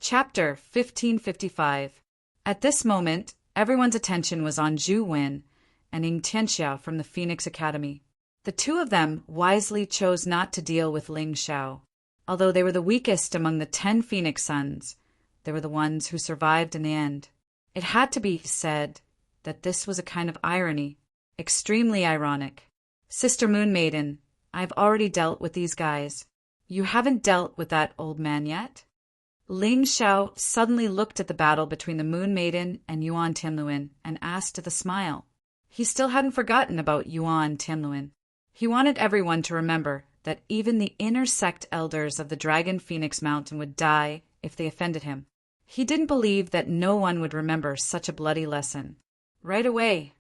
Chapter 1555. At this moment, everyone's attention was on Zhu Wen and Ying Tianxia from the Phoenix Academy. The two of them wisely chose not to deal with Ling Xiao. Although they were the weakest among the 10 Phoenix Sons, they were the ones who survived in the end. It had to be said that this was a kind of irony, extremely ironic. Sister Moon Maiden, I've already dealt with these guys. You haven't dealt with that old man yet? Ling Xiao suddenly looked at the battle between the Moon Maiden and Yuan Tianluan and asked with a smile. He still hadn't forgotten about Yuan Tianluan. He wanted everyone to remember that even the inner sect elders of the Dragon Phoenix Mountain would die if they offended him. He didn't believe that no one would remember such a bloody lesson. Right away.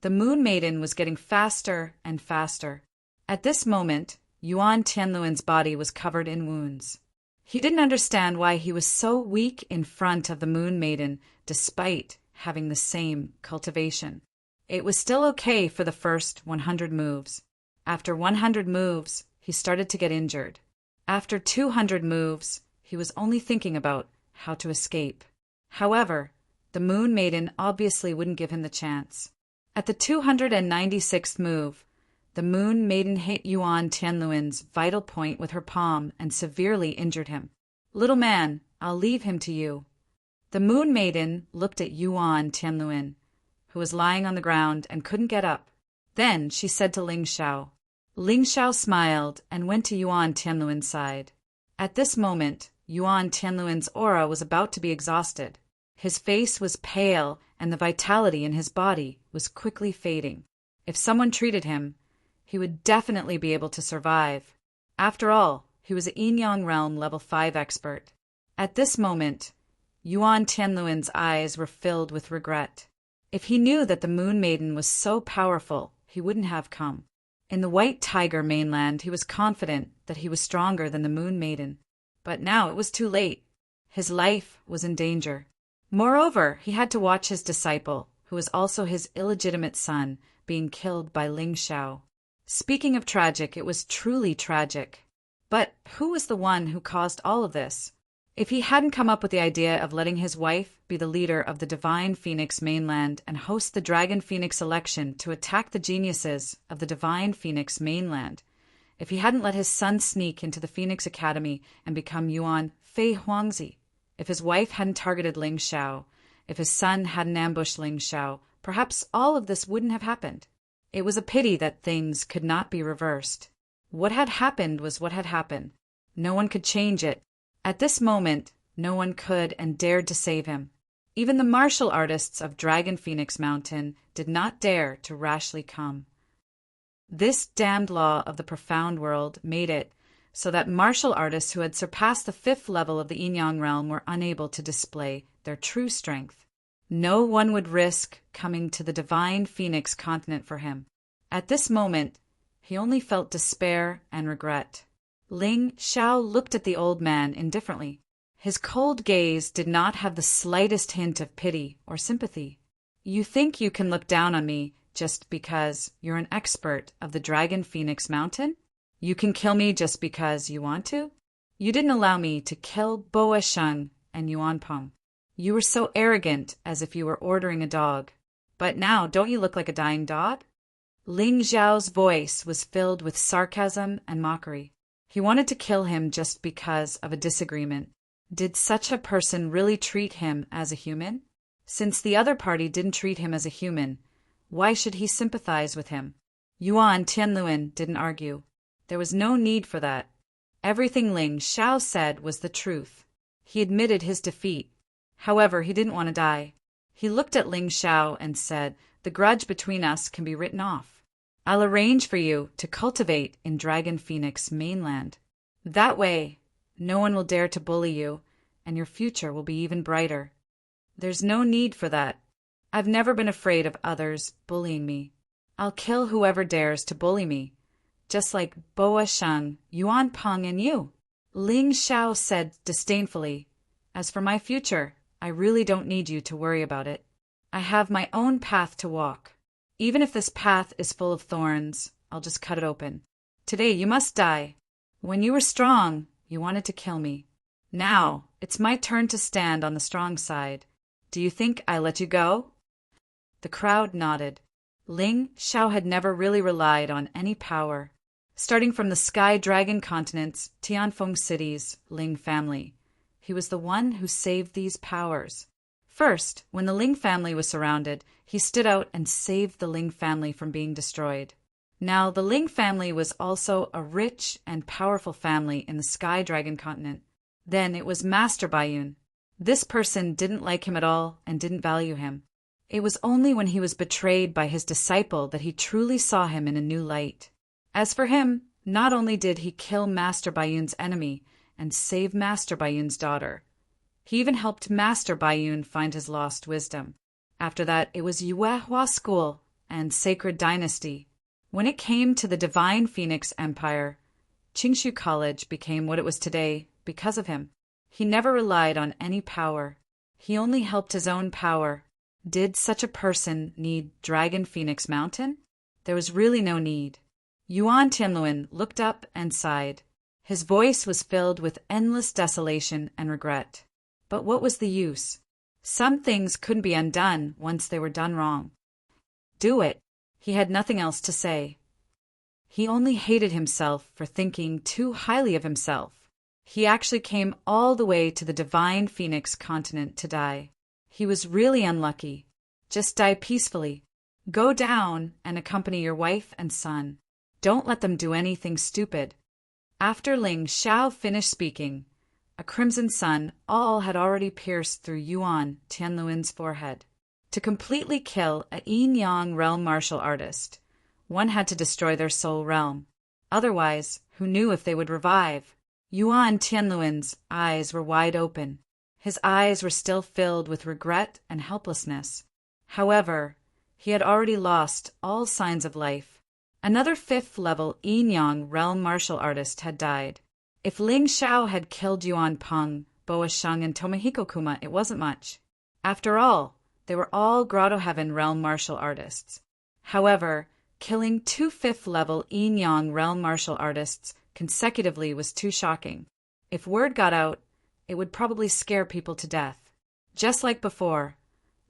The Moon Maiden was getting faster and faster. At this moment, Yuan Tianluan's body was covered in wounds. He didn't understand why he was so weak in front of the Moon Maiden despite having the same cultivation. It was still okay for the first 100 moves. After 100 moves, he started to get injured. After 200 moves, he was only thinking about how to escape. However, the Moon Maiden obviously wouldn't give him the chance. At the 296th move, the Moon Maiden hit Yuan Tianluan's vital point with her palm and severely injured him. Little man, I'll leave him to you. The Moon Maiden looked at Yuan Tianluan, who was lying on the ground and couldn't get up. Then she said to Ling Xiao. Ling Xiao smiled and went to Yuan Tianluan's side. At this moment, Yuan Tianluan's aura was about to be exhausted. His face was pale and the vitality in his body was quickly fading. If someone treated him, he would definitely be able to survive. After all, he was a Yin-Yang Realm level 5 expert. At this moment, Yuan Tianluan's eyes were filled with regret. If he knew that the Moon Maiden was so powerful, he wouldn't have come. In the White Tiger mainland, he was confident that he was stronger than the Moon Maiden. But now it was too late. His life was in danger. Moreover, he had to watch his disciple, who was also his illegitimate son, being killed by Ling Xiao. Speaking of tragic, it was truly tragic. But who was the one who caused all of this? If he hadn't come up with the idea of letting his wife be the leader of the Divine Phoenix mainland and host the Dragon Phoenix election to attack the geniuses of the Divine Phoenix mainland, if he hadn't let his son sneak into the Phoenix Academy and become Yuan Fei Huangzi, if his wife hadn't targeted Ling Xiao, if his son hadn't ambushed Ling Xiao, perhaps all of this wouldn't have happened. It was a pity that things could not be reversed. What had happened was what had happened. No one could change it. At this moment, no one could and dared to save him. Even the martial artists of Dragon Phoenix Mountain did not dare to rashly come. This damned law of the profound world made it so that martial artists who had surpassed the 5th level of the Yin-Yang realm were unable to display their true strength. No one would risk coming to the Divine Phoenix continent for him. At this moment, he only felt despair and regret. Ling Xiao looked at the old man indifferently. His cold gaze did not have the slightest hint of pity or sympathy. You think you can look down on me just because you're an expert of the Dragon Phoenix Mountain? You can kill me just because you want to? You didn't allow me to kill Boa Sheng and Yuan Peng. You were so arrogant, as if you were ordering a dog. But now, don't you look like a dying dog? Ling Xiao's voice was filled with sarcasm and mockery. He wanted to kill him just because of a disagreement. Did such a person really treat him as a human? Since the other party didn't treat him as a human, why should he sympathize with him? Yuan Tianluan didn't argue. There was no need for that. Everything Ling Xiao said was the truth. He admitted his defeat. However, he didn't want to die. He looked at Ling Xiao and said, "The grudge between us can be written off. I'll arrange for you to cultivate in Dragon Phoenix mainland. That way, no one will dare to bully you, and your future will be even brighter. There's no need for that. I've never been afraid of others bullying me. I'll kill whoever dares to bully me, just like Boa Sheng, Yuan Peng, and you." Ling Xiao said disdainfully, "As for my future, I really don't need you to worry about it. I have my own path to walk. Even if this path is full of thorns, I'll just cut it open. Today you must die. When you were strong, you wanted to kill me. Now, it's my turn to stand on the strong side. Do you think I let you go? The crowd nodded. Ling Xiao had never really relied on any power. Starting from the Sky Dragon continent's Tianfeng city's Ling family, he was the one who saved these powers. First, when the Ling family was surrounded, he stood out and saved the Ling family from being destroyed. Now, the Ling family was also a rich and powerful family in the Sky Dragon continent. Then it was Master Baiyun. This person didn't like him at all and didn't value him. It was only when he was betrayed by his disciple that he truly saw him in a new light. As for him, not only did he kill Master Baiyun's enemy and save Master Baiyun's daughter, he even helped Master Baiyun find his lost wisdom. After that, it was Yuehua School and Sacred Dynasty. When it came to the Divine Phoenix Empire, Qingshu College became what it was today because of him. He never relied on any power. He only helped his own power. Did such a person need Dragon Phoenix Mountain? There was really no need. Yuan Tianluan looked up and sighed. His voice was filled with endless desolation and regret. But what was the use? Some things couldn't be undone once they were done wrong. Do it. He had nothing else to say. He only hated himself for thinking too highly of himself. He actually came all the way to the Divine Phoenix continent to die. He was really unlucky. Just die peacefully. Go down and accompany your wife and son. Don't let them do anything stupid. After Ling Xiao finished speaking, a crimson sun all had already pierced through Yuan Tianluan's forehead. To completely kill a yin-yang realm martial artist, one had to destroy their soul realm. Otherwise, who knew if they would revive? Yuan Tianluan's eyes were wide open. His eyes were still filled with regret and helplessness. However, he had already lost all signs of life. Another 5th-level yin-yang realm martial artist had died. If Ling Xiao had killed Yuan Peng, Boa Sheng, and Tomohiko Kuma, it wasn't much. After all, they were all Grotto Heaven realm martial artists. However, killing 2 5th-level yin-yang realm martial artists consecutively was too shocking. If word got out, it would probably scare people to death. Just like before,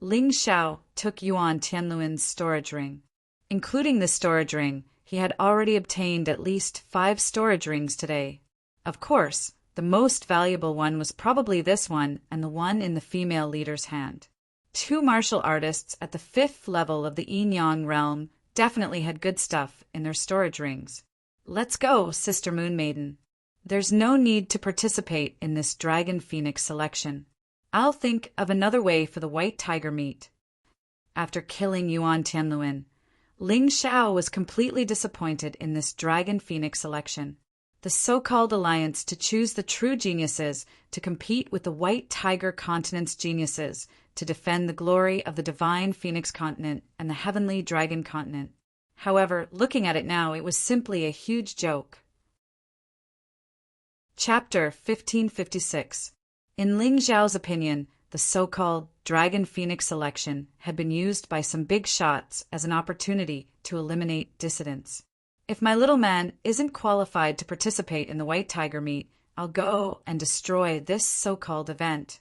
Ling Xiao took Yuan Tianluan's storage ring. Including the storage ring, he had already obtained at least 5 storage rings today. Of course, the most valuable one was probably this one and the one in the female leader's hand. 2 martial artists at the 5th level of the yin-yang realm definitely had good stuff in their storage rings. Let's go, Sister Moon Maiden. There's no need to participate in this Dragon Phoenix selection. I'll think of another way for the white tiger meat. After killing Yuan Tianluan, Ling Xiao was completely disappointed in this Dragon Phoenix selection. The so-called alliance to choose the true geniuses to compete with the White Tiger Continent's geniuses to defend the glory of the Divine Phoenix Continent and the Heavenly Dragon Continent. However, looking at it now, it was simply a huge joke. Chapter 1556. In Ling Xiao's opinion, the so-called Dragon Phoenix selection had been used by some big shots as an opportunity to eliminate dissidents. If my little man isn't qualified to participate in the White Tiger meet, I'll go and destroy this so-called event.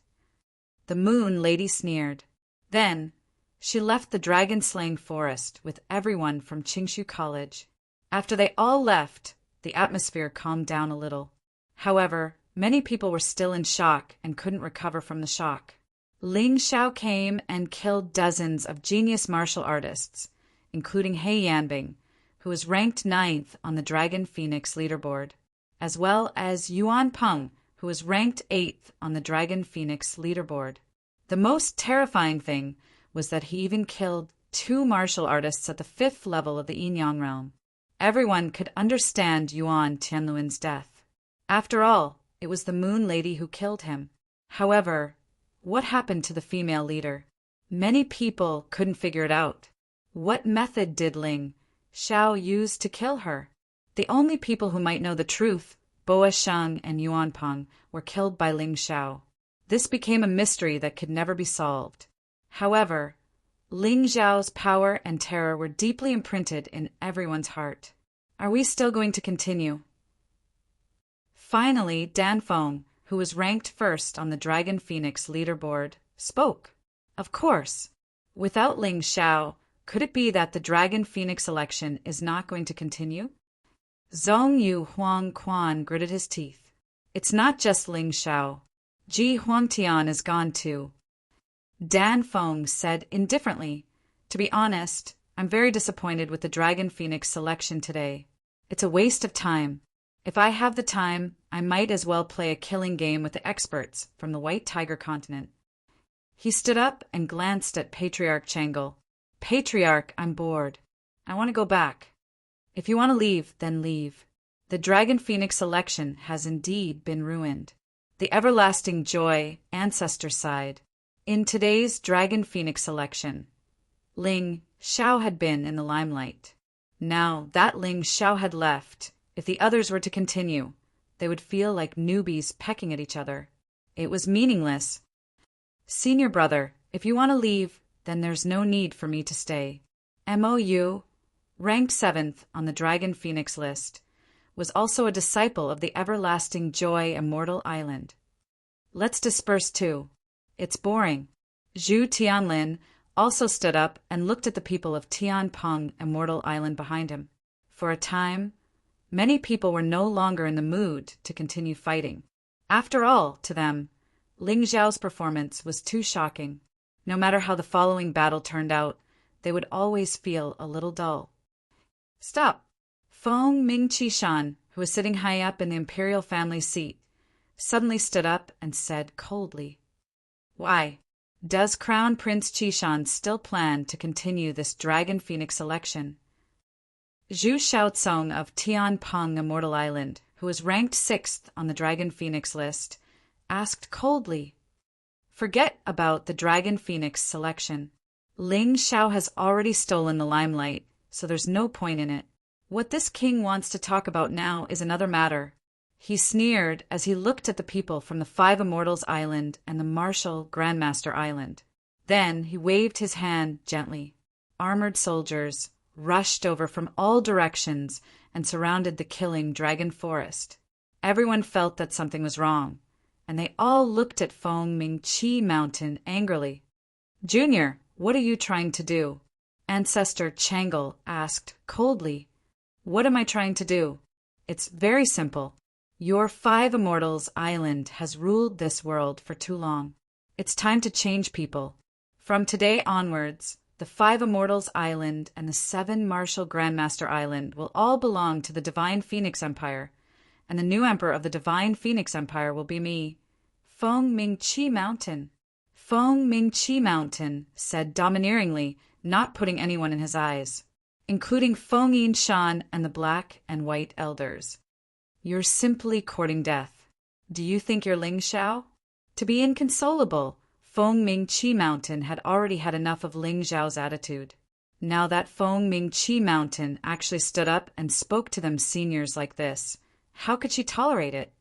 The Moon Lady sneered. Then, she left the dragon-slaying forest with everyone from Qingshu College. After they all left, the atmosphere calmed down a little. However, many people were still in shock and couldn't recover from the shock. Ling Xiao came and killed dozens of genius martial artists, including He Yanbing, who was ranked 9th on the Dragon Phoenix leaderboard, as well as Yuan Peng, who was ranked 8th on the Dragon Phoenix leaderboard. The most terrifying thing was that he even killed 2 martial artists at the 5th level of the yin-yang realm. Everyone could understand Yuan Tianluan's death. After all, it was the Moon Lady who killed him. However, what happened to the female leader? Many people couldn't figure it out. What method did Ling Xiao used to kill her? The only people who might know the truth, Boa Sheng and Yuan Peng, were killed by Ling Xiao. This became a mystery that could never be solved. However, Ling Xiao's power and terror were deeply imprinted in everyone's heart. Are we still going to continue? Finally, Dan Feng, who was ranked first on the Dragon Phoenix leaderboard, spoke. Of course. Without Ling Xiao, could it be that the Dragon Phoenix election is not going to continue? Zhong Yu Huang Quan gritted his teeth. It's not just Ling Xiao. Ji Huangtian is gone too. Dan Feng said indifferently, To be honest, I'm very disappointed with the Dragon Phoenix selection today. It's a waste of time. If I have the time, I might as well play a killing game with the experts from the White Tiger continent. He stood up and glanced at Patriarch Changle. Patriarch, I'm bored. I want to go back. If you want to leave, then leave. The Dragon Phoenix election has indeed been ruined. The everlasting joy, ancestor sighed. In today's Dragon Phoenix election, Ling Xiao had been in the limelight. Now that Ling Xiao had left, if the others were to continue, they would feel like newbies pecking at each other. It was meaningless. Senior brother, if you want to leave, then there's no need for me to stay. MOU, ranked 7th on the Dragon Phoenix list, was also a disciple of the everlasting Joy Immortal Island. Let's disperse too. It's boring. Zhu Tianlin also stood up and looked at the people of Tianpeng Immortal Island behind him. For a time, many people were no longer in the mood to continue fighting. After all, to them, Ling Xiao's performance was too shocking. No matter how the following battle turned out, they would always feel a little dull. Stop! Feng Mingqishan, who was sitting high up in the imperial family seat, suddenly stood up and said coldly, Why? Does Crown Prince Qishan still plan to continue this Dragon Phoenix election? Zhu Xiaocong of Tianpeng Immortal Island, who was ranked 6th on the Dragon Phoenix list, asked coldly, Forget about the Dragon Phoenix selection. Ling Xiao has already stolen the limelight, so there's no point in it. What this king wants to talk about now is another matter. He sneered as he looked at the people from the Five Immortals Island and the Martial Grandmaster Island. Then he waved his hand gently. Armored soldiers rushed over from all directions and surrounded the killing dragon forest. Everyone felt that something was wrong, and they all looked at Feng Mingqi Mountain angrily. Junior, what are you trying to do? Ancestor Changle asked coldly. What am I trying to do? It's very simple. Your Five Immortals Island has ruled this world for too long. It's time to change people. From today onwards, the Five Immortals Island and the 7 Martial Grandmaster Island will all belong to the Divine Phoenix Empire, and the new emperor of the Divine Phoenix Empire will be me, Feng Mingqi Mountain. Feng Mingqi Mountain said domineeringly, not putting anyone in his eyes, including Feng Yinshan and the Black and White Elders. You're simply courting death. Do you think you're Ling Xiao? To be inconsolable, Feng Mingqi Mountain had already had enough of Ling Xiao's attitude. Now that Feng Mingqi Mountain actually stood up and spoke to them seniors like this, how could she tolerate it?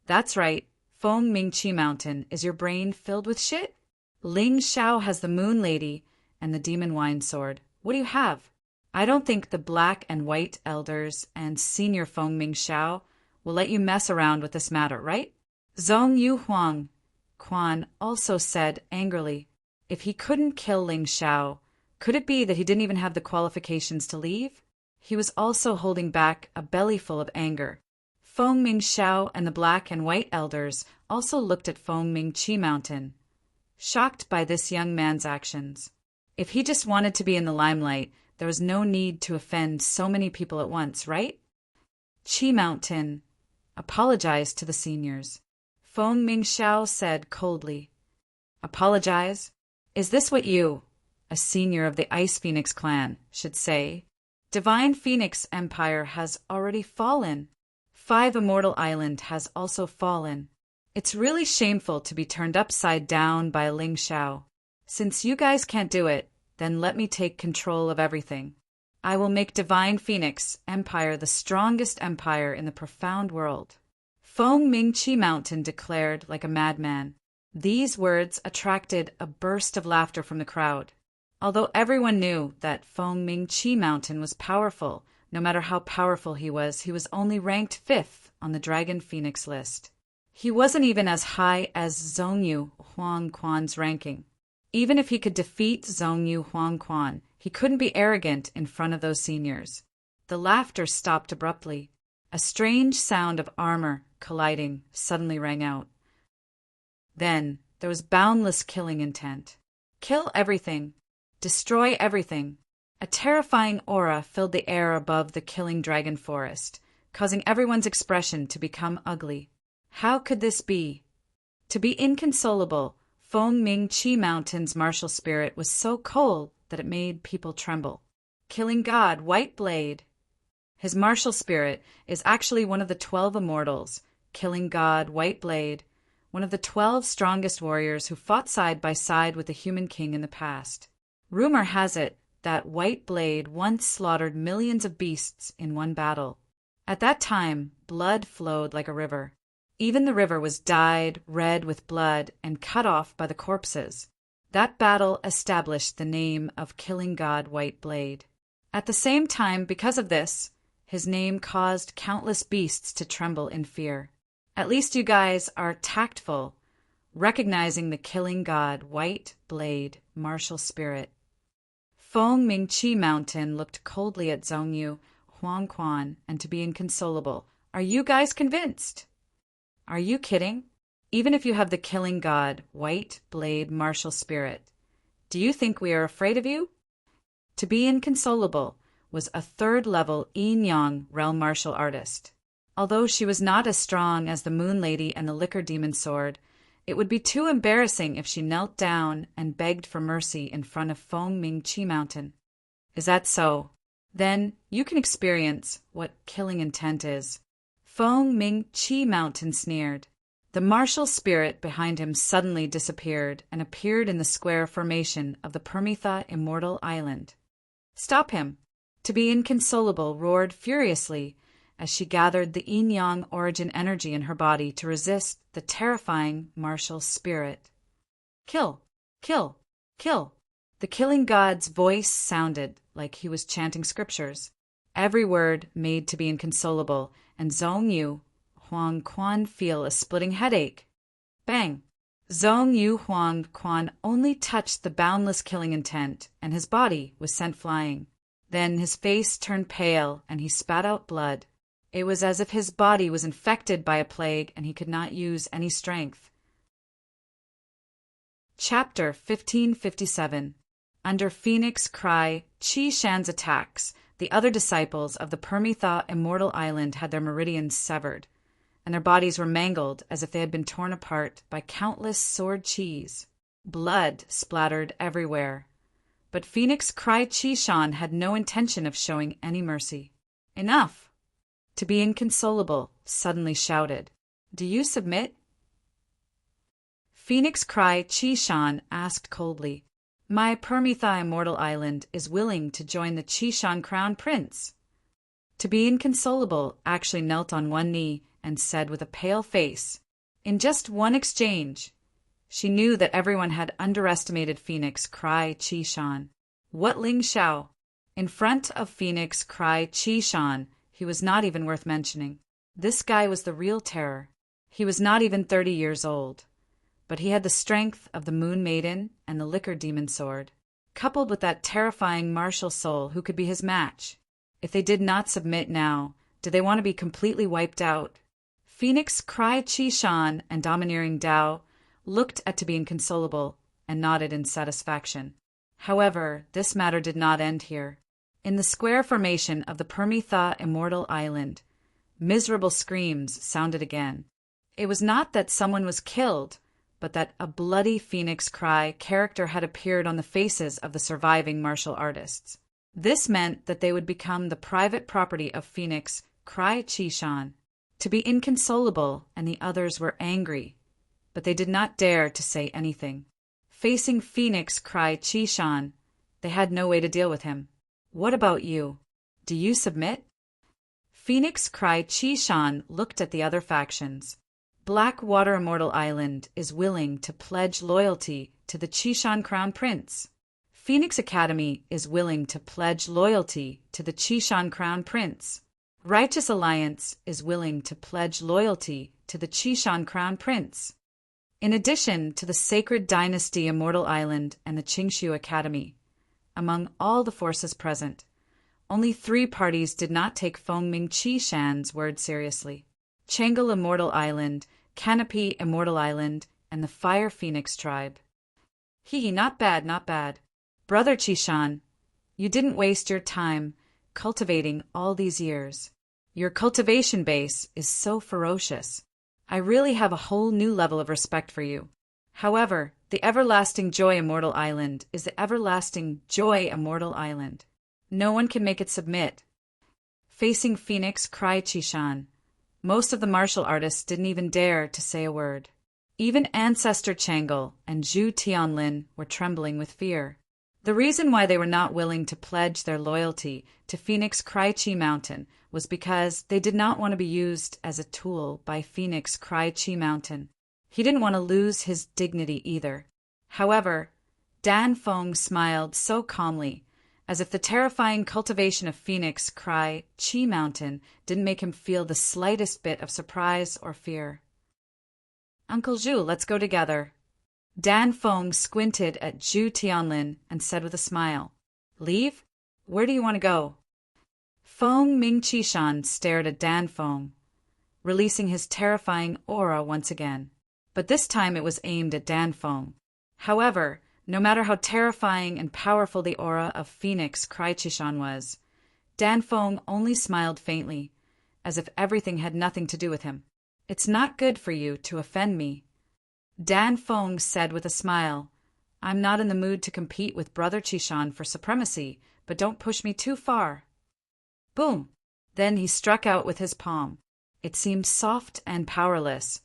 That's right, Feng Mingqi Mountain, is your brain filled with shit? Ling Xiao has the Moon Lady and the Demon Wine Sword. What do you have? I don't think the Black and White Elders and Senior Feng Ming Xiao will let you mess around with this matter, right? Zhong Yu Huang Quan also said angrily, if he couldn't kill Ling Xiao, could it be that he didn't even have the qualifications to leave? He was also holding back a bellyful of anger. Feng Ming Xiao and the Black and White Elders also looked at Feng Mingqi Mountain, shocked by this young man's actions. If he just wanted to be in the limelight, there was no need to offend so many people at once, right? Qi Mountain apologized to the seniors. Feng Mingxiao said coldly, Apologize? Is this what you, a senior of the Ice Phoenix clan, should say? Divine Phoenix Empire has already fallen. Five Immortal Island has also fallen. It's really shameful to be turned upside down by Ling Xiao. Since you guys can't do it, then let me take control of everything. I will make Divine Phoenix Empire the strongest empire in the profound world. Feng Mingqi Mountain declared like a madman. These words attracted a burst of laughter from the crowd. Although everyone knew that Feng Mingqi Mountain was powerful, no matter how powerful he was only ranked 5th on the Dragon Phoenix list. He wasn't even as high as Zhongyu Huangquan's ranking. Even if he could defeat Zhongyu Huangquan, he couldn't be arrogant in front of those seniors. The laughter stopped abruptly. A strange sound of armor colliding suddenly rang out. Then there was boundless killing intent. Kill everything. Destroy everything. A terrifying aura filled the air above the killing dragon forest, causing everyone's expression to become ugly. How could this be? To be inconsolable, Feng Ming Qi Mountain's martial spirit was so cold that it made people tremble. Killing God, White Blade. His martial spirit is actually one of the 12 immortals, Killing God, White Blade, one of the 12 strongest warriors who fought side by side with the human king in the past. Rumor has it that White Blade once slaughtered millions of beasts in one battle. At that time, blood flowed like a river. Even the river was dyed red with blood and cut off by the corpses. That battle established the name of Killing God White Blade. At the same time, because of this, his name caused countless beasts to tremble in fear. At least you guys are tactful, recognizing the Killing God White Blade martial spirit. Feng Ming Qi Mountain looked coldly at Zhongyu Huangquan and to be inconsolable. Are you guys convinced? Are you kidding? Even if you have the Killing God, White Blade martial spirit, do you think we are afraid of you? To be inconsolable was a third-level yin-yang realm martial artist. Although she was not as strong as the Moon Lady and the Liquor Demon Sword, it would be too embarrassing if she knelt down and begged for mercy in front of Feng Ming Qi Mountain. Is that so? Then you can experience what killing intent is. Feng Ming Qi Mountain sneered. The martial spirit behind him suddenly disappeared and appeared in the square formation of the Permitha Immortal Island. Stop him! To be inconsolable roared furiously as she gathered the yin-yang origin energy in her body to resist the terrifying martial spirit. Kill! Kill! Kill! The Killing God's voice sounded like he was chanting scriptures. Every word made to be inconsolable, and Zhongyu Huangquan feel a splitting headache. Bang! Zhongyu Huangquan only touched the boundless killing intent, and his body was sent flying. Then his face turned pale, and he spat out blood. It was as if his body was infected by a plague, and he could not use any strength. Chapter 1557. Under Phoenix Cry Qi Shan's attacks, the other disciples of the Permitha Immortal Island had their meridians severed, and their bodies were mangled as if they had been torn apart by countless sword qis. Blood splattered everywhere. But Phoenix Cry Qi Shan had no intention of showing any mercy. Enough! To be inconsolable suddenly shouted, Do you submit? Phoenix Cry Qi Shan asked coldly, My Permitha Immortal Island is willing to join the Qi Shan Crown Prince. To be inconsolable actually knelt on one knee and said with a pale face, In just one exchange. She knew that everyone had underestimated Phoenix Cry Qi Shan. What Ling Xiao? In front of Phoenix Cry Qi Shan, he was not even worth mentioning. This guy was the real terror. He was not even 30 years old, but he had the strength of the Moon Maiden and the Liquor Demon Sword, coupled with that terrifying martial soul who could be his match. If they did not submit now, did they want to be completely wiped out? Phoenix Cry Qi Shan and Domineering Dao looked at to be inconsolable and nodded in satisfaction. However, this matter did not end here. In the square formation of the Permitha Immortal Island, miserable screams sounded again. It was not that someone was killed, but that a bloody phoenix cry character had appeared on the faces of the surviving martial artists. This meant that they would become the private property of Phoenix Cry Qi Shan. To be inconsolable and the others were angry, but they did not dare to say anything. Facing Phoenix Cry Qi Shan, they had no way to deal with him. What about you? Do you submit? Phoenix Cry Qi Shan looked at the other factions. Blackwater Immortal Island is willing to pledge loyalty to the Qi Shan Crown Prince. Phoenix Academy is willing to pledge loyalty to the Qi Shan Crown Prince. Righteous Alliance is willing to pledge loyalty to the Qishan Crown Prince. In addition to the Sacred Dynasty Immortal Island and the Qingshu Academy, among all the forces present, only 3 parties did not take Fengming Qishan's word seriously: Changel Immortal Island, Canopy Immortal Island, and the Fire Phoenix tribe. Hee, not bad, not bad. Brother Qishan, you didn't waste your time cultivating all these years. Your cultivation base is so ferocious. I really have a whole new level of respect for you. However, the Everlasting Joy Immortal Island is the Everlasting Joy Immortal Island. No one can make it submit. Facing Phoenix Cry Qishan, most of the martial artists didn't even dare to say a word. Even Ancestor Changel and Zhu Tianlin were trembling with fear. The reason why they were not willing to pledge their loyalty to Phoenix Cry Chi Mountain was because they did not want to be used as a tool by Phoenix Cry Chi Mountain. He didn't want to lose his dignity either. However, Dan Feng smiled so calmly, as if the terrifying cultivation of Phoenix Cry Chi Mountain didn't make him feel the slightest bit of surprise or fear. Uncle Zhu, let's go together. Dan Feng squinted at Zhu Tianlin and said with a smile, Leave? Where do you want to go? Fengming Qishan stared at Dan Feng, releasing his terrifying aura once again. But this time it was aimed at Dan Feng. However, no matter how terrifying and powerful the aura of Phoenix Cry Qishan was, Dan Feng only smiled faintly, as if everything had nothing to do with him. It's not good for you to offend me. Dan Feng said with a smile, I'm not in the mood to compete with Brother Qishan for supremacy, but don't push me too far. Boom! Then he struck out with his palm. It seemed soft and powerless,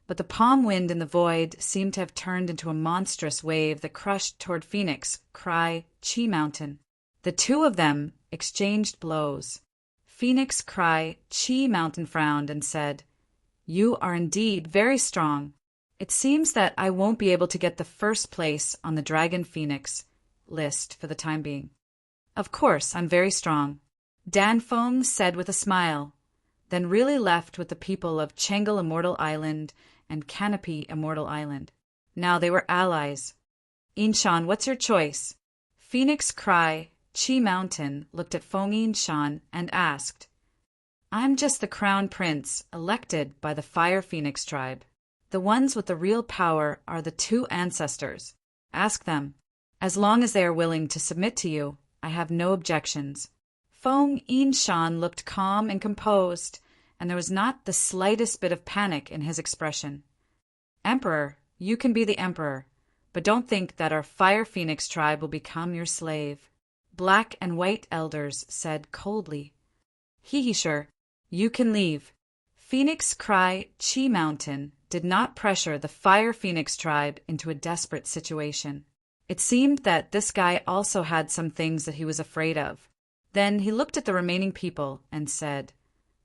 but the palm wind in the void seemed to have turned into a monstrous wave that crushed toward Phoenix Cry Chi Mountain. The 2 of them exchanged blows. Phoenix Cry Chi Mountain frowned and said, You are indeed very strong. It seems that I won't be able to get the first place on the Dragon Phoenix list for the time being. Of course, I'm very strong, Dan Feng said with a smile, then really left with the people of Changel Immortal Island and Canopy Immortal Island. Now they were allies. Yinshan, what's your choice? Phoenix Cry Chi Mountain looked at Feng Yinshan and asked, I'm just the crown prince elected by the Fire Phoenix tribe. The ones with the real power are the 2 ancestors. Ask them. As long as they are willing to submit to you, I have no objections. Feng Yinshan looked calm and composed, and there was not the slightest bit of panic in his expression. Emperor, you can be the emperor, but don't think that our Fire Phoenix tribe will become your slave. Black and white elders said coldly. Sure, you can leave. Phoenix Cry Chi Mountain did not pressure the Fire Phoenix tribe into a desperate situation. It seemed that this guy also had some things that he was afraid of. Then he looked at the remaining people and said,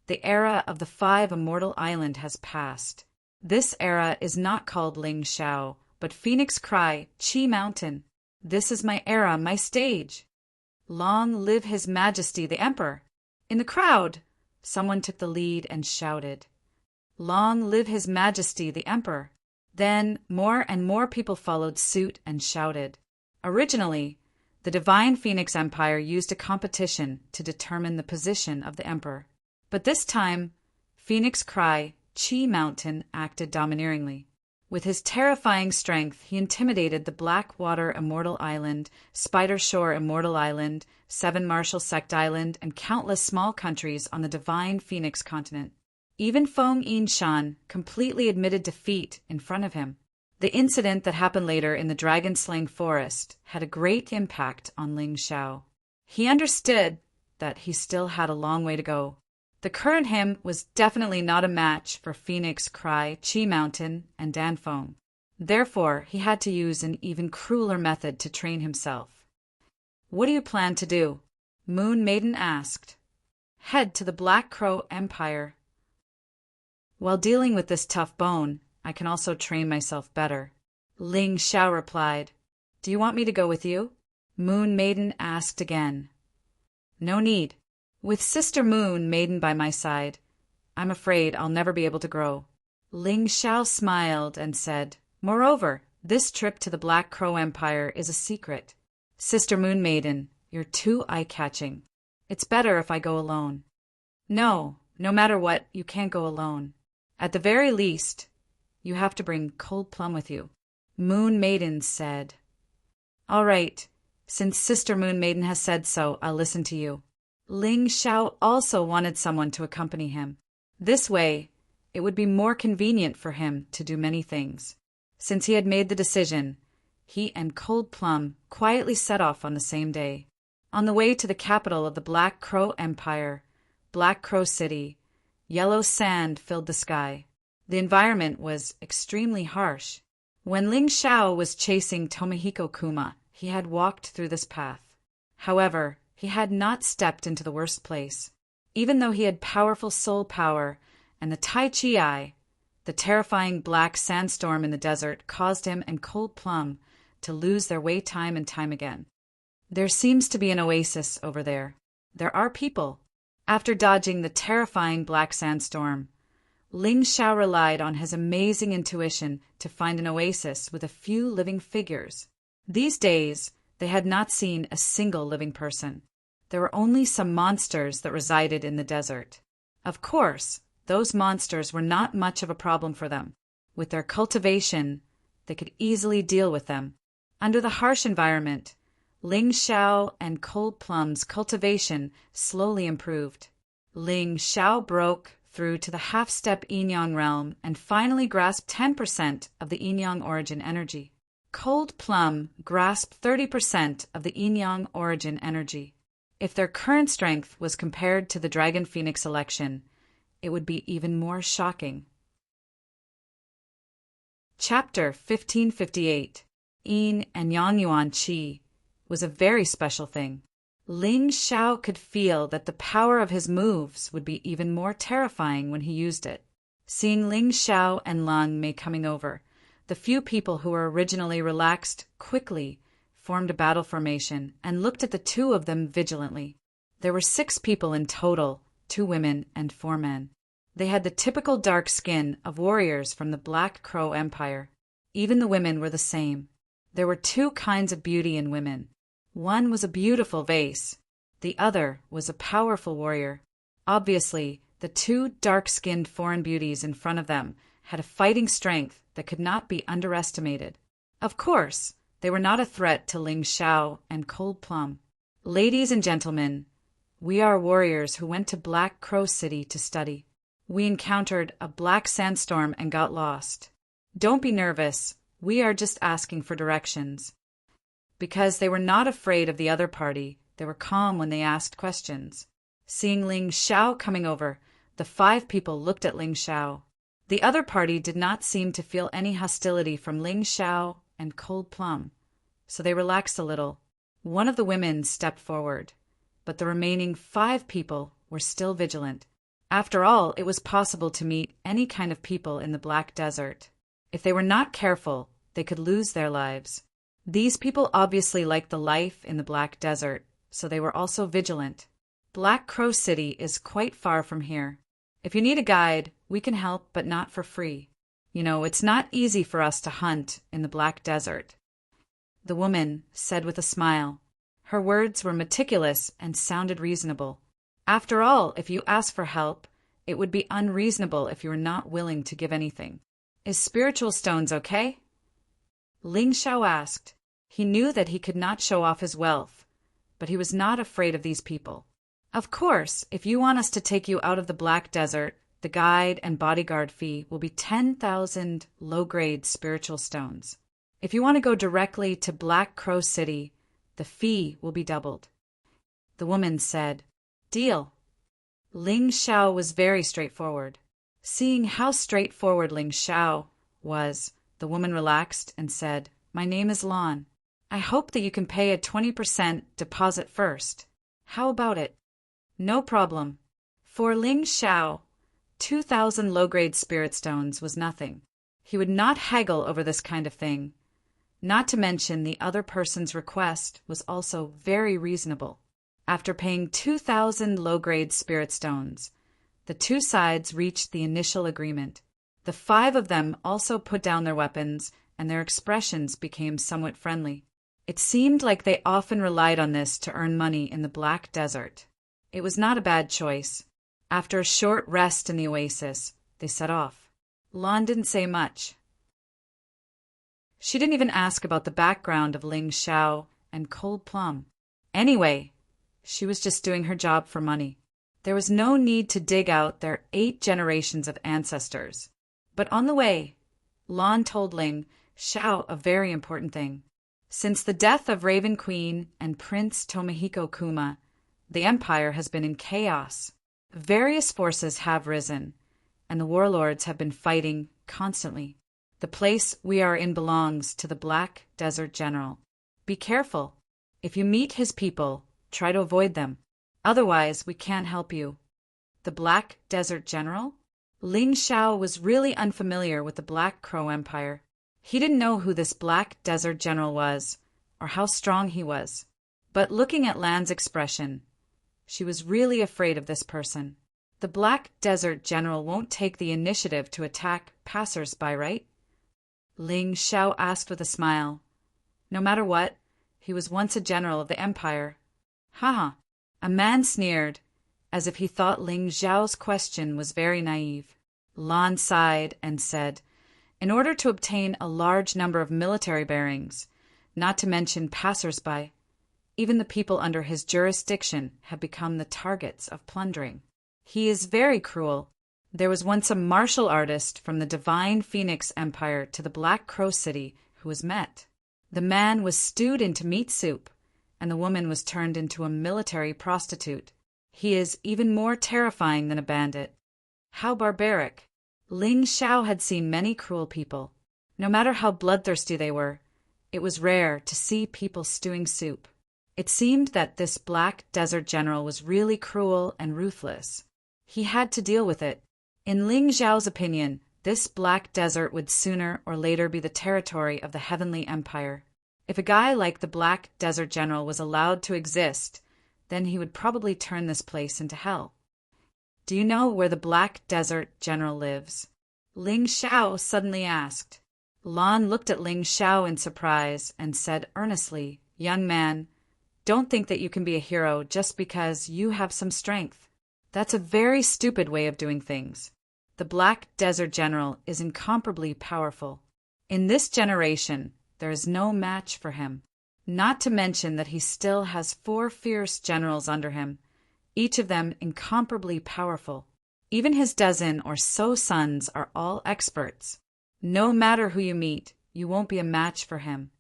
The era of the 5 Immortal Island has passed. This era is not called Ling Shao, but Phoenix Cry Chi Mountain. This is my era, my stage. Long live His Majesty the Emperor. In the crowd, someone took the lead and shouted, Long live His Majesty the Emperor. Then more and more people followed suit and shouted. Originally, the Divine Phoenix Empire used a competition to determine the position of the emperor. But this time, Phoenix Cry Chi Mountain acted domineeringly. With his terrifying strength, he intimidated the Blackwater Immortal Island, Spider Shore Immortal Island, 7 Martial Sect Island, and countless small countries on the Divine Phoenix continent. Even Feng Yinshan completely admitted defeat in front of him. The incident that happened later in the Dragon Slaying Forest had a great impact on Ling Shao. He understood that he still had a long way to go. The current him was definitely not a match for Phoenix Cry Chi Mountain and Dan Feng. Therefore, he had to use an even crueler method to train himself. What do you plan to do? Moon Maiden asked. Head to the Black Crow Empire. While dealing with this tough bone, I can also train myself better. Ling Shao replied. Do you want me to go with you? Moon Maiden asked again. No need. With Sister Moon Maiden by my side, I'm afraid I'll never be able to grow. Ling Xiao smiled and said, Moreover, this trip to the Black Crow Empire is a secret. Sister Moon Maiden, you're too eye-catching. It's better if I go alone. No matter what, you can't go alone. At the very least, you have to bring Cold Plum with you. Moon Maiden said, All right, since Sister Moon Maiden has said so, I'll listen to you. Ling Xiao also wanted someone to accompany him. This way, it would be more convenient for him to do many things. Since he had made the decision, he and Cold Plum quietly set off on the same day. On the way to the capital of the Black Crow Empire, Black Crow City, yellow sand filled the sky. The environment was extremely harsh. When Ling Xiao was chasing Tomohiko Kuma, he had walked through this path. However, he had not stepped into the worst place. Even though he had powerful soul power and the Tai Chi Eye, the terrifying black sandstorm in the desert caused him and Cold Plum to lose their way time and time again. There seems to be an oasis over there. There are people. After dodging the terrifying black sandstorm, Ling Xiao relied on his amazing intuition to find an oasis with a few living figures. These days, they had not seen a single living person. There were only some monsters that resided in the desert. Of course, those monsters were not much of a problem for them. With their cultivation, they could easily deal with them. Under the harsh environment, Ling Xiao and Cold Plum's cultivation slowly improved. Ling Xiao broke through to the half-step Yin-Yang realm and finally grasped 10% of the Yin-Yang origin energy. Cold Plum grasped 30% of the Yin-Yang origin energy. If their current strength was compared to the Dragon Phoenix election, it would be even more shocking. Chapter 1558. Yin and Yang Yuan Qi was a very special thing. Ling Xiao could feel that the power of his moves would be even more terrifying when he used it. Seeing Ling Xiao and Lang Mei coming over, the few people who were originally relaxed quickly formed a battle formation and looked at the two of them vigilantly. There were 6 people in total, 2 women and 4 men. They had the typical dark skin of warriors from the Black Crow Empire. Even the women were the same. There were 2 kinds of beauty in women. One was a beautiful vase. The other was a powerful warrior. Obviously, the 2 dark-skinned foreign beauties in front of them had a fighting strength that could not be underestimated. Of course, they were not a threat to Ling Xiao and Cold Plum. Ladies and gentlemen, we are warriors who went to Black Crow City to study. We encountered a black sandstorm and got lost. Don't be nervous. We are just asking for directions. Because they were not afraid of the other party, they were calm when they asked questions. Seeing Ling Xiao coming over, the 5 people looked at Ling Xiao. The other party did not seem to feel any hostility from Ling Xiao and Cold Plum, so they relaxed a little. One of the women stepped forward, but the remaining 5 people were still vigilant. After all, it was possible to meet any kind of people in the Black Desert. If they were not careful, they could lose their lives. These people obviously liked the life in the Black Desert, so they were also vigilant. Black Crow City is quite far from here. If you need a guide, we can help, but not for free. You know, it's not easy for us to hunt in the Black Desert. The woman said with a smile. Her words were meticulous and sounded reasonable. After all, if you ask for help, it would be unreasonable if you were not willing to give anything. Is spiritual stones okay? Ling Xiao asked. He knew that he could not show off his wealth, but he was not afraid of these people. Of course, if you want us to take you out of the Black Desert, the guide and bodyguard fee will be 10,000 low-grade spiritual stones. If you want to go directly to Black Crow City, the fee will be doubled. The woman said, Deal. Ling Xiao was very straightforward. Seeing how straightforward Ling Xiao was, the woman relaxed and said, My name is Lan. I hope that you can pay a 20% deposit first. How about it? No problem. For Ling Xiao, 2,000 low-grade spirit stones was nothing. He would not haggle over this kind of thing. Not to mention the other person's request was also very reasonable. After paying 2,000 low-grade spirit stones, the two sides reached the initial agreement. The 5 of them also put down their weapons, and their expressions became somewhat friendly. It seemed like they often relied on this to earn money in the Black Desert. It was not a bad choice. After a short rest in the oasis, they set off. Lan didn't say much. She didn't even ask about the background of Ling Xiao and Cold Plum. Anyway, she was just doing her job for money. There was no need to dig out their 8 generations of ancestors. But on the way, Lan told Ling Xiao a very important thing. Since the death of Raven Queen and Prince Tomohiko Kuma, the empire has been in chaos. Various forces have risen, and the warlords have been fighting constantly. The place we are in belongs to the Black Desert General. Be careful. If you meet his people, try to avoid them. Otherwise, we can't help you. The Black Desert General? Ling Xiao was really unfamiliar with the Black Crow Empire. He didn't know who this Black Desert General was, or how strong he was. But looking at Lan's expression, she was really afraid of this person. The Black Desert General won't take the initiative to attack passers-by, right? Ling Xiao asked with a smile. No matter what, he was once a general of the empire. Haha. A man sneered, as if he thought Ling Xiao's question was very naive. Lan sighed and said, in order to obtain a large number of military bearings, not to mention passers-by, even the people under his jurisdiction have become the targets of plundering. He is very cruel. There was once a martial artist from the Divine Phoenix Empire to the Black Crow City who was met. The man was stewed into meat soup, and the woman was turned into a military prostitute. He is even more terrifying than a bandit. How barbaric. Ling Xiao had seen many cruel people. No matter how bloodthirsty they were, it was rare to see people stewing soup. It seemed that this Black Desert General was really cruel and ruthless. He had to deal with it. In Ling Xiao's opinion, this Black Desert would sooner or later be the territory of the Heavenly Empire. If a guy like the Black Desert General was allowed to exist, then he would probably turn this place into hell. Do you know where the Black Desert General lives? Ling Xiao suddenly asked. Lan looked at Ling Xiao in surprise and said earnestly, young man, don't think that you can be a hero just because you have some strength. That's a very stupid way of doing things. The Black Desert General is incomparably powerful. In this generation, there is no match for him. Not to mention that he still has 4 fierce generals under him, each of them incomparably powerful. Even his dozen or so sons are all experts. No matter who you meet, you won't be a match for him.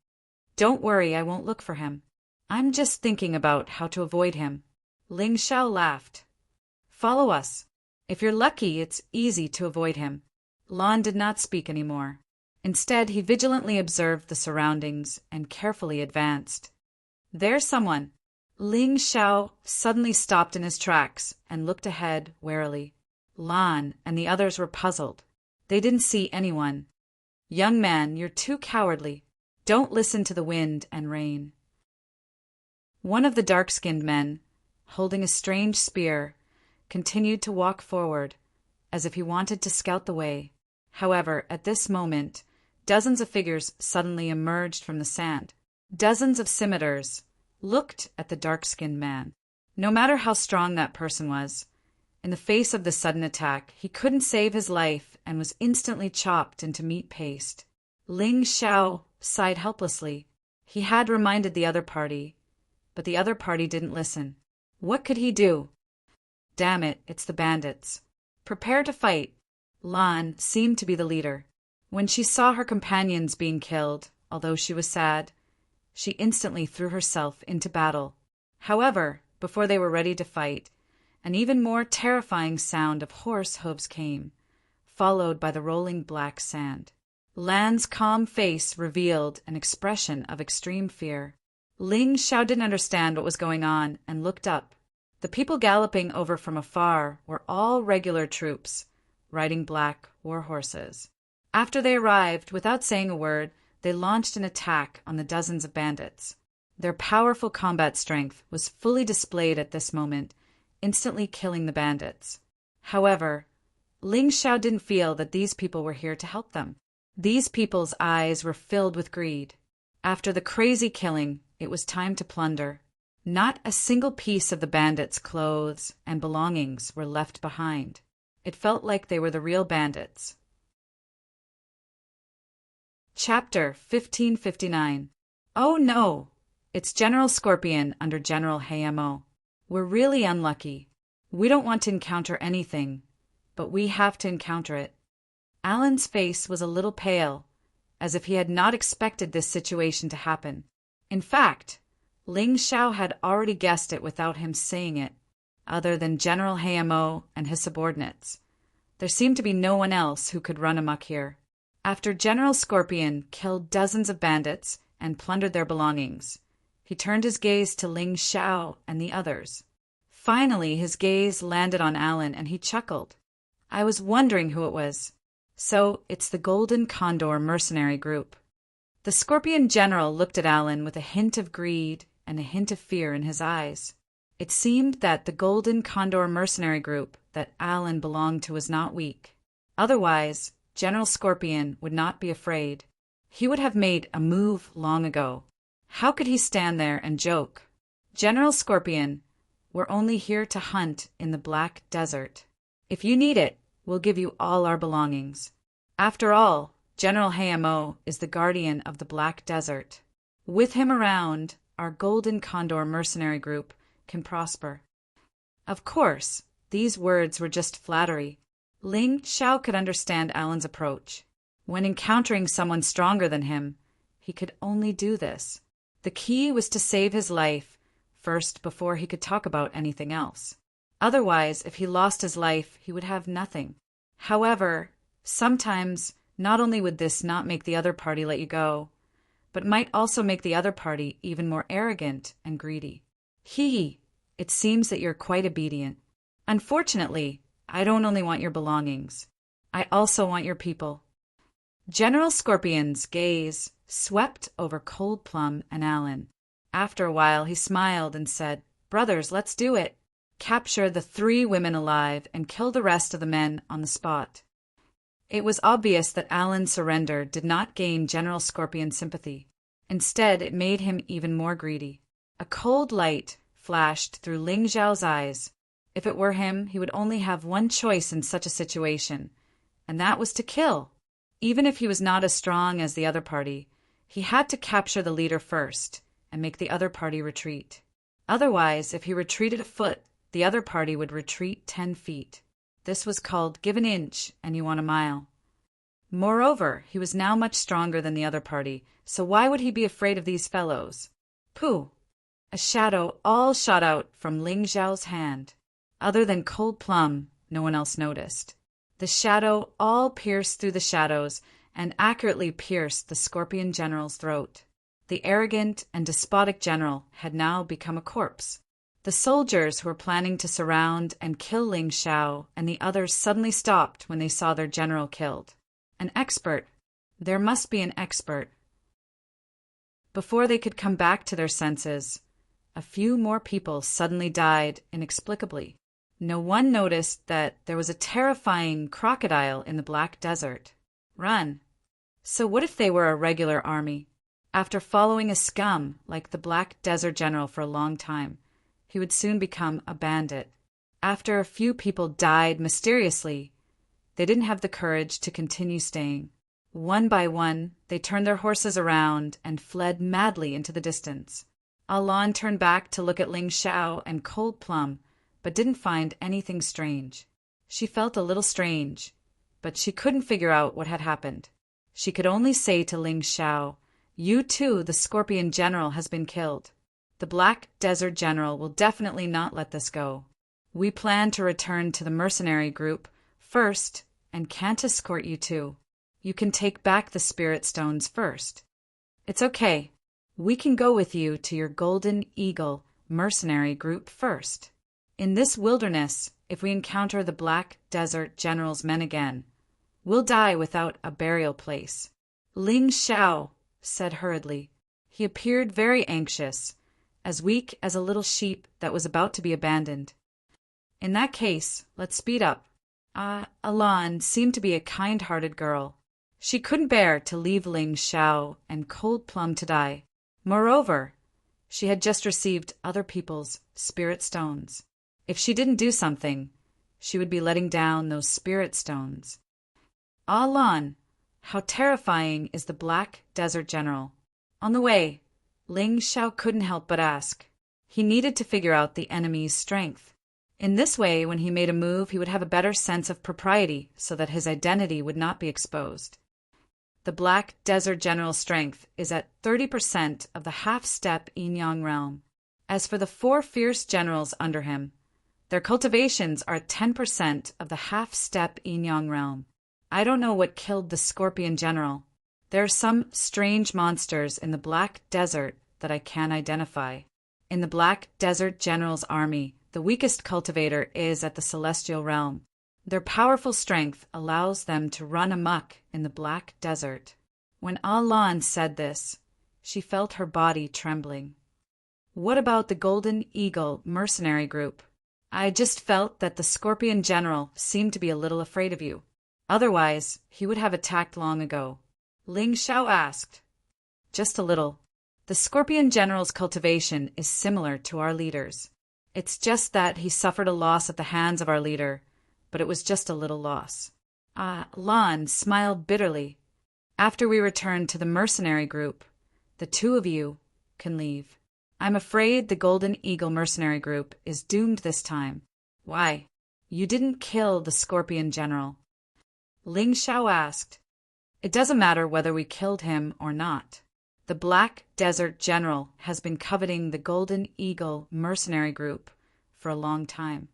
Don't worry, I won't look for him. I'm just thinking about how to avoid him. Ling Xiao laughed. Follow us. If you're lucky, it's easy to avoid him. Lan did not speak anymore. Instead, he vigilantly observed the surroundings and carefully advanced. There's someone. Ling Xiao suddenly stopped in his tracks and looked ahead warily. Lan and the others were puzzled. They didn't see anyone. Young man, you're too cowardly. Don't listen to the wind and rain. One of the dark-skinned men, holding a strange spear, continued to walk forward, as if he wanted to scout the way. However, at this moment, dozens of figures suddenly emerged from the sand. Dozens of scimitars looked at the dark-skinned man. No matter how strong that person was, in the face of the sudden attack, he couldn't save his life and was instantly chopped into meat paste. Ling Xiao sighed helplessly. He had reminded the other party, but the other party didn't listen. What could he do? Damn it, it's the bandits. Prepare to fight. Lan seemed to be the leader. When she saw her companions being killed, although she was sad, she instantly threw herself into battle. However, before they were ready to fight, an even more terrifying sound of horse hooves came, followed by the rolling black sand. Lan's calm face revealed an expression of extreme fear. Ling Xiao didn't understand what was going on and looked up. The people galloping over from afar were all regular troops, riding black war horses. After they arrived, without saying a word, they launched an attack on the dozens of bandits. Their powerful combat strength was fully displayed at this moment, instantly killing the bandits. However, Ling Xiao didn't feel that these people were here to help them. These people's eyes were filled with greed. After the crazy killing, it was time to plunder. Not a single piece of the bandits' clothes and belongings were left behind. It felt like they were the real bandits. Chapter 1559. Oh no! It's General Scorpion under General Hayamo. We're really unlucky. We don't want to encounter anything, but we have to encounter it. Alan's face was a little pale, as if he had not expected this situation to happen. In fact, Ling Xiao had already guessed it without him saying it. Other than General Hayamo and his subordinates, there seemed to be no one else who could run amok here. After General Scorpion killed dozens of bandits and plundered their belongings, he turned his gaze to Ling Xiao and the others. Finally, his gaze landed on Alan and he chuckled. I was wondering who it was. So, it's the Golden Condor mercenary group. The Scorpion General looked at Alan with a hint of greed and a hint of fear in his eyes. It seemed that the Golden Condor mercenary group that Alan belonged to was not weak. Otherwise, General Scorpion would not be afraid. He would have made a move long ago. How could he stand there and joke? General Scorpion, we're only here to hunt in the Black Desert. If you need it, we'll give you all our belongings. After all, General Hayamo is the guardian of the Black Desert. With him around, our Golden Condor mercenary group can prosper. Of course, these words were just flattery. Ling Xiao could understand Alan's approach. When encountering someone stronger than him, he could only do this. The key was to save his life first before he could talk about anything else. Otherwise, if he lost his life, he would have nothing. However, sometimes not only would this not make the other party let you go, but might also make the other party even more arrogant and greedy. It seems that you're quite obedient. Unfortunately, I don't only want your belongings. I also want your people. General Scorpion's gaze swept over Cold Plum and Alan. After a while, he smiled and said, Brothers, let's do it. Capture the 3 women alive and kill the rest of the men on the spot. It was obvious that Alan's surrender did not gain General Scorpion's sympathy. Instead, it made him even more greedy. A cold light flashed through Ling Xiao's eyes. If it were him, he would only have one choice in such a situation, and that was to kill. Even if he was not as strong as the other party, he had to capture the leader first and make the other party retreat. Otherwise, if he retreated a foot, the other party would retreat 10 feet. This was called give an inch and you want a mile. Moreover, he was now much stronger than the other party, so why would he be afraid of these fellows? Pooh! A shadow all shot out from Ling Xiao's hand. Other than Cold Plum, no one else noticed. The shadow all pierced through the shadows and accurately pierced the Scorpion General's throat. The arrogant and despotic general had now become a corpse. The soldiers who were planning to surround and kill Ling Xiao and the others suddenly stopped when they saw their general killed. An expert. There must be an expert. Before they could come back to their senses, a few more people suddenly died inexplicably. No one noticed that there was a terrifying crocodile in the Black Desert. Run. So what if they were a regular army? After following a scum like the Black Desert General for a long time, he would soon become a bandit. After a few people died mysteriously, they didn't have the courage to continue staying. One by one, they turned their horses around and fled madly into the distance. Alan turned back to look at Ling Xiao and Cold Plum, but didn't find anything strange. She felt a little strange, but she couldn't figure out what had happened. She could only say to Ling Xiao, You too, the Scorpion General, has been killed. The Black Desert General will definitely not let this go. We plan to return to the mercenary group first and can't escort you too. You can take back the spirit stones first. It's okay. We can go with you to your Golden Eagle mercenary group first. In this wilderness, if we encounter the Black Desert General's men again, we'll die without a burial place. Ling Xiao said hurriedly, He appeared very anxious, as weak as a little sheep that was about to be abandoned. In that case, let's speed up. Alan seemed to be a kind-hearted girl. She couldn't bear to leave Ling Xiao and Cold Plum to die. Moreover, she had just received other people's spirit stones. If she didn't do something, she would be letting down those spirit stones. Alan, how terrifying is the Black Desert General? On the way, Ling Xiao couldn't help but ask. He needed to figure out the enemy's strength. In this way, when he made a move, he would have a better sense of propriety so that his identity would not be exposed. The Black Desert General's strength is at 30% of the half-step yin-yang realm. As for the 4 fierce generals under him, their cultivations are at 10% of the half-step yin-yang realm. I don't know what killed the Scorpion General. There are some strange monsters in the Black Desert that I can't identify. In the Black Desert General's army, the weakest cultivator is at the Celestial Realm. Their powerful strength allows them to run amok in the Black Desert. When Alan said this, she felt her body trembling. What about the Golden Eagle mercenary group? I just felt that the Scorpion General seemed to be a little afraid of you. Otherwise, he would have attacked long ago. Ling Xiao asked. Just a little. The Scorpion General's cultivation is similar to our leader's. It's just that he suffered a loss at the hands of our leader, but it was just a little loss. Lan smiled bitterly. After we return to the mercenary group, the 2 of you can leave. I'm afraid the Golden Eagle mercenary group is doomed this time. Why? You didn't kill the Scorpion General. Ling Xiao asked. It doesn't matter whether we killed him or not. The Black Desert General has been coveting the Golden Eagle mercenary group for a long time.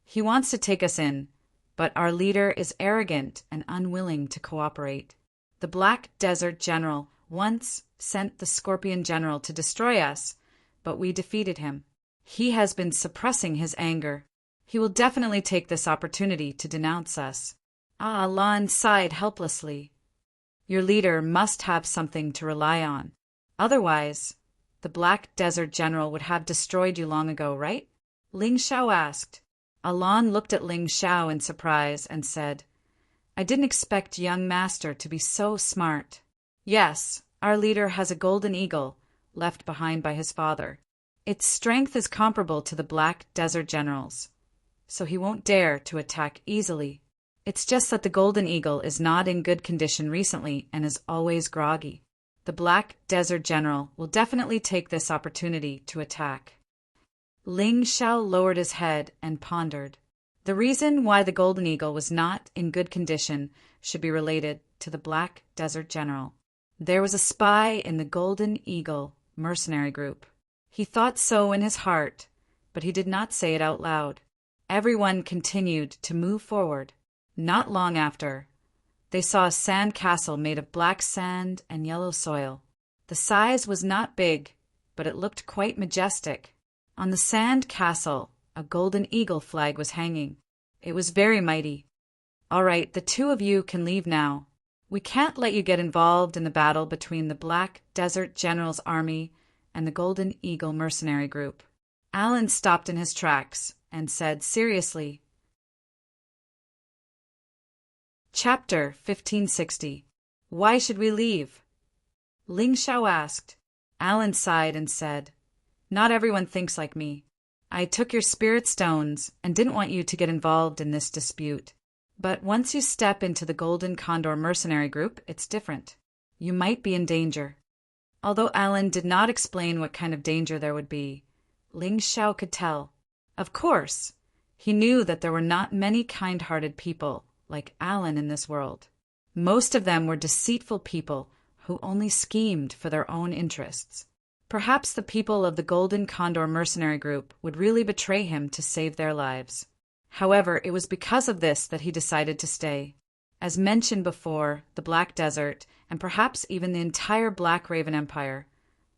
He wants to take us in, but our leader is arrogant and unwilling to cooperate. The Black Desert General once sent the Scorpion General to destroy us, but we defeated him. He has been suppressing his anger. He will definitely take this opportunity to denounce us. Lan sighed helplessly. Your leader must have something to rely on. Otherwise, the Black Desert General would have destroyed you long ago, right? Ling Xiao asked. Alan looked at Ling Xiao in surprise and said, I didn't expect young master to be so smart. Yes, our leader has a golden eagle left behind by his father. Its strength is comparable to the Black Desert General's, so he won't dare to attack easily. It's just that the golden eagle is not in good condition recently and is always groggy. The Black Desert General will definitely take this opportunity to attack. Ling Xiao lowered his head and pondered. The reason why the golden eagle was not in good condition should be related to the Black Desert General. There was a spy in the Golden Eagle mercenary group. He thought so in his heart, but he did not say it out loud. Everyone continued to move forward. Not long after, they saw a sand castle made of black sand and yellow soil. The size was not big, but it looked quite majestic. On the sand castle, a golden eagle flag was hanging. It was very mighty. All right, the 2 of you can leave now. We can't let you get involved in the battle between the Black Desert General's army and the Golden Eagle mercenary group. Alan stopped in his tracks and said seriously, Chapter 1560. Why should we leave? Ling Xiao asked. Alan sighed and said, Not everyone thinks like me. I took your spirit stones and didn't want you to get involved in this dispute. But once you step into the Golden Condor mercenary group, it's different. You might be in danger. Although Alan did not explain what kind of danger there would be, Ling Xiao could tell. Of course, he knew that there were not many kind-hearted people like Alan in this world. Most of them were deceitful people who only schemed for their own interests. Perhaps the people of the Golden Condor mercenary group would really betray him to save their lives. However, it was because of this that he decided to stay. As mentioned before, the Black Desert, and perhaps even the entire Black Raven Empire,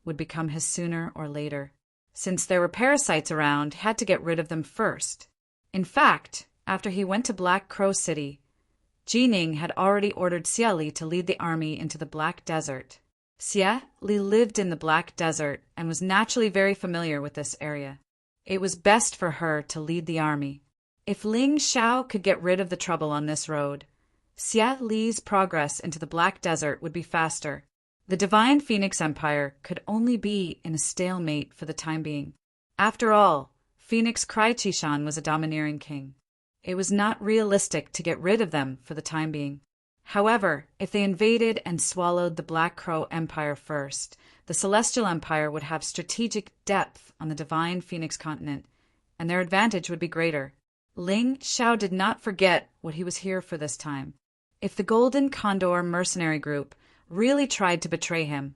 would become his sooner or later. Since there were parasites around, he had to get rid of them first. In fact, after he went to Black Crow City, Jining had already ordered Xiali to lead the army into the Black Desert. Xie Li lived in the Black Desert and was naturally very familiar with this area. It was best for her to lead the army. If Ling Xiao could get rid of the trouble on this road, Xie Li's progress into the Black Desert would be faster. The Divine Phoenix Empire could only be in a stalemate for the time being. After all, Phoenix Crychishan was a domineering king. It was not realistic to get rid of them for the time being. However, if they invaded and swallowed the Black Crow Empire first, the Celestial Empire would have strategic depth on the Divine Phoenix continent, and their advantage would be greater. Ling Xiao did not forget what he was here for this time. If the Golden Condor mercenary group really tried to betray him,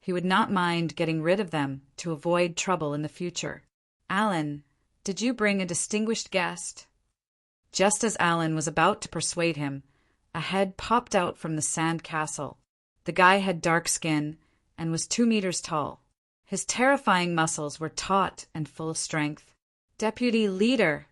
he would not mind getting rid of them to avoid trouble in the future. Alan, did you bring a distinguished guest? Just as Alan was about to persuade him, a head popped out from the sand castle. The guy had dark skin and was 2 meters tall. His terrifying muscles were taut and full of strength. Deputy Leader!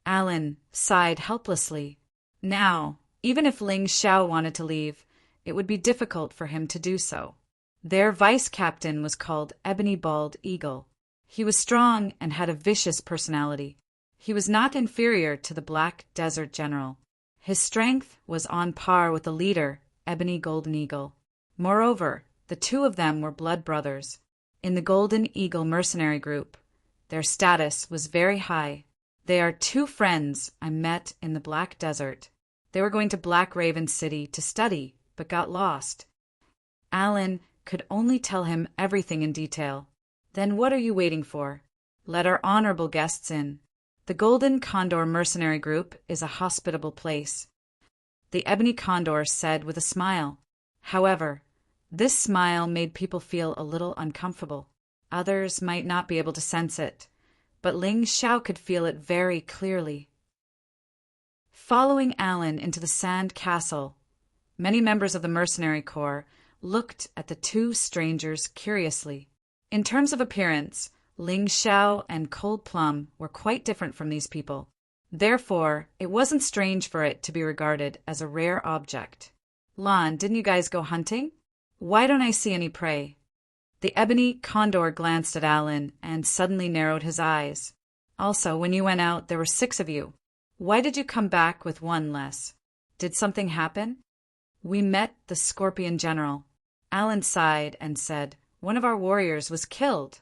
Alan sighed helplessly. Now, even if Ling Xiao wanted to leave, it would be difficult for him to do so. Their vice-captain was called Ebony Bald Eagle. He was strong and had a vicious personality. He was not inferior to the Black Desert General. His strength was on par with the leader, Ebony Golden Eagle. Moreover, the two of them were blood brothers. In the Golden Eagle mercenary group, their status was very high. They are 2 friends I met in the Black Desert. They were going to Black Raven City to study, but got lost. Alan could only tell him everything in detail. Then what are you waiting for? Let our honorable guests in. The Golden Condor mercenary group is a hospitable place, the Ebony Condor said with a smile. However, this smile made people feel a little uncomfortable. Others might not be able to sense it, but Ling Xiao could feel it very clearly. Following Alan into the sand castle, many members of the mercenary corps looked at the 2 strangers curiously. In terms of appearance, Ling Xiao and Cold Plum were quite different from these people. Therefore, it wasn't strange for it to be regarded as a rare object. Lon, didn't you guys go hunting? Why don't I see any prey? The Ebony Condor glanced at Alan and suddenly narrowed his eyes. Also, when you went out, there were 6 of you. Why did you come back with 1 less? Did something happen? We met the Scorpion General. Alan sighed and said, one of our warriors was killed.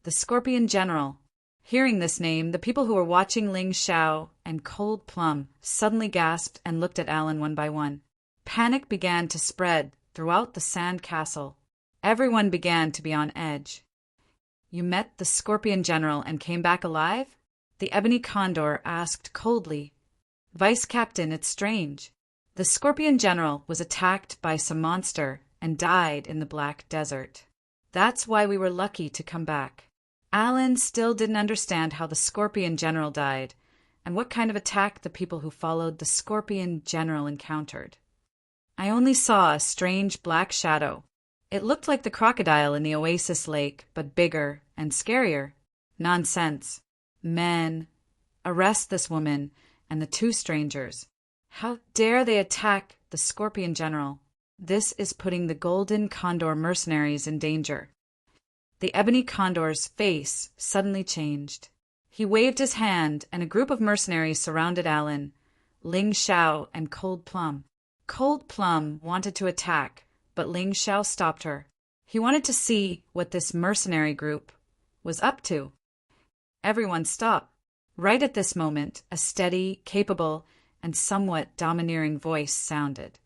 The Scorpion General. Hearing this name, the people who were watching Ling Xiao and Cold Plum suddenly gasped and looked at Alan one by one. Panic began to spread throughout the sand castle. Everyone began to be on edge. You met the Scorpion General and came back alive? The Ebony Condor asked coldly. Vice Captain, it's strange. The Scorpion General was attacked by some monster and died in the Black Desert. That's why we were lucky to come back. Alan still didn't understand how the Scorpion General died and what kind of attack the people who followed the Scorpion General encountered. I only saw a strange black shadow. It looked like the crocodile in the Oasis Lake, but bigger and scarier. Nonsense. Men, arrest this woman and the 2 strangers. How dare they attack the Scorpion General? This is putting the Golden Condor mercenaries in danger. The Ebony Condor's face suddenly changed. He waved his hand and a group of mercenaries surrounded Alan, Ling Xiao, and Cold Plum. Cold Plum wanted to attack, but Ling Xiao stopped her. He wanted to see what this mercenary group was up to. Everyone stopped. Right at this moment, a steady, capable, and somewhat domineering voice sounded.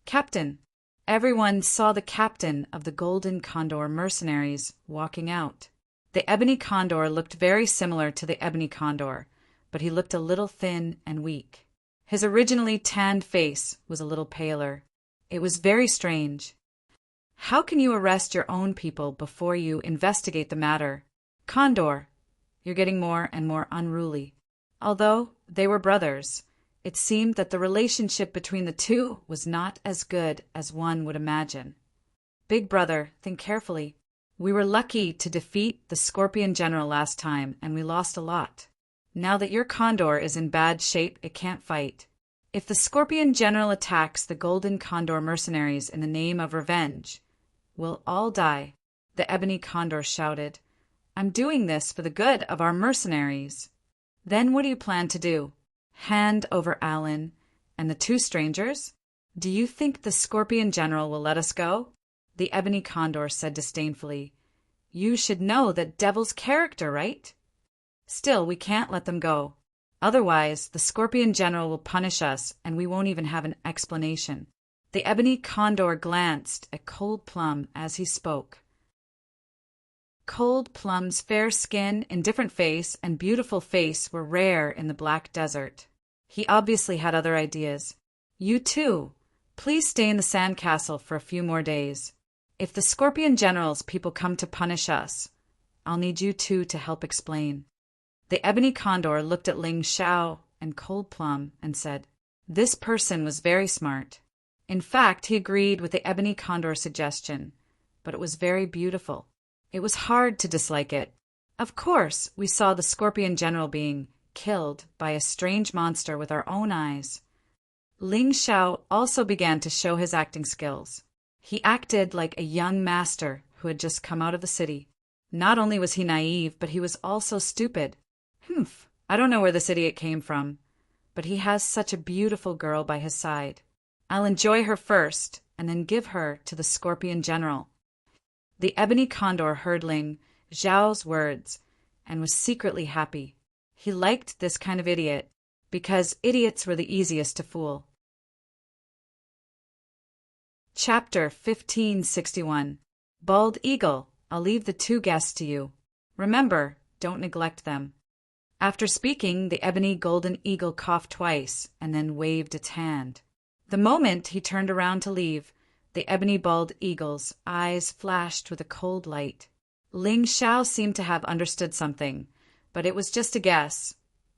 Captain! Everyone saw the captain of the Golden Condor mercenaries walking out. The Ebony Condor looked very similar to the Ebony Condor, but he looked a little thin and weak. His originally tanned face was a little paler. It was very strange. How can you arrest your own people before you investigate the matter? Condor, you're getting more and more unruly. Although they were brothers, it seemed that the relationship between the 2 was not as good as one would imagine. Big brother, think carefully. We were lucky to defeat the Scorpion General last time, and we lost a lot. Now that your condor is in bad shape, it can't fight. If the Scorpion General attacks the Golden Condor mercenaries in the name of revenge, we'll all die, the Ebony Condor shouted. I'm doing this for the good of our mercenaries. Then what do you plan to do? Hand over Alan and the two strangers? Do you think the Scorpion General will let us go? The Ebony Condor said disdainfully. You should know that devil's character, right? Still, we can't let them go. Otherwise, the Scorpion General will punish us and we won't even have an explanation. The Ebony Condor glanced at Cold Plum as he spoke. Cold Plum's fair skin, indifferent face, and beautiful face were rare in the Black Desert. He obviously had other ideas. You too. Please stay in the sandcastle for a few more days. If the Scorpion General's people come to punish us, I'll need you two to help explain. The Ebony Condor looked at Ling Xiao and Cold Plum and said, This person was very smart. In fact, he agreed with the Ebony Condor's suggestion, but it was very beautiful. It was hard to dislike it. Of course, we saw the Scorpion General being killed by a strange monster with our own eyes. Ling Xiao also began to show his acting skills. He acted like a young master who had just come out of the city. Not only was he naive, but he was also stupid. I don't know where this idiot came from, but he has such a beautiful girl by his side. I'll enjoy her first, and then give her to the Scorpion General. The Ebony Condor heard Ling Xiao's words and was secretly happy. He liked this kind of idiot, because idiots were the easiest to fool. Chapter 1561. Bald Eagle, I'll leave the two guests to you. Remember, don't neglect them. After speaking, the Ebony Golden Eagle coughed twice and then waved its hand. The moment he turned around to leave, the Ebony Bald Eagle's eyes flashed with a cold light. Ling Xiao seemed to have understood something, but it was just a guess,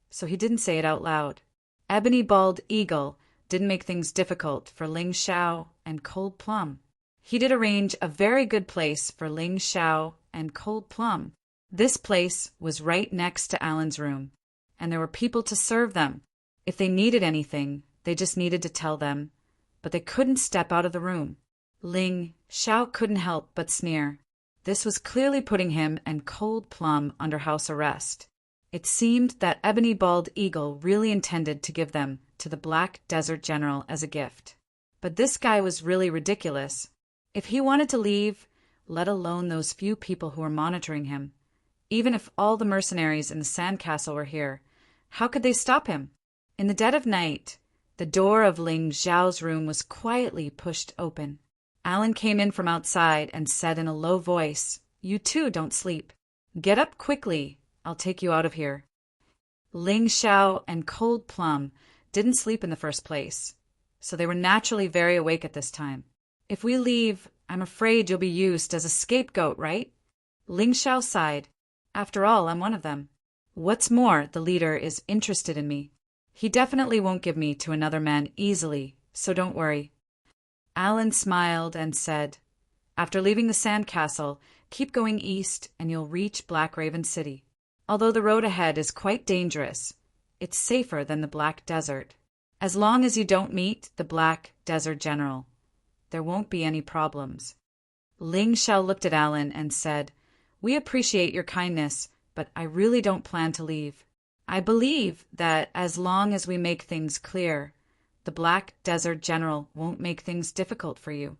so he didn't say it out loud. Ebony Bald Eagle didn't make things difficult for Ling Xiao and Cold Plum. He did arrange a very good place for Ling Xiao and Cold Plum. This place was right next to Alan's room, and there were people to serve them. If they needed anything, they just needed to tell them, but they couldn't step out of the room. Ling Xiao couldn't help but sneer. This was clearly putting him and Cold Plum under house arrest. It seemed that Ebony Bald Eagle really intended to give them to the Black Desert General as a gift. But this guy was really ridiculous. If he wanted to leave, let alone those few people who were monitoring him, even if all the mercenaries in the sandcastle were here, how could they stop him? In the dead of night, the door of Ling Xiao's room was quietly pushed open. Alan came in from outside and said in a low voice, You too don't sleep. Get up quickly. I'll take you out of here. Ling Xiao and Cold Plum didn't sleep in the first place, so they were naturally very awake at this time. If we leave, I'm afraid you'll be used as a scapegoat, right? Ling Xiao sighed. After all, I'm one of them. What's more, the leader is interested in me. He definitely won't give me to another man easily, so don't worry. Alan smiled and said, After leaving the sandcastle, keep going east and you'll reach Black Raven City. Although the road ahead is quite dangerous, it's safer than the Black Desert. As long as you don't meet the Black Desert General, there won't be any problems. Ling Xiao looked at Alan and said, We appreciate your kindness, but I really don't plan to leave. I believe that as long as we make things clear, the Black Desert General won't make things difficult for you.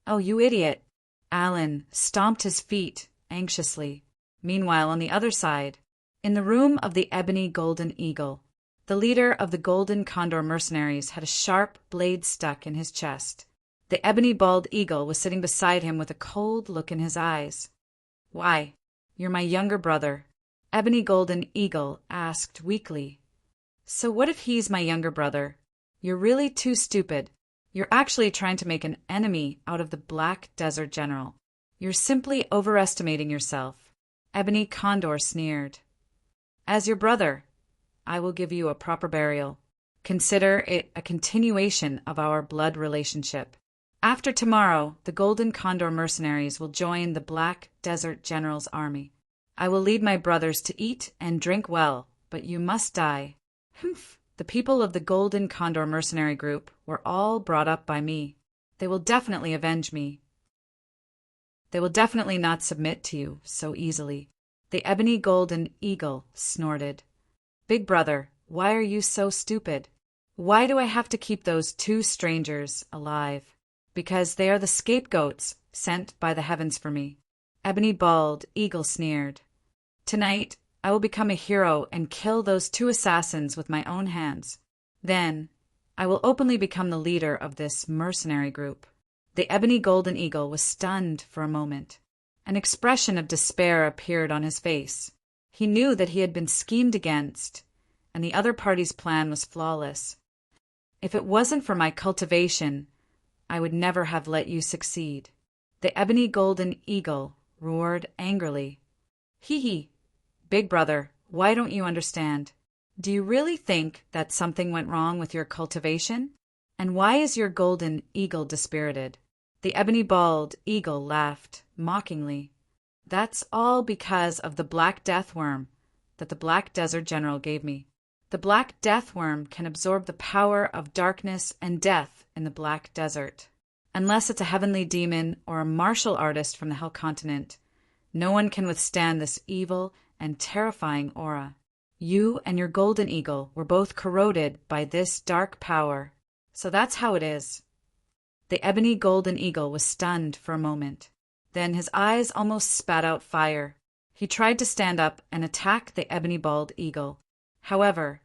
Oh, you idiot! Alan stomped his feet anxiously. Meanwhile, on the other side, in the room of the Ebony Golden Eagle, the leader of the Golden Condor mercenaries had a sharp blade stuck in his chest. The Ebony Bald Eagle was sitting beside him with a cold look in his eyes. Why, you're my younger brother, Ebony Golden Eagle asked weakly. So what if he's my younger brother? You're really too stupid. You're actually trying to make an enemy out of the Black Desert General. You're simply overestimating yourself. Ebony Condor sneered. As your brother, I will give you a proper burial. Consider it a continuation of our blood relationship. After tomorrow, the Golden Condor mercenaries will join the Black Desert General's army. I will lead my brothers to eat and drink well, but you must die. Humph! The people of the Golden Condor mercenary group were all brought up by me. They will definitely avenge me. They will definitely not submit to you so easily. The ebony golden eagle snorted. Big brother, why are you so stupid? Why do I have to keep those two strangers alive? Because they are the scapegoats sent by the heavens for me. Ebony bald eagle sneered. Tonight, I will become a hero and kill those two assassins with my own hands. Then, I will openly become the leader of this mercenary group. The ebony golden eagle was stunned for a moment. An expression of despair appeared on his face. He knew that he had been schemed against, and the other party's plan was flawless. If it wasn't for my cultivation, I would never have let you succeed. The ebony golden eagle roared angrily. Hee, big brother, why don't you understand? Do you really think that something went wrong with your cultivation? And why is your golden eagle dispirited? The ebony bald eagle laughed mockingly. That's all because of the black death worm that the Black Desert General gave me. The black death worm can absorb the power of darkness and death in the Black Desert. Unless it's a heavenly demon or a martial artist from the Hell Continent, no one can withstand this evil and terrifying aura. You and your golden eagle were both corroded by this dark power. So that's how it is. The ebony golden eagle was stunned for a moment. Then his eyes almost spat out fire. He tried to stand up and attack the ebony bald eagle. However,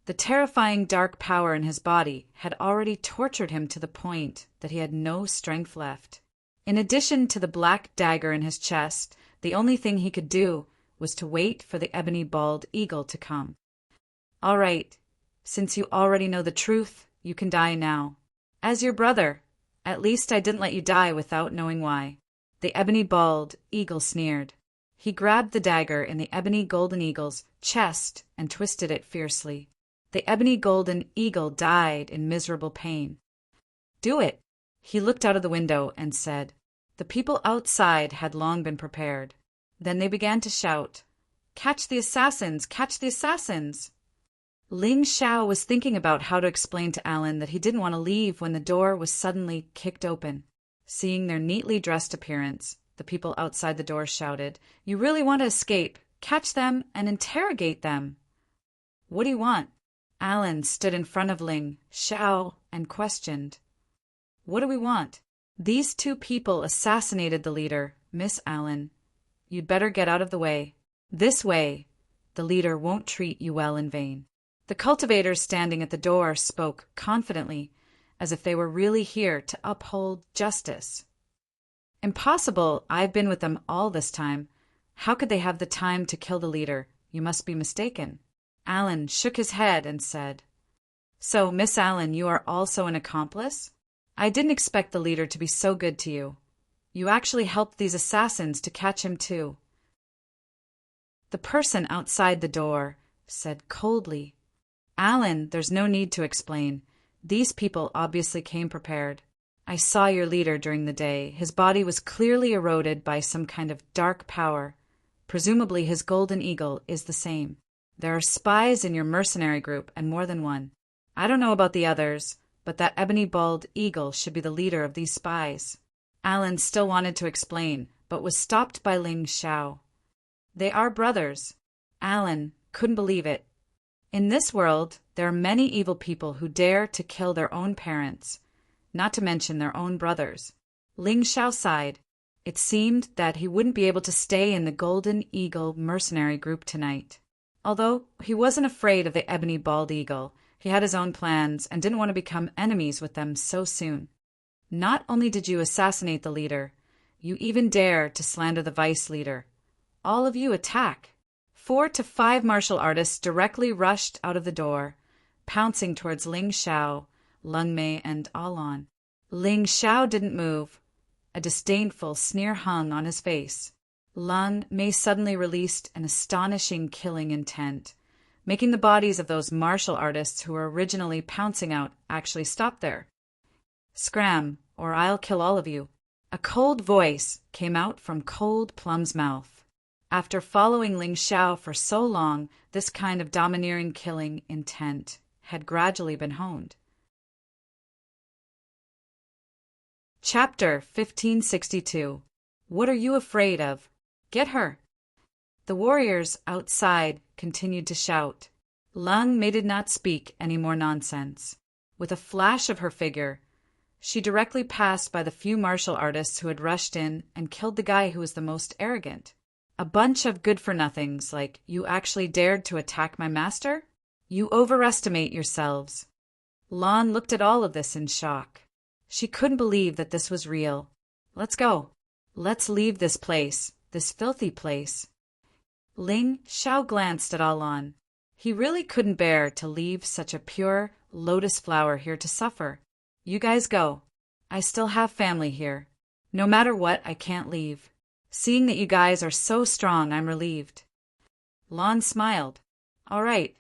the terrifying dark power in his body had already tortured him to the point that he had no strength left. In addition to the black dagger in his chest, the only thing he could do was to wait for the ebony bald eagle to come. All right, since you already know the truth, you can die now. As your brother, at least I didn't let you die without knowing why. The ebony bald eagle sneered. He grabbed the dagger in the ebony golden eagle's chest and twisted it fiercely. The ebony golden eagle died in miserable pain. Do it. He looked out of the window and said. The people outside had long been prepared. Then they began to shout, Catch the assassins! Catch the assassins! Ling Xiao was thinking about how to explain to Alan that he didn't want to leave when the door was suddenly kicked open. Seeing their neatly dressed appearance, the people outside the door shouted, You really want to escape? Catch them and interrogate them. What do you want? Alan stood in front of Ling Xiao and questioned. What do we want? These two people assassinated the leader, Miss Allen. You'd better get out of the way. This way, the leader won't treat you well in vain. The cultivators standing at the door spoke confidently, as if they were really here to uphold justice. Impossible, I've been with them all this time. How could they have the time to kill the leader? You must be mistaken. Alan shook his head and said, So, Miss Allen, you are also an accomplice? I didn't expect the leader to be so good to you. You actually helped these assassins to catch him too. The person outside the door said coldly, Alan, there's no need to explain. These people obviously came prepared. I saw your leader during the day. His body was clearly eroded by some kind of dark power. Presumably his golden eagle is the same. There are spies in your mercenary group, and more than one. I don't know about the others, but that ebony bald eagle should be the leader of these spies. Alan still wanted to explain, but was stopped by Ling Xiao. They are brothers. Alan couldn't believe it. In this world, there are many evil people who dare to kill their own parents, not to mention their own brothers. Ling Xiao sighed. It seemed that he wouldn't be able to stay in the Golden Eagle mercenary group tonight. Although he wasn't afraid of the ebony bald eagle, he had his own plans and didn't want to become enemies with them so soon. Not only did you assassinate the leader, you even dare to slander the vice leader. All of you attack. 4 to 5 martial artists directly rushed out of the door, pouncing towards Ling Xiao, Lung Mei, and Alan. Ling Xiao didn't move. A disdainful sneer hung on his face. Lung Mei suddenly released an astonishing killing intent, making the bodies of those martial artists who were originally pouncing out actually stop there. Scram, or I'll kill all of you. A cold voice came out from Cold Plum's mouth. After following Ling Xiao for so long, this kind of domineering killing intent had gradually been honed. Chapter 1562. What are you afraid of? Get her! The warriors outside continued to shout. Lang Mei did not speak any more nonsense. With a flash of her figure, she directly passed by the few martial artists who had rushed in and killed the guy who was the most arrogant. A bunch of good-for-nothings, like, you actually dared to attack my master? You overestimate yourselves. Lan looked at all of this in shock. She couldn't believe that this was real. Let's go. Let's leave this place, this filthy place. Ling Xiao glanced at Alan. He really couldn't bear to leave such a pure lotus flower here to suffer. You guys go. I still have family here. No matter what, I can't leave. Seeing that you guys are so strong, I'm relieved. Lan smiled. All right.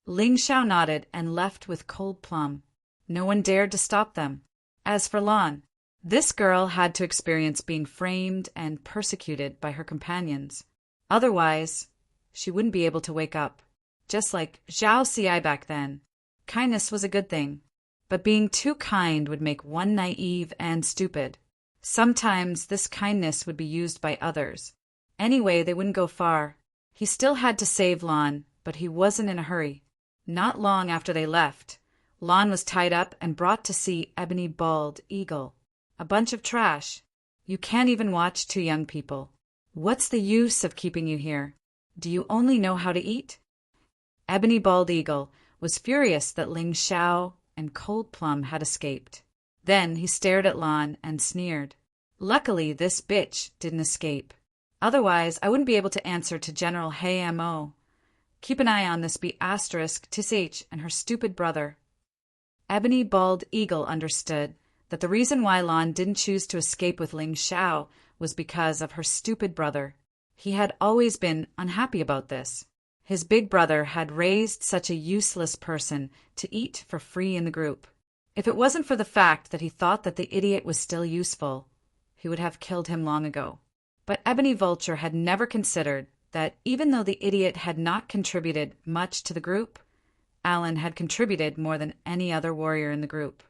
Ling Xiao nodded and left with Cold Plum. No one dared to stop them. As for Lan, this girl had to experience being framed and persecuted by her companions. Otherwise, she wouldn't be able to wake up. Just like Zhao Xi back then. Kindness was a good thing, but being too kind would make one naive and stupid. Sometimes this kindness would be used by others. Anyway, they wouldn't go far. He still had to save Lan, but he wasn't in a hurry. Not long after they left, Lan was tied up and brought to see Ebony Bald Eagle. A bunch of trash. You can't even watch two young people. What's the use of keeping you here? Do you only know how to eat? Ebony Bald Eagle was furious that Ling Xiao and Cold Plum had escaped. Then he stared at Lan and sneered. Luckily, this bitch didn't escape. Otherwise, I wouldn't be able to answer to General He Mo. Keep an eye on this B***Tsh and her stupid brother. Ebony Bald Eagle understood that the reason why Lan didn't choose to escape with Ling Xiao was because of her stupid brother. He had always been unhappy about this. His big brother had raised such a useless person to eat for free in the group. If it wasn't for the fact that he thought that the idiot was still useful, he would have killed him long ago. But Ebony Vulture had never considered that even though the idiot had not contributed much to the group, Alan had contributed more than any other warrior in the group.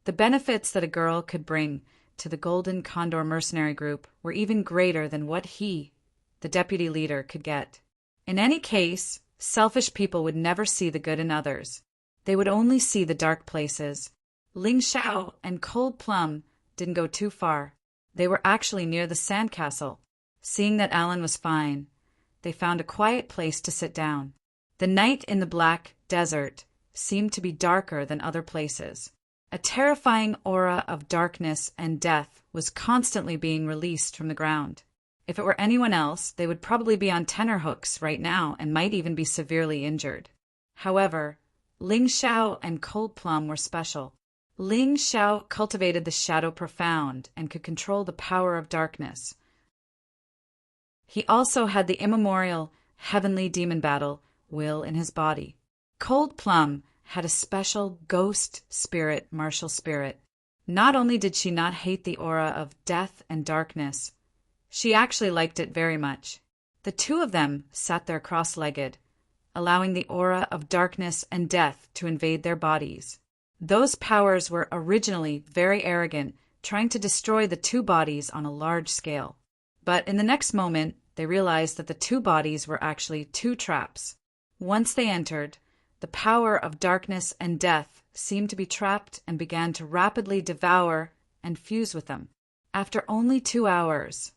The benefits that a girl could bring to the Golden Condor mercenary group were even greater than what he, the deputy leader, could get. In any case, selfish people would never see the good in others. They would only see the dark places. Ling Xiao and Cold Plum didn't go too far. They were actually near the sandcastle. Seeing that Alan was fine, they found a quiet place to sit down. The night in the Black Desert seemed to be darker than other places. A terrifying aura of darkness and death was constantly being released from the ground. If it were anyone else, they would probably be on tenterhooks right now and might even be severely injured. However, Ling Xiao and Cold Plum were special. Ling Xiao cultivated the Shadow Profound and could control the power of darkness. He also had the immemorial Heavenly Demon Battle will in his body. Cold Plum had a special ghost spirit martial spirit. Not only did she not hate the aura of death and darkness, she actually liked it very much. The two of them sat there cross-legged, allowing the aura of darkness and death to invade their bodies. Those powers were originally very arrogant, trying to destroy the two bodies on a large scale. But in the next moment, they realized that the two bodies were actually two traps. Once they entered, the power of darkness and death seemed to be trapped and began to rapidly devour and fuse with them. After only 2 hours,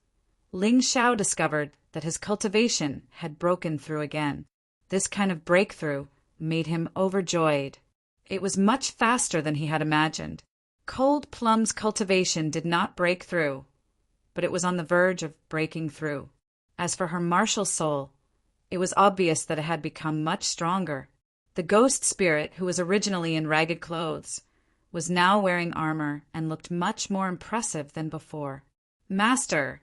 Ling Xiao discovered that his cultivation had broken through again. This kind of breakthrough made him overjoyed. It was much faster than he had imagined. Cold Plum's cultivation did not break through, but it was on the verge of breaking through. As for her martial soul, it was obvious that it had become much stronger. The ghost spirit, who was originally in ragged clothes, was now wearing armor and looked much more impressive than before. Master,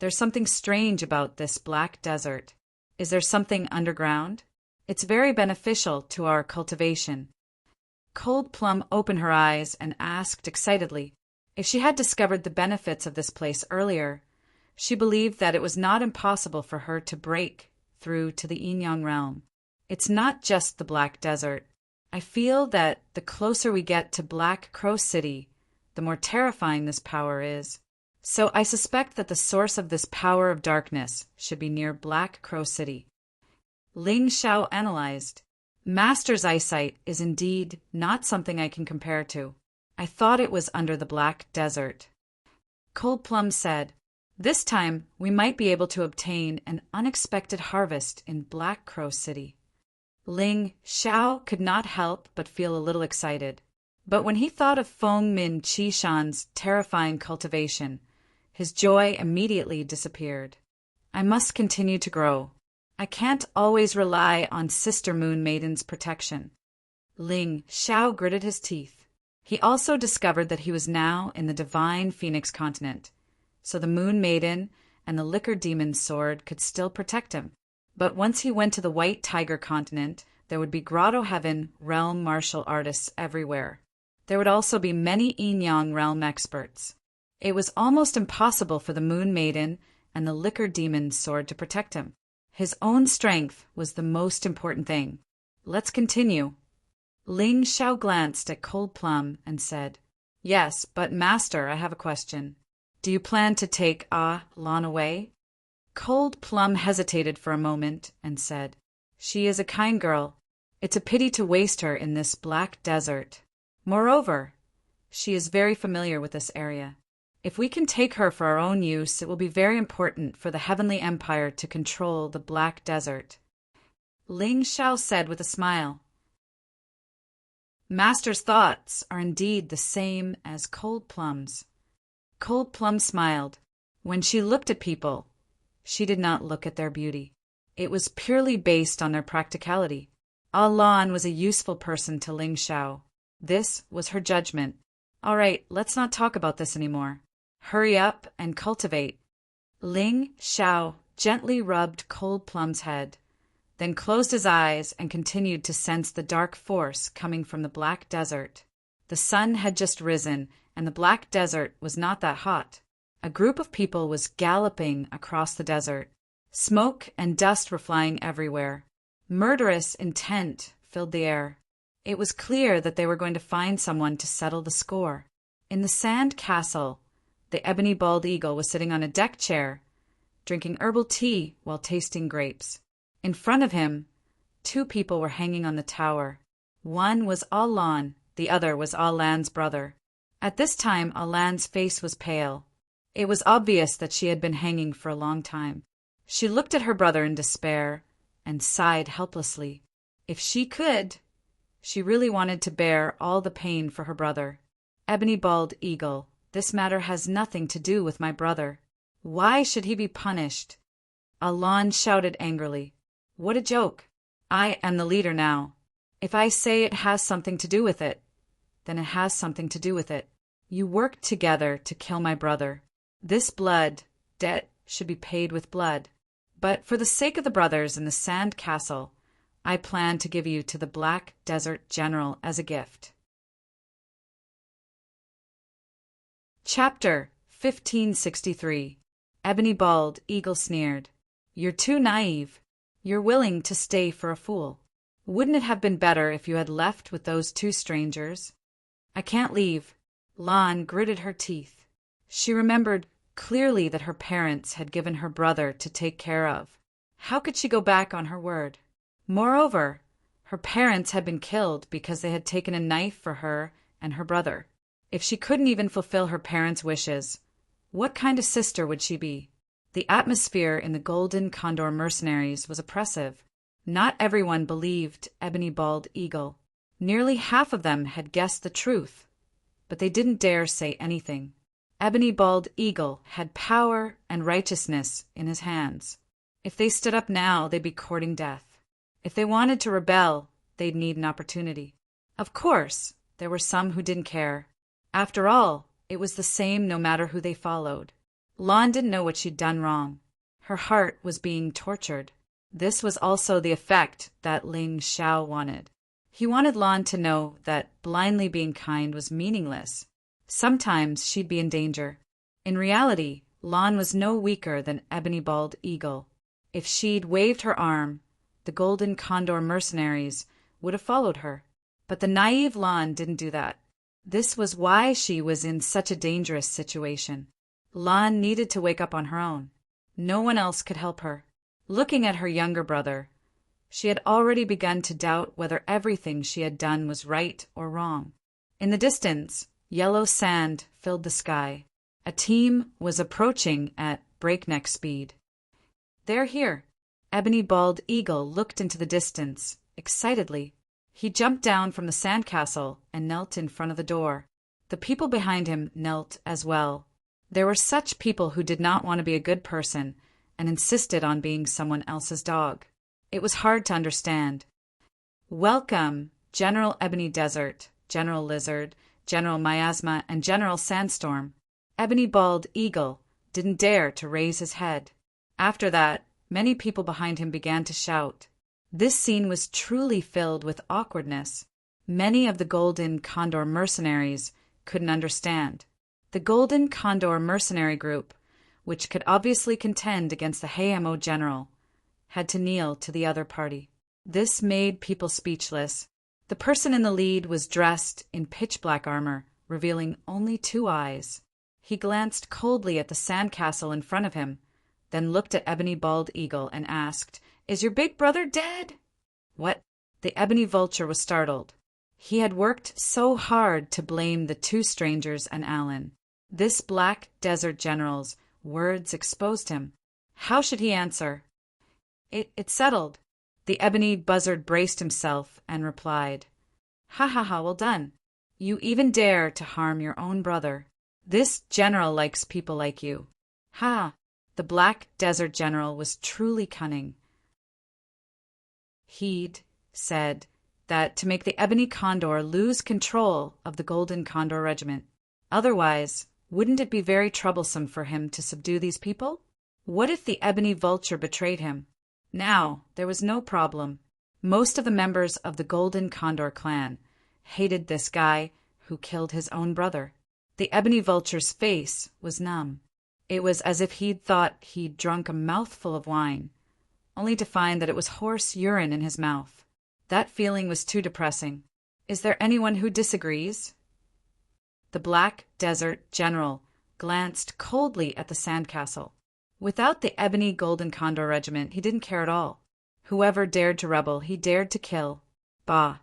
there's something strange about this Black Desert. Is there something underground? It's very beneficial to our cultivation. Cold Plum opened her eyes and asked excitedly. If she had discovered the benefits of this place earlier, she believed that it was not impossible for her to break through to the Yin Yang realm. It's not just the Black Desert. I feel that the closer we get to Black Crow City, the more terrifying this power is. So I suspect that the source of this power of darkness should be near Black Crow City. Ling Xiao analyzed. Master's eyesight is indeed not something I can compare to. I thought it was under the Black Desert. Cold Plum said, this time we might be able to obtain an unexpected harvest in Black Crow City. Ling Xiao could not help but feel a little excited. But when he thought of Feng Min Qishan's terrifying cultivation, his joy immediately disappeared. I must continue to grow. I can't always rely on Sister Moon Maiden's protection. Ling Xiao gritted his teeth. He also discovered that he was now in the divine Phoenix continent, so the Moon Maiden and the Liquor Demon's sword could still protect him. But once he went to the White Tiger continent, there would be Grotto Heaven realm martial artists everywhere. There would also be many Yin-Yang realm experts. It was almost impossible for the Moon Maiden and the Liquor Demon's sword to protect him. His own strength was the most important thing. Let's continue. Ling Xiao glanced at Cold Plum and said, yes, but Master, I have a question. Do you plan to take Lan away? Cold Plum hesitated for a moment and said, she is a kind girl. It's a pity to waste her in this black desert. Moreover, she is very familiar with this area. If we can take her for our own use, it will be very important for the Heavenly Empire to control the Black Desert. Ling Xiao said with a smile. Master's thoughts are indeed the same as Cold Plum's. Cold Plum smiled. When she looked at people, she did not look at their beauty. It was purely based on their practicality. Lan was a useful person to Ling Xiao. This was her judgment. All right, let's not talk about this anymore. Hurry up and cultivate. Ling Xiao gently rubbed Cold Plum's head, then closed his eyes and continued to sense the dark force coming from the Black Desert. The sun had just risen, and the Black Desert was not that hot. A group of people was galloping across the desert. Smoke and dust were flying everywhere. Murderous intent filled the air. It was clear that they were going to find someone to settle the score. In the sand castle, the ebony bald eagle was sitting on a deck chair, drinking herbal tea while tasting grapes. In front of him, two people were hanging on the tower. One was Lan, the other was Lan's brother. At this time, Lan's face was pale. It was obvious that she had been hanging for a long time. She looked at her brother in despair and sighed helplessly. If she could, she really wanted to bear all the pain for her brother. Ebony Bald Eagle, this matter has nothing to do with my brother. Why should he be punished? Lan shouted angrily. What a joke! I am the leader now. If I say it has something to do with it, then it has something to do with it. You worked together to kill my brother. This blood debt should be paid with blood. But for the sake of the brothers in the sand castle, I plan to give you to the Black Desert General as a gift. Chapter 1563. Ebony Bald Eagle sneered. You're too naive. You're willing to stay for a fool. Wouldn't it have been better if you had left with those two strangers? I can't leave. Lan gritted her teeth. She remembered clearly that her parents had given her brother to take care of. How could she go back on her word? Moreover, her parents had been killed because they had taken a knife for her and her brother. If she couldn't even fulfill her parents' wishes, what kind of sister would she be? The atmosphere in the Golden Condor mercenaries was oppressive. Not everyone believed Ebony Bald Eagle. Nearly half of them had guessed the truth, but they didn't dare say anything. Ebony Bald Eagle had power and righteousness in his hands. If they stood up now, they'd be courting death. If they wanted to rebel, they'd need an opportunity. Of course, there were some who didn't care. After all, it was the same no matter who they followed. Lan didn't know what she'd done wrong. Her heart was being tortured. This was also the effect that Ling Xiao wanted. He wanted Lan to know that blindly being kind was meaningless. Sometimes she'd be in danger. In reality, Lan was no weaker than Ebony Bald Eagle. If she'd waved her arm, the Golden Condor mercenaries would have followed her. But the naive Lon didn't do that. This was why she was in such a dangerous situation. Lon needed to wake up on her own. No one else could help her. Looking at her younger brother, she had already begun to doubt whether everything she had done was right or wrong. In the distance, yellow sand filled the sky. A team was approaching at breakneck speed. "They're here." Ebony Bald Eagle looked into the distance, excitedly. He jumped down from the sandcastle and knelt in front of the door. The people behind him knelt as well. There were such people who did not want to be a good person and insisted on being someone else's dog. It was hard to understand. "Welcome, General Ebony Desert, General Lizard, General Miasma, and General Sandstorm." Ebony Bald Eagle didn't dare to raise his head. After that, many people behind him began to shout. This scene was truly filled with awkwardness. Many of the Golden Condor mercenaries couldn't understand. The Golden Condor mercenary group, which could obviously contend against the Hayamo general, had to kneel to the other party. This made people speechless. The person in the lead was dressed in pitch-black armor, revealing only 2 eyes. He glanced coldly at the sandcastle in front of him, then looked at Ebony Bald Eagle and asked, "Is your big brother dead?" "What?" The ebony vulture was startled. He had worked so hard to blame the 2 strangers and Alan. This black desert general's words exposed him. How should he answer? It's settled." The ebony buzzard braced himself and replied, "Ha ha ha, well done. You even dare to harm your own brother. This general likes people like you. Ha!" The black desert general was truly cunning. He'd said that to make the Ebony Condor lose control of the Golden Condor Regiment. Otherwise, wouldn't it be very troublesome for him to subdue these people? What if the Ebony Vulture betrayed him? Now, there was no problem. Most of the members of the Golden Condor clan hated this guy who killed his own brother. The Ebony Vulture's face was numb. It was as if he'd thought he'd drunk a mouthful of wine, only to find that it was horse urine in his mouth. That feeling was too depressing. Is there anyone who disagrees? The Black Desert General glanced coldly at the sandcastle. Without the Ebony Golden Condor Regiment, he didn't care at all. Whoever dared to rebel, he dared to kill. Bah!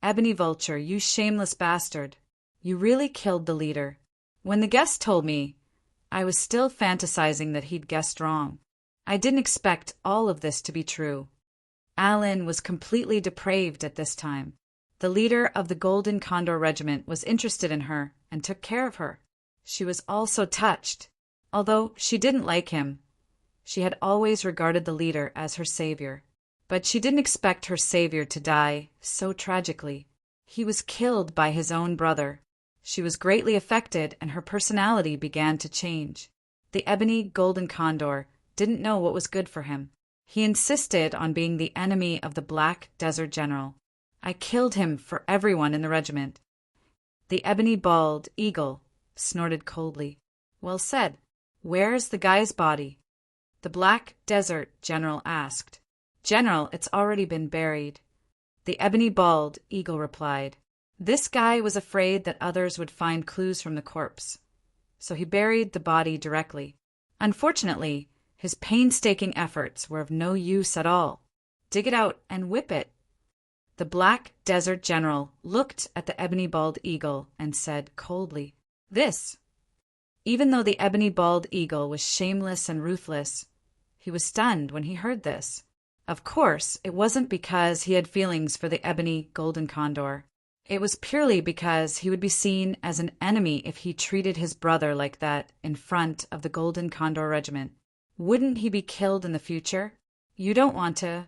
Ebony Vulture, you shameless bastard. You really killed the leader. When the guest told me, I was still fantasizing that he'd guessed wrong. I didn't expect all of this to be true. Alan was completely depraved at this time. The leader of the Golden Condor Regiment was interested in her and took care of her. She was also touched. Although she didn't like him, she had always regarded the leader as her savior. But she didn't expect her savior to die so tragically. He was killed by his own brother. She was greatly affected, and her personality began to change. The Ebony Golden Condor didn't know what was good for him. He insisted on being the enemy of the Black Desert General. I killed him for everyone in the regiment. The Ebony Bald Eagle snorted coldly. Well said. Where's the guy's body? The Black Desert General asked. General, it's already been buried. The Ebony Bald Eagle replied. This guy was afraid that others would find clues from the corpse, so he buried the body directly. Unfortunately, his painstaking efforts were of no use at all. Dig it out and whip it. The Black Desert General looked at the Ebony Bald Eagle and said coldly, This. Even though the Ebony Bald Eagle was shameless and ruthless, he was stunned when he heard this. Of course, it wasn't because he had feelings for the Ebony Golden Condor. It was purely because he would be seen as an enemy if he treated his brother like that in front of the Golden Condor Regiment. Wouldn't he be killed in the future? You don't want to.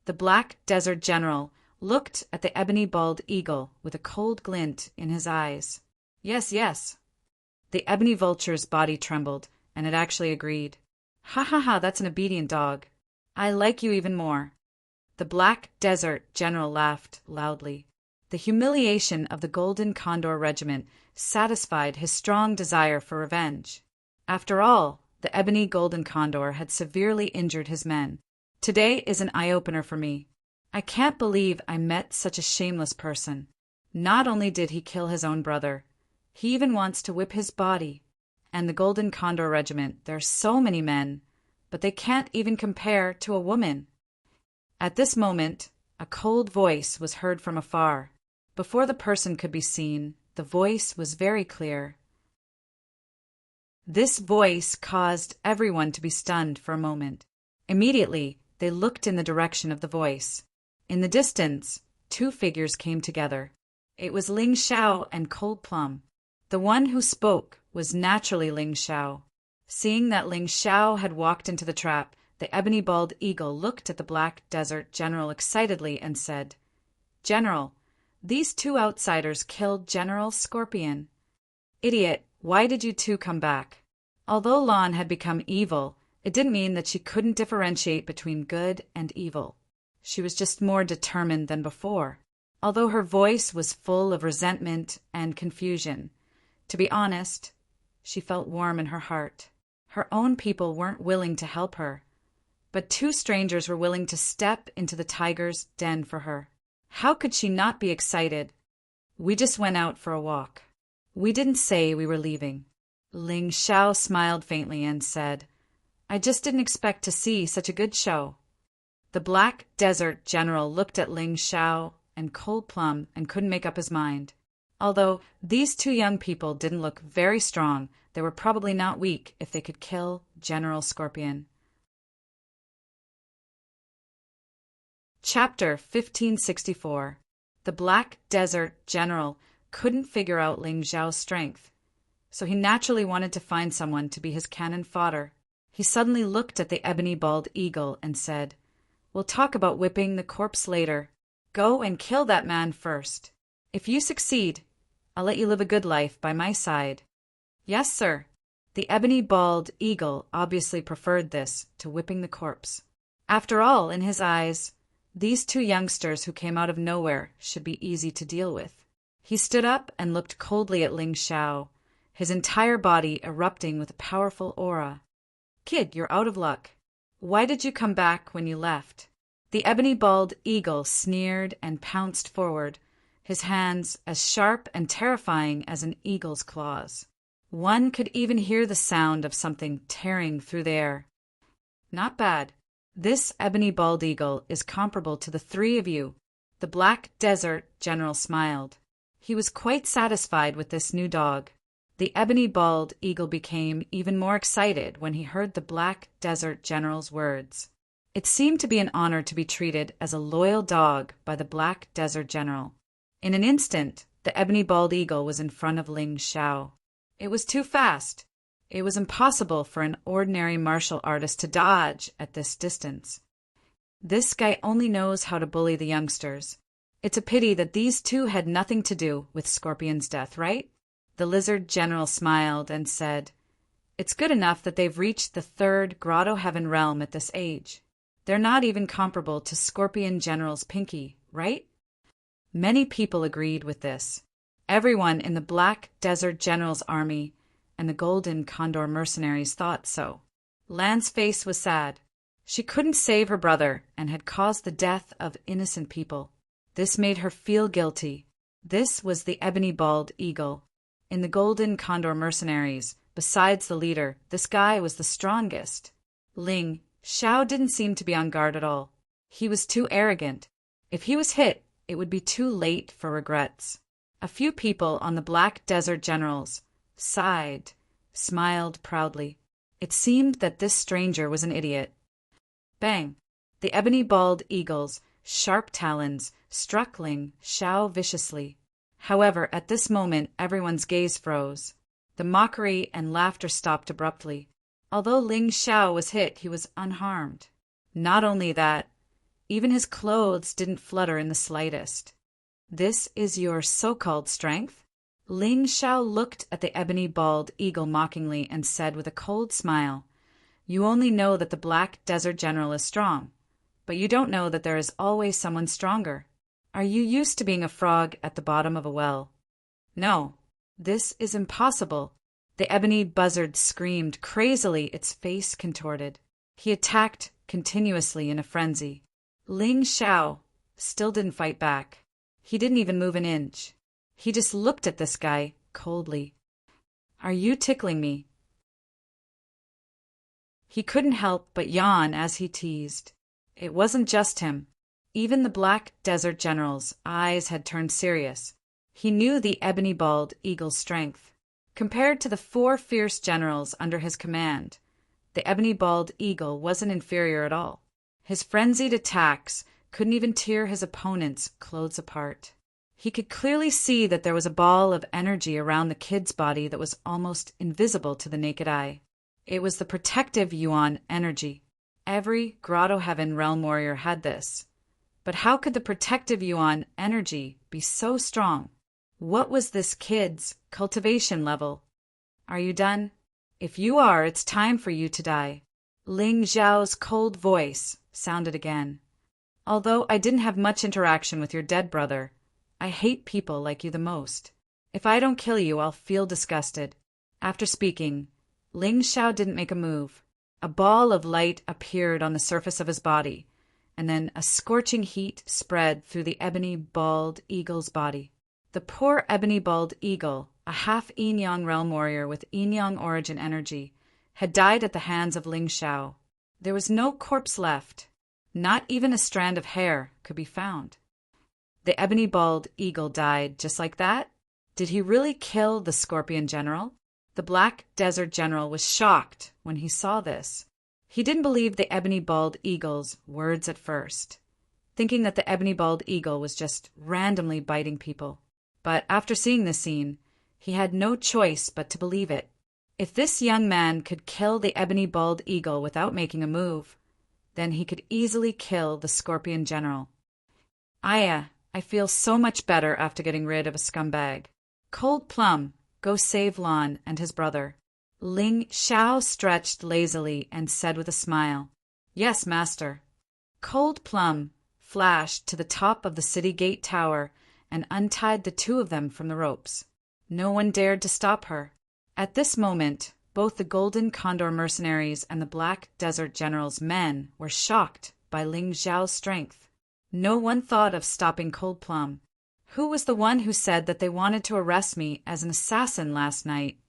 The Black Desert General looked at the Ebony Bald Eagle with a cold glint in his eyes. Yes, yes. The Ebony Vulture's body trembled, and it actually agreed. Ha ha ha, that's an obedient dog. I like you even more. The Black Desert General laughed loudly. The humiliation of the Golden Condor Regiment satisfied his strong desire for revenge. After all, the Ebony Golden Condor had severely injured his men. Today is an eye-opener for me. I can't believe I met such a shameless person. Not only did he kill his own brother, he even wants to whip his body. And the Golden Condor Regiment, there are so many men, but they can't even compare to a woman. At this moment, a cold voice was heard from afar. Before the person could be seen, the voice was very clear. This voice caused everyone to be stunned for a moment. Immediately, they looked in the direction of the voice. In the distance, two figures came together. It was Ling Xiao and Cold Plum. The one who spoke was naturally Ling Xiao. Seeing that Ling Xiao had walked into the trap, the ebony bald eagle looked at the Black Desert General excitedly and said, "General, these two outsiders killed General Scorpion. Idiot, why did you two come back?" Although Lan had become evil, it didn't mean that she couldn't differentiate between good and evil. She was just more determined than before. Although her voice was full of resentment and confusion, to be honest, she felt warm in her heart. Her own people weren't willing to help her, but two strangers were willing to step into the tiger's den for her. How could she not be excited? "We just went out for a walk. We didn't say we were leaving." Ling Xiao smiled faintly and said, "I just didn't expect to see such a good show." The Black Desert General looked at Ling Xiao and Cold Plum and couldn't make up his mind. Although these two young people didn't look very strong, they were probably not weak if they could kill General Scorpion. Chapter 1564. The Black Desert General couldn't figure out Ling Xiao's strength, so he naturally wanted to find someone to be his cannon fodder. He suddenly looked at the ebony bald eagle and said, "We'll talk about whipping the corpse later. Go and kill that man first. If you succeed, I'll let you live a good life by my side." "Yes, sir." The ebony bald eagle obviously preferred this to whipping the corpse. After all, in his eyes, these two youngsters who came out of nowhere should be easy to deal with. He stood up and looked coldly at Ling Xiao, his entire body erupting with a powerful aura. "Kid, you're out of luck. Why did you come back when you left?" The ebony bald eagle sneered and pounced forward, his hands as sharp and terrifying as an eagle's claws. One could even hear the sound of something tearing through the air. "Not bad. This ebony bald eagle is comparable to the three of you." The Black Desert General smiled. He was quite satisfied with this new dog. The ebony bald eagle became even more excited when he heard the Black Desert General's words. It seemed to be an honor to be treated as a loyal dog by the Black Desert General. In an instant, the ebony bald eagle was in front of Ling Xiao. It was too fast. It was impossible for an ordinary martial artist to dodge at this distance. This guy only knows how to bully the youngsters. It's a pity that these two had nothing to do with Scorpion's death, right? The Lizard General smiled and said, "It's good enough that they've reached the third Grotto Heaven realm at this age. They're not even comparable to Scorpion General's Pinky, right?" Many people agreed with this. Everyone in the Black Desert General's army and the Golden Condor mercenaries thought so. Lan's face was sad. She couldn't save her brother and had caused the death of innocent people. This made her feel guilty. This was the ebony bald eagle. In the Golden Condor mercenaries, besides the leader, this guy was the strongest. Ling Xiao didn't seem to be on guard at all. He was too arrogant. If he was hit, it would be too late for regrets. A few people on the Black Desert Generals sighed, smiled proudly. It seemed that this stranger was an idiot. Bang! The ebony bald eagle's sharp talons struck Ling Xiao viciously. However, at this moment, everyone's gaze froze. The mockery and laughter stopped abruptly. Although Ling Xiao was hit, he was unharmed. Not only that, even his clothes didn't flutter in the slightest. "This is your so-called strength?" Ling Xiao looked at the ebony bald eagle mockingly and said with a cold smile, "You only know that the Black Desert General is strong, but you don't know that there is always someone stronger. Are you used to being a frog at the bottom of a well?" "No, this is impossible." The ebony buzzard screamed crazily, its face contorted. He attacked continuously in a frenzy. Ling Xiao still didn't fight back. He didn't even move an inch. He just looked at this guy coldly. "Are you tickling me?" He couldn't help but yawn as he teased. It wasn't just him. Even the Black Desert General's eyes had turned serious. He knew the ebony bald eagle's strength. Compared to the 4 fierce generals under his command, the ebony bald eagle wasn't inferior at all. His frenzied attacks couldn't even tear his opponent's clothes apart. He could clearly see that there was a ball of energy around the kid's body that was almost invisible to the naked eye. It was the protective Yuan energy. Every Grotto Heaven realm warrior had this. But how could the protective Yuan energy be so strong? What was this kid's cultivation level? "Are you done? If you are, it's time for you to die." Ling Zhao's cold voice sounded again. "Although I didn't have much interaction with your dead brother, I hate people like you the most. If I don't kill you, I'll feel disgusted." After speaking, Ling Zhao didn't make a move. A ball of light appeared on the surface of his body, and then a scorching heat spread through the ebony bald eagle's body. The poor ebony bald eagle, a half yin-yang realm warrior with yin-yang origin energy, had died at the hands of Ling Zhao. There was no corpse left. Not even a strand of hair could be found. The ebony bald eagle died just like that? Did he really kill the Scorpion General? The Black Desert General was shocked when he saw this. He didn't believe the ebony bald eagle's words at first, thinking that the ebony bald eagle was just randomly biting people. But after seeing this scene, he had no choice but to believe it. If this young man could kill the ebony bald eagle without making a move, then he could easily kill the Scorpion General. I feel so much better after getting rid of a scumbag. Cold Plum, go save Lon and his brother." Ling Zhao stretched lazily and said with a smile, "Yes, master." Cold Plum flashed to the top of the city gate tower and untied the 2 of them from the ropes. No one dared to stop her. At this moment, both the Golden Condor mercenaries and the Black Desert General's men were shocked by Ling Zhao's strength. No one thought of stopping Cold Plum. Who was the one who said that they wanted to arrest me as an assassin last night?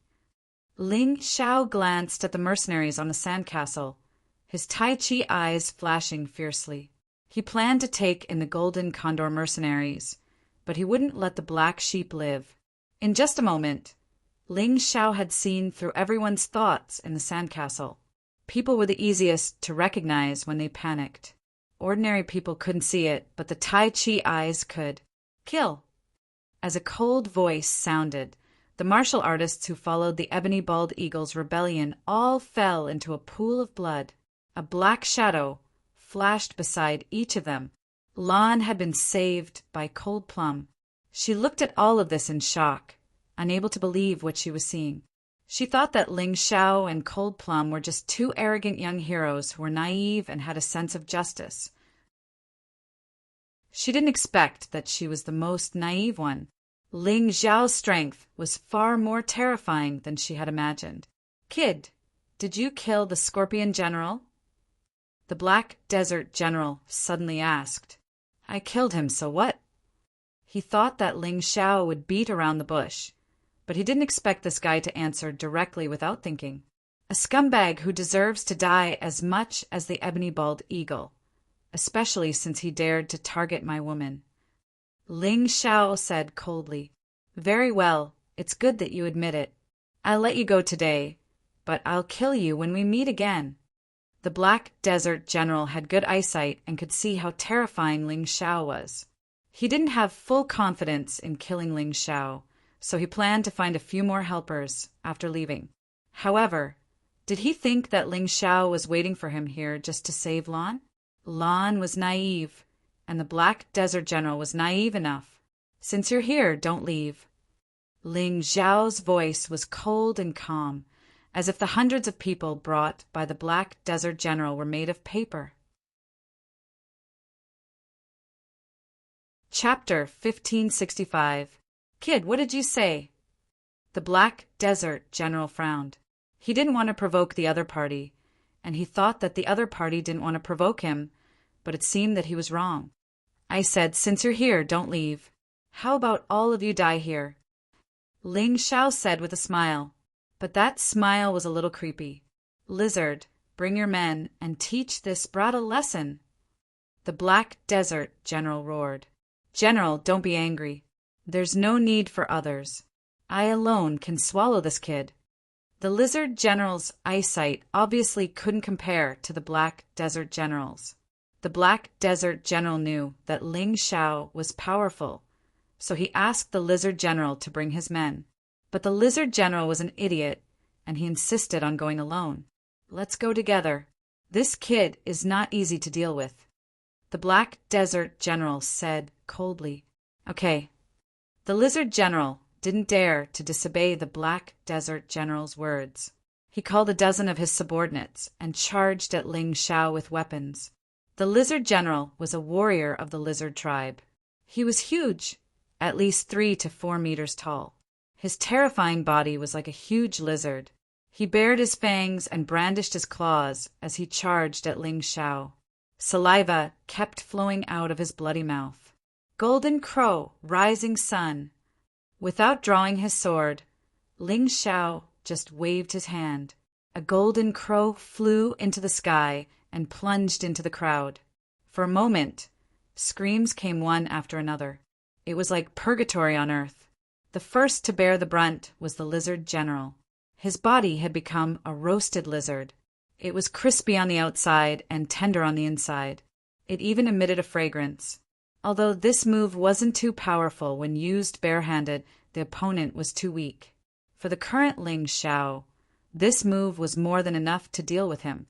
Ling Zhao glanced at the mercenaries on the sandcastle, his Tai Chi eyes flashing fiercely. He planned to take in the Golden Condor mercenaries, but he wouldn't let the Black Sheep live. In just a moment, Ling Zhao had seen through everyone's thoughts in the sandcastle. People were the easiest to recognize when they panicked. Ordinary people couldn't see it, but the Tai Chi eyes could. "Kill!" As a cold voice sounded, the martial artists who followed the ebony bald eagle's rebellion all fell into a pool of blood. A black shadow flashed beside each of them. Lon had been saved by Cold Plum. She looked at all of this in shock, unable to believe what she was seeing. She thought that Ling Zhao and Cold Plum were just 2 arrogant young heroes who were naive and had a sense of justice. She didn't expect that she was the most naive one. Ling Zhao's strength was far more terrifying than she had imagined. "Kid, did you kill the Scorpion General?" The Black Desert General suddenly asked. "I killed him, so what?" He thought that Ling Zhao would beat around the bush, but he didn't expect this guy to answer directly without thinking. "A scumbag who deserves to die as much as the ebony bald eagle, especially since he dared to target my woman." Ling Zhao said coldly, "Very well, it's good that you admit it. I'll let you go today, but I'll kill you when we meet again." The Black Desert General had good eyesight and could see how terrifying Ling Zhao was. He didn't have full confidence in killing Ling Zhao, so he planned to find a few more helpers after leaving. However, did he think that Ling Zhao was waiting for him here just to save Lon? Lon was naive, and the Black Desert General was naive enough. "Since you're here, don't leave." Ling Zhao's voice was cold and calm, as if the hundreds of people brought by the Black Desert General were made of paper. Chapter 1565. "Kid, what did you say?" The Black Desert General frowned. He didn't want to provoke the other party, and he thought that the other party didn't want to provoke him, but it seemed that he was wrong. "I said, since you're here, don't leave." How about all of you die here? Ling Xiao said with a smile. But that smile was a little creepy. Lizard, bring your men and teach this brat a lesson. The Black Desert General roared. General, don't be angry. There's no need for others. I alone can swallow this kid. The Lizard General's eyesight obviously couldn't compare to the Black Desert General's. The Black Desert General knew that Ling Xiao was powerful, so he asked the Lizard General to bring his men. But the Lizard General was an idiot, and he insisted on going alone. Let's go together. This kid is not easy to deal with. The Black Desert General said coldly. Okay. The Lizard General didn't dare to disobey the Black Desert General's words. He called a dozen of his subordinates and charged at Ling Xiao with weapons. The Lizard General was a warrior of the lizard tribe. He was huge, at least 3 to 4 meters tall. His terrifying body was like a huge lizard. He bared his fangs and brandished his claws as he charged at Ling Xiao. Saliva kept flowing out of his bloody mouth. Golden Crow, Rising Sun. Without drawing his sword, Ling Xiao just waved his hand. A golden crow flew into the sky and plunged into the crowd. For a moment, screams came one after another. It was like purgatory on earth. The first to bear the brunt was the Lizard General. His body had become a roasted lizard. It was crispy on the outside and tender on the inside. It even emitted a fragrance. Although this move wasn't too powerful when used barehanded, the opponent was too weak. For the current Ling Xiao, this move was more than enough to deal with him.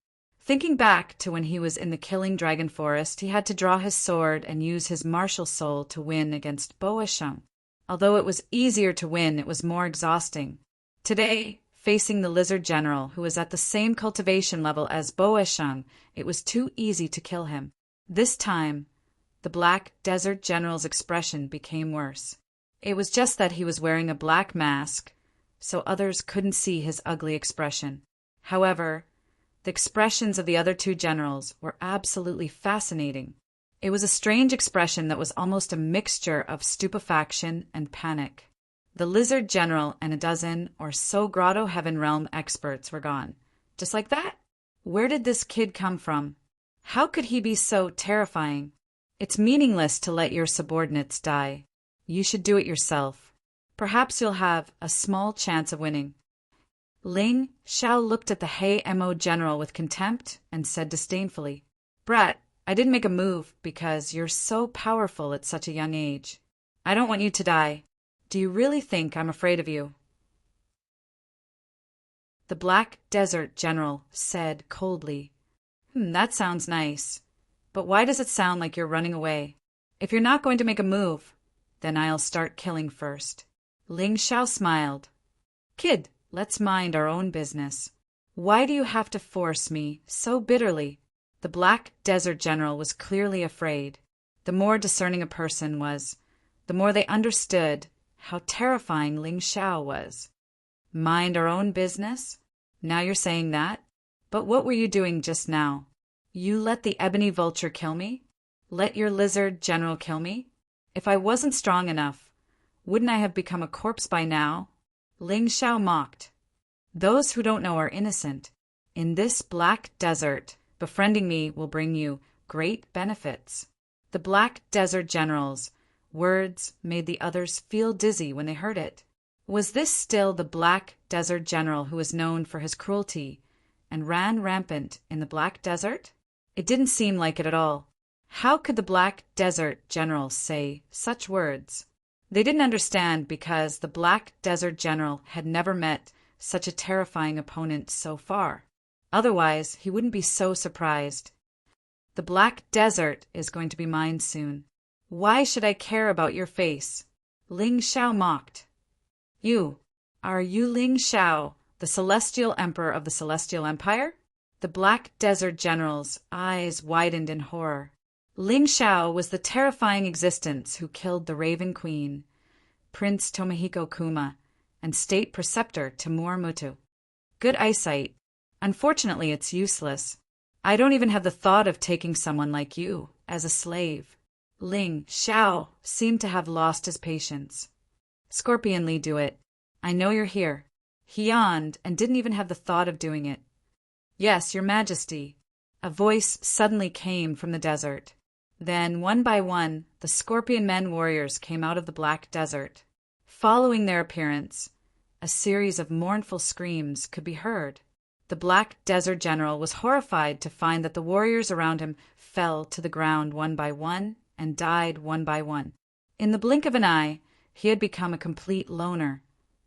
Thinking back to when he was in the Killing Dragon Forest, he had to draw his sword and use his martial soul to win against Boa Sheng. Although it was easier to win, it was more exhausting. Today, facing the Lizard General, who was at the same cultivation level as Boa Sheng, it was too easy to kill him. This time, the Black Desert General's expression became worse. It was just that he was wearing a black mask, so others couldn't see his ugly expression. However, the expressions of the other two generals were absolutely fascinating. It was a strange expression that was almost a mixture of stupefaction and panic. The Lizard General and a dozen or so Grotto Heaven Realm experts were gone. Just like that? Where did this kid come from? How could he be so terrifying? It's meaningless to let your subordinates die. You should do it yourself. Perhaps you'll have a small chance of winning. Ling Xiao looked at the Hei Mo general with contempt and said disdainfully, Brat, I didn't make a move because you're so powerful at such a young age. I don't want you to die. Do you really think I'm afraid of you? The Black Desert General said coldly, That sounds nice. But why does it sound like you're running away? If you're not going to make a move, then I'll start killing first. Ling Xiao smiled. Kid, let's mind our own business. Why do you have to force me so bitterly? The Black Desert General was clearly afraid. The more discerning a person was, the more they understood how terrifying Ling Xiao was. Mind our own business? Now you're saying that? But what were you doing just now? You let the ebony vulture kill me? Let your Lizard General kill me? If I wasn't strong enough, wouldn't I have become a corpse by now? Ling Xiao mocked. Those who don't know are innocent. In this black desert, befriending me will bring you great benefits. The Black Desert General's words made the others feel dizzy when they heard it. Was this still the Black Desert General who was known for his cruelty and ran rampant in the Black Desert? It didn't seem like it at all. How could the Black Desert General say such words? They didn't understand because the Black Desert General had never met such a terrifying opponent so far. Otherwise, he wouldn't be so surprised. The Black Desert is going to be mine soon. Why should I care about your face? Ling Xiao mocked. Are you Ling Xiao, the Celestial Emperor of the Celestial Empire? The Black Desert General's eyes widened in horror. Ling Xiao was the terrifying existence who killed the Raven Queen, Prince Tomohiko Kuma, and State Preceptor Timur Mutu. Good eyesight. Unfortunately, it's useless. I don't even have the thought of taking someone like you as a slave. Ling Xiao seemed to have lost his patience. Scorpion Lee, do it. I know you're here. He yawned and didn't even have the thought of doing it. Yes, Your Majesty. A voice suddenly came from the desert. Then, one by one, the Scorpion Men warriors came out of the black desert. Following their appearance, a series of mournful screams could be heard. The Black Desert General was horrified to find that the warriors around him fell to the ground one by one and died one by one. In the blink of an eye, he had become a complete loner,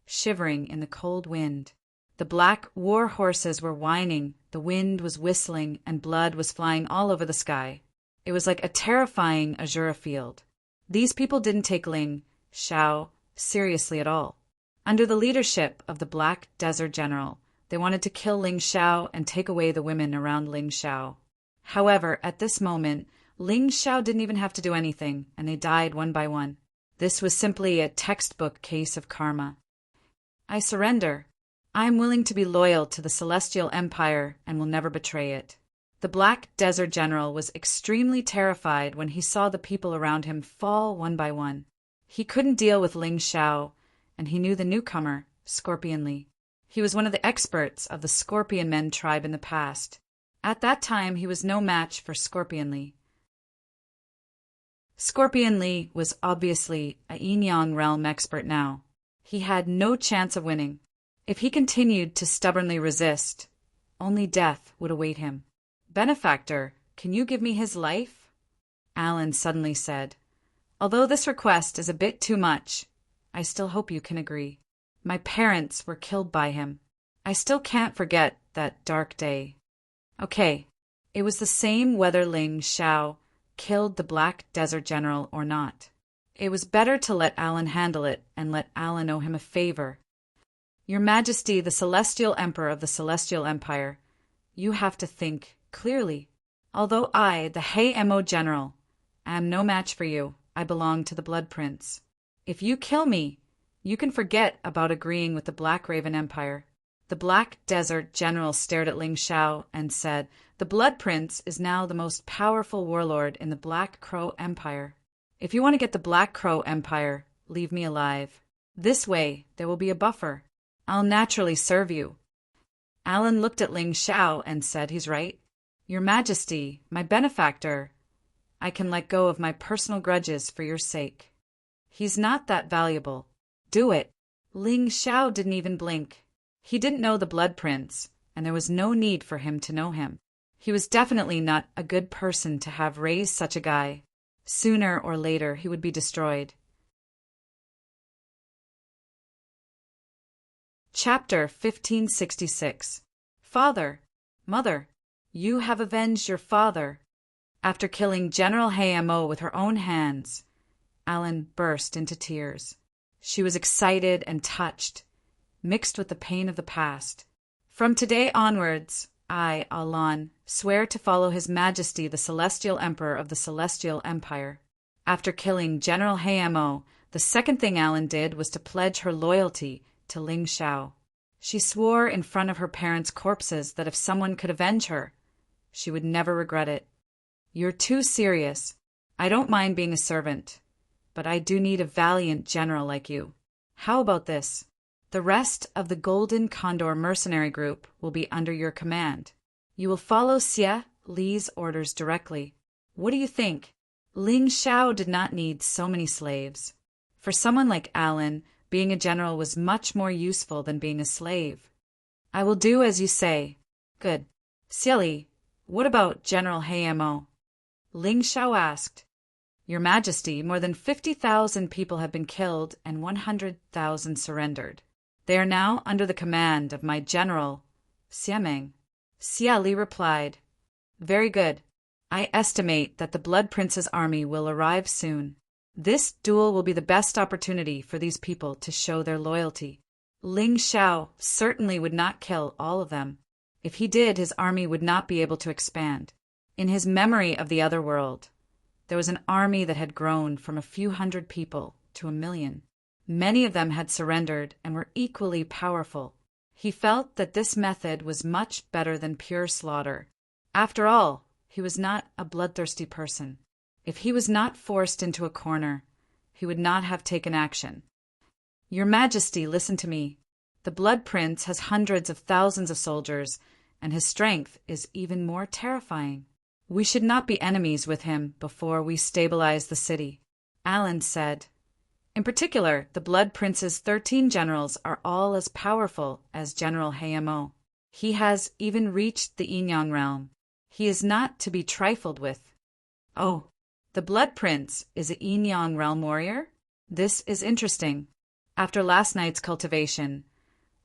shivering in the cold wind. The black war horses were whining, the wind was whistling, and blood was flying all over the sky. It was like a terrifying azure field. These people didn't take Ling Xiao seriously at all. Under the leadership of the Black Desert General, they wanted to kill Ling Xiao and take away the women around Ling Xiao. However, at this moment, Ling Xiao didn't even have to do anything, and they died one by one. This was simply a textbook case of karma. I surrender. I am willing to be loyal to the Celestial Empire and will never betray it. The Black Desert General was extremely terrified when he saw the people around him fall one by one. He couldn't deal with Ling Xiao, and he knew the newcomer, Scorpion Lee. He was one of the experts of the Scorpion Men tribe in the past. At that time, he was no match for Scorpion Lee. Scorpion Lee was obviously a Yin-Yang realm expert now. He had no chance of winning. If he continued to stubbornly resist, only death would await him. Benefactor, can you give me his life? Alan suddenly said. Although this request is a bit too much, I still hope you can agree. My parents were killed by him. I still can't forget that dark day. Okay, it was the same whether Ling Xiao killed the Black Desert General or not. It was better to let Alan handle it and let Alan owe him a favor. Your Majesty, the Celestial Emperor of the Celestial Empire, you have to think clearly. Although I, the Hei-Mo General, am no match for you, I belong to the Blood Prince. If you kill me, you can forget about agreeing with the Black Raven Empire. The Black Desert General stared at Ling Xiao and said, the Blood Prince is now the most powerful warlord in the Black Crow Empire. If you want to get the Black Crow Empire, leave me alive. This way, there will be a buffer. I'll naturally serve you. Alan looked at Ling Xiao and said, he's right. Your Majesty, my benefactor, I can let go of my personal grudges for your sake. He's not that valuable. Do it. Ling Xiao didn't even blink. He didn't know the Blood Prince, and there was no need for him to know him. He was definitely not a good person to have raised such a guy. Sooner or later, he would be destroyed. Chapter 1566. Father, Mother, you have avenged your father. After killing General Hei-Mo with her own hands, Alan burst into tears. She was excited and touched, mixed with the pain of the past. From today onwards, I, Alan, swear to follow His Majesty the Celestial Emperor of the Celestial Empire. After killing General Hei-Mo, the second thing Alan did was to pledge her loyalty to Ling Xiao. She swore in front of her parents' corpses that if someone could avenge her, she would never regret it. You're too serious. I don't mind being a servant, but I do need a valiant general like you. How about this? The rest of the Golden Condor mercenary group will be under your command. You will follow Xie Li's orders directly. What do you think? Ling Xiao did not need so many slaves. For someone like Alan, being a general was much more useful than being a slave. I will do as you say. Good. Xie Li, what about General Hei-Mo? Ling Xiao asked. Your Majesty, more than 50,000 people have been killed and 100,000 surrendered. They are now under the command of my general, Xiemeng. Xie Li replied, very good. I estimate that the Blood Prince's army will arrive soon. This duel will be the best opportunity for these people to show their loyalty. Ling Xiao certainly would not kill all of them. If he did, his army would not be able to expand. In his memory of the other world, there was an army that had grown from a few hundred people to 1,000,000. Many of them had surrendered and were equally powerful. He felt that this method was much better than pure slaughter. After all, he was not a bloodthirsty person. If he was not forced into a corner, he would not have taken action. Your Majesty, listen to me. The Blood Prince has hundreds of thousands of soldiers, and his strength is even more terrifying. We should not be enemies with him before we stabilize the city. Alan said. In particular, the Blood Prince's 13 generals are all as powerful as General Hayamo. He has even reached the Inyang realm. He is not to be trifled with. Oh, the Blood Prince is a Inyang realm warrior? This is interesting. After last night's cultivation,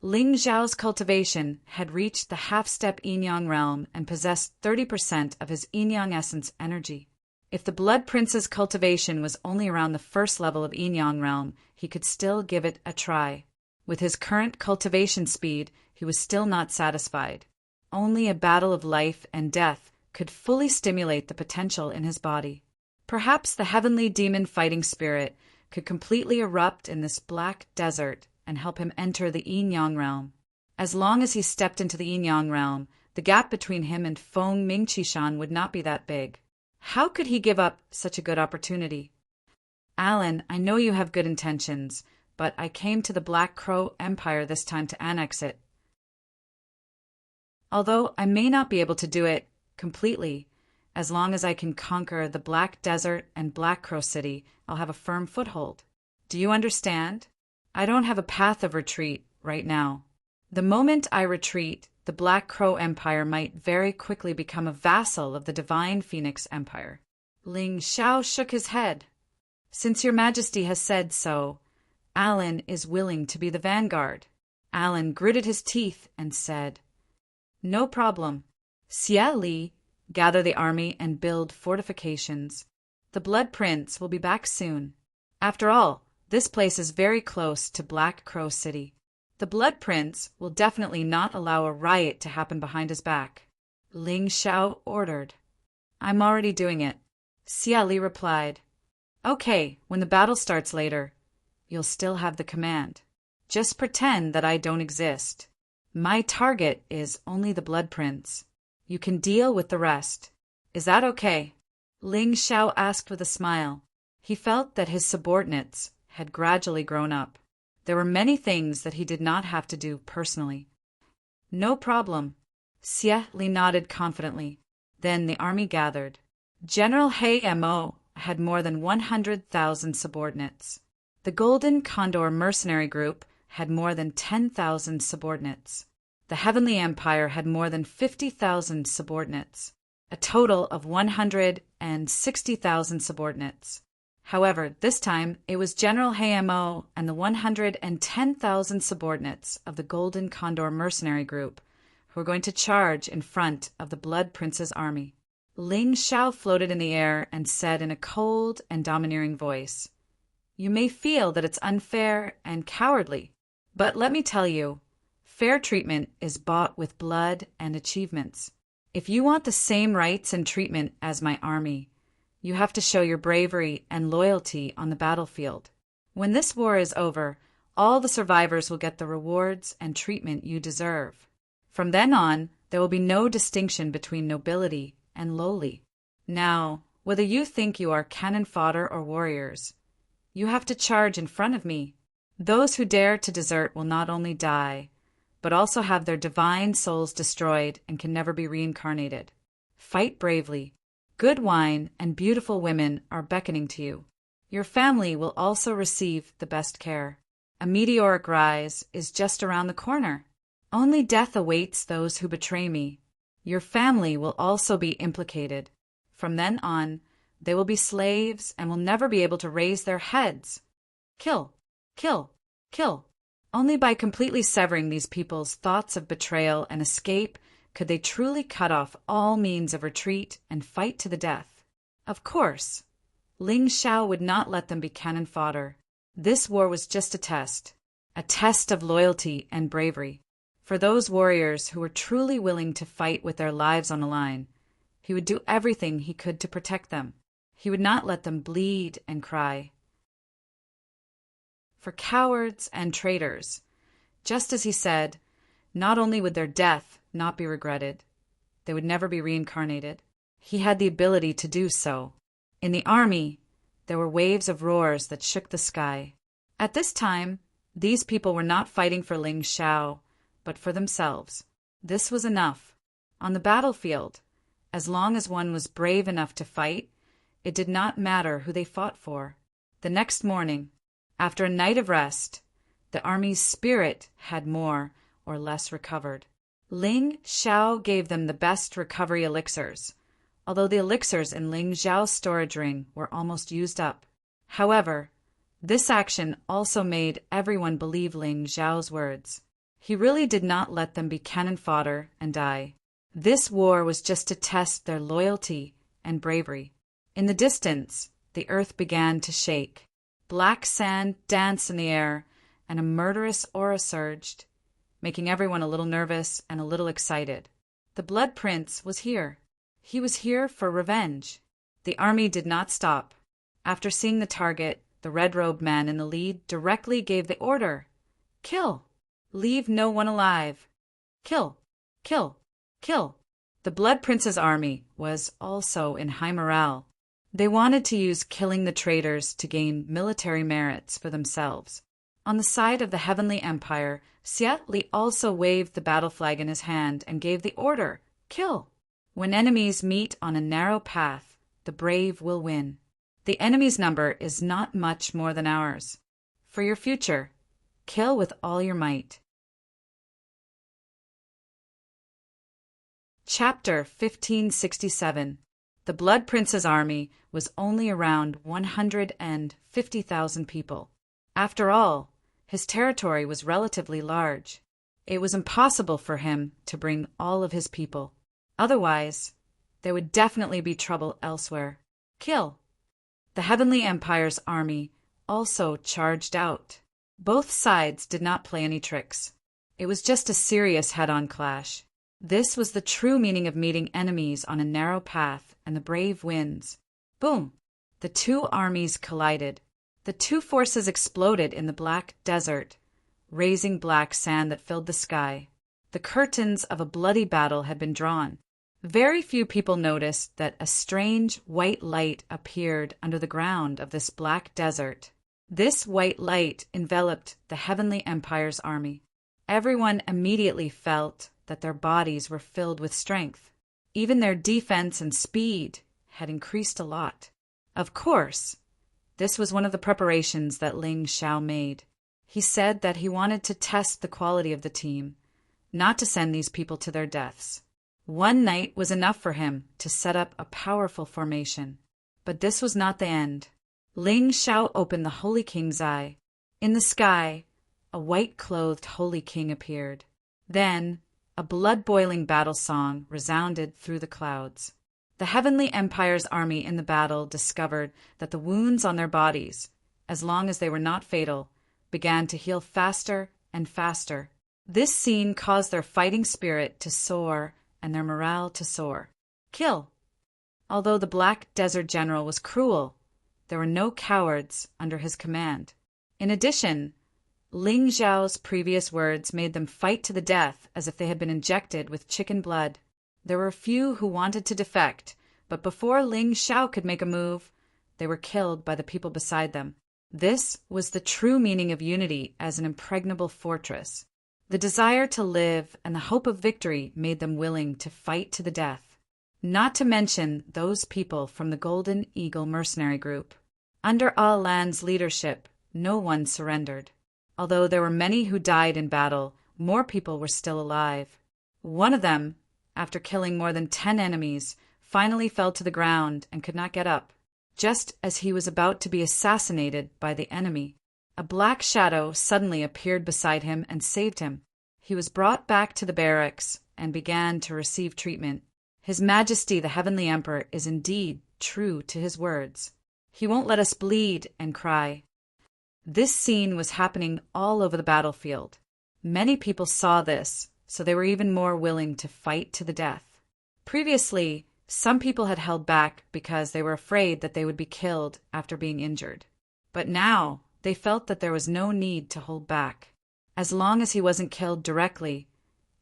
Ling Zhao's cultivation had reached the half-step Inyang realm and possessed 30% of his Inyang essence energy. If the Blood Prince's cultivation was only around the first level of Inyang realm, he could still give it a try. With his current cultivation speed, he was still not satisfied. Only a battle of life and death could fully stimulate the potential in his body. Perhaps the heavenly demon fighting spirit could completely erupt in this black desert and help him enter the Inyang realm. As long as he stepped into the Inyang realm, the gap between him and Feng Mingqishan would not be that big. How could he give up such a good opportunity? Alan, I know you have good intentions, but I came to the Black Crow Empire this time to annex it. Although I may not be able to do it completely, as long as I can conquer the Black Desert and Black Crow City, I'll have a firm foothold. Do you understand? I don't have a path of retreat right now. The moment I retreat, the Black Crow Empire might very quickly become a vassal of the Divine Phoenix Empire. Ling Xiao shook his head. Since your Majesty has said so, Alan is willing to be the vanguard. Alan gritted his teeth and said, No problem. Xia Li, gather the army and build fortifications. The Blood Prince will be back soon. After all, this place is very close to Black Crow City. The Blood Prince will definitely not allow a riot to happen behind his back. Ling Xiao ordered. I'm already doing it. Xia Li replied. Okay, when the battle starts later, you'll still have the command. Just pretend that I don't exist. My target is only the Blood Prince. You can deal with the rest. Is that okay? Ling Xiao asked with a smile. He felt that his subordinates had gradually grown up. There were many things that he did not have to do personally. No problem. Xia Li nodded confidently. Then the army gathered. General He Mo had more than 100,000 subordinates. The Golden Condor Mercenary Group had more than 10,000 subordinates. The Heavenly Empire had more than 50,000 subordinates, a total of 160,000 subordinates. However, this time it was General He Mo and the 110,000 subordinates of the Golden Condor Mercenary Group who were going to charge in front of the Blood Prince's army. Ling Xiao floated in the air and said in a cold and domineering voice, You may feel that it's unfair and cowardly, but let me tell you, fair treatment is bought with blood and achievements. If you want the same rights and treatment as my army, you have to show your bravery and loyalty on the battlefield. When this war is over, all the survivors will get the rewards and treatment you deserve. From then on, there will be no distinction between nobility and lowly. Now, whether you think you are cannon fodder or warriors, you have to charge in front of me. Those who dare to desert will not only die, but also have their divine souls destroyed and can never be reincarnated. Fight bravely. Good wine and beautiful women are beckoning to you. Your family will also receive the best care. A meteoric rise is just around the corner. Only death awaits those who betray me. Your family will also be implicated. From then on, they will be slaves and will never be able to raise their heads. Kill, kill, kill. Only by completely severing these people's thoughts of betrayal and escape could they truly cut off all means of retreat and fight to the death. Of course, Ling Xiao would not let them be cannon fodder. This war was just a test of loyalty and bravery. For those warriors who were truly willing to fight with their lives on the line, he would do everything he could to protect them. He would not let them bleed and cry. For cowards and traitors, just as he said, not only would their death not be regretted, they would never be reincarnated. He had the ability to do so. In the army, there were waves of roars that shook the sky. At this time, these people were not fighting for Ling Xiao, but for themselves. This was enough. On the battlefield, as long as one was brave enough to fight, it did not matter who they fought for. The next morning, after a night of rest, the army's spirit had more or less recovered. Ling Xiao gave them the best recovery elixirs, although the elixirs in Ling Xiao's storage ring were almost used up. However, this action also made everyone believe Ling Xiao's words. He really did not let them be cannon fodder and die. This war was just to test their loyalty and bravery. In the distance, the earth began to shake. Black sand danced in the air, and a murderous aura surged, making everyone a little nervous and a little excited. The Blood Prince was here. He was here for revenge. The army did not stop. After seeing the target, the red-robed man in the lead directly gave the order, "Kill! Leave no one alive! Kill! Kill! Kill!" The Blood Prince's army was also in high morale. They wanted to use killing the traitors to gain military merits for themselves. On the side of the Heavenly Empire, Xia Li also waved the battle flag in his hand and gave the order, "Kill!" When enemies meet on a narrow path, the brave will win. The enemy's number is not much more than ours. For your future, kill with all your might. Chapter 1567. The Blood Prince's army was only around 150,000 people. After all, his territory was relatively large. It was impossible for him to bring all of his people. Otherwise, there would definitely be trouble elsewhere. Kill! The Heavenly Empire's army also charged out. Both sides did not play any tricks. It was just a serious head-on clash. This was the true meaning of meeting enemies on a narrow path, and the brave wins. Boom! The two armies collided. The two forces exploded in the black desert, raising black sand that filled the sky. The curtains of a bloody battle had been drawn. Very few people noticed that a strange white light appeared under the ground of this black desert. This white light enveloped the Heavenly Empire's army. Everyone immediately felt that their bodies were filled with strength. Even their defense and speed had increased a lot. Of course, this was one of the preparations that Ling Xiao made. He said that he wanted to test the quality of the team, not to send these people to their deaths. One night was enough for him to set up a powerful formation. But this was not the end. Ling Xiao opened the Holy King's eye. In the sky, a white-clothed Holy King appeared. Then, a blood-boiling battle song resounded through the clouds. The Heavenly Empire's army in the battle discovered that the wounds on their bodies, as long as they were not fatal, began to heal faster and faster. This scene caused their fighting spirit to soar and their morale to soar. Kill! Although the Black Desert General was cruel, there were no cowards under his command. In addition, Ling Xiao's previous words made them fight to the death as if they had been injected with chicken blood. There were a few who wanted to defect, but before Ling Xiao could make a move, they were killed by the people beside them. This was the true meaning of unity as an impregnable fortress. The desire to live and the hope of victory made them willing to fight to the death. Not to mention those people from the Golden Eagle mercenary group. Under Ah Lan's leadership, no one surrendered. Although there were many who died in battle, more people were still alive. One of them, after killing more than 10 enemies, finally fell to the ground and could not get up. Just as he was about to be assassinated by the enemy, a black shadow suddenly appeared beside him and saved him. He was brought back to the barracks and began to receive treatment. His Majesty the Heavenly Emperor is indeed true to his words. He won't let us bleed and cry. This scene was happening all over the battlefield. Many people saw this, so they were even more willing to fight to the death. Previously, some people had held back because they were afraid that they would be killed after being injured. But now, they felt that there was no need to hold back. As long as he wasn't killed directly,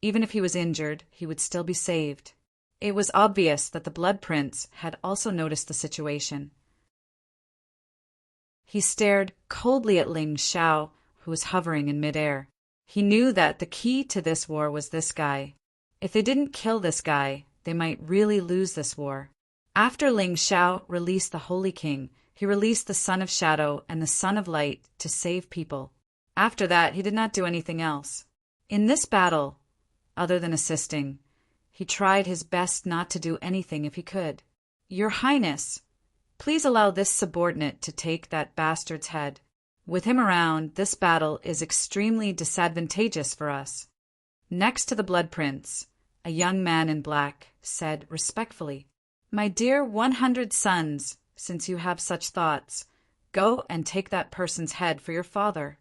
even if he was injured, he would still be saved. It was obvious that the Blood Prince had also noticed the situation. He stared coldly at Ling Xiao, who was hovering in midair. He knew that the key to this war was this guy. If they didn't kill this guy, they might really lose this war. After Ling Xiao released the Holy King, he released the Son of Shadow and the Son of Light to save people. After that, he did not do anything else. In this battle, other than assisting, he tried his best not to do anything if he could. Your Highness, please allow this subordinate to take that bastard's head. With him around, this battle is extremely disadvantageous for us. Next to the Blood Prince, a young man in black said respectfully, My dear 100 sons, since you have such thoughts, go and take that person's head for your father.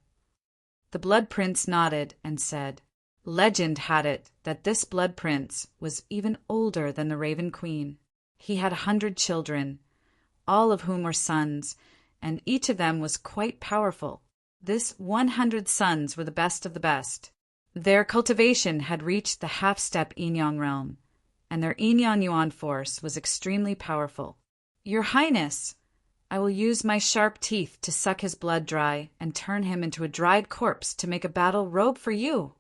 The Blood Prince nodded and said, Legend had it that this Blood Prince was even older than the Raven Queen. He had 100 children, all of whom were sons, and each of them was quite powerful. This 100 sons were the best of the best. Their cultivation had reached the half-step Yinyang realm, and their Yinyang Yuan force was extremely powerful. Your Highness, I will use my sharp teeth to suck his blood dry and turn him into a dried corpse to make a battle robe for you.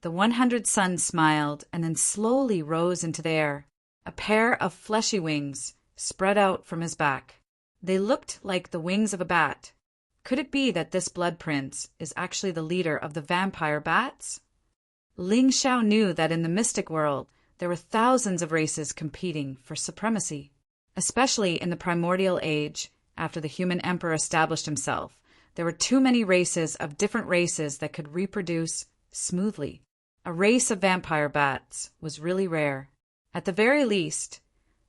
The 100 sons smiled and then slowly rose into the air. A pair of fleshy wings spread out from his back. They looked like the wings of a bat. Could it be that this Blood Prince is actually the leader of the vampire bats? Ling Xiao knew that in the mystic world there were thousands of races competing for supremacy. Especially in the primordial age, after the human emperor established himself, there were too many races of different races that could reproduce smoothly. A race of vampire bats was really rare. At the very least,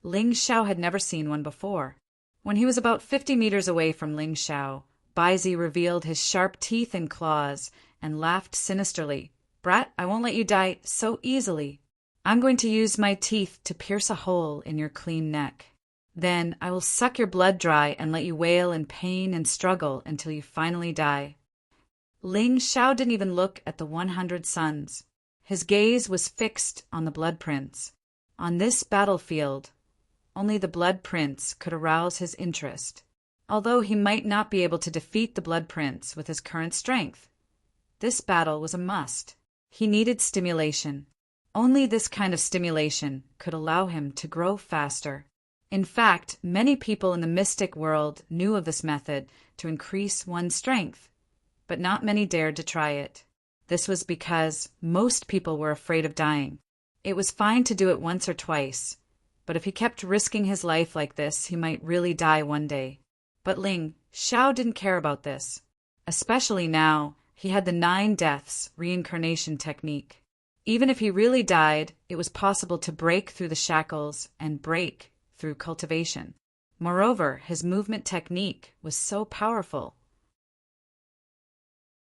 Ling Xiao had never seen one before. When he was about 50 meters away from Ling Xiao, Baizi revealed his sharp teeth and claws and laughed sinisterly. Brat, I won't let you die so easily. I'm going to use my teeth to pierce a hole in your clean neck. Then I will suck your blood dry and let you wail in pain and struggle until you finally die. Ling Xiao didn't even look at the 100 sons. His gaze was fixed on the Blood Prince. On this battlefield, only the Blood Prince could arouse his interest. Although he might not be able to defeat the Blood Prince with his current strength, this battle was a must. He needed stimulation. Only this kind of stimulation could allow him to grow faster. In fact, many people in the mystic world knew of this method to increase one's strength, but not many dared to try it. This was because most people were afraid of dying. It was fine to do it once or twice, but if he kept risking his life like this, he might really die one day. But Ling Xiao didn't care about this. Especially now, he had the 9 deaths reincarnation technique. Even if he really died, it was possible to break through the shackles and break through cultivation. Moreover, his movement technique was so powerful.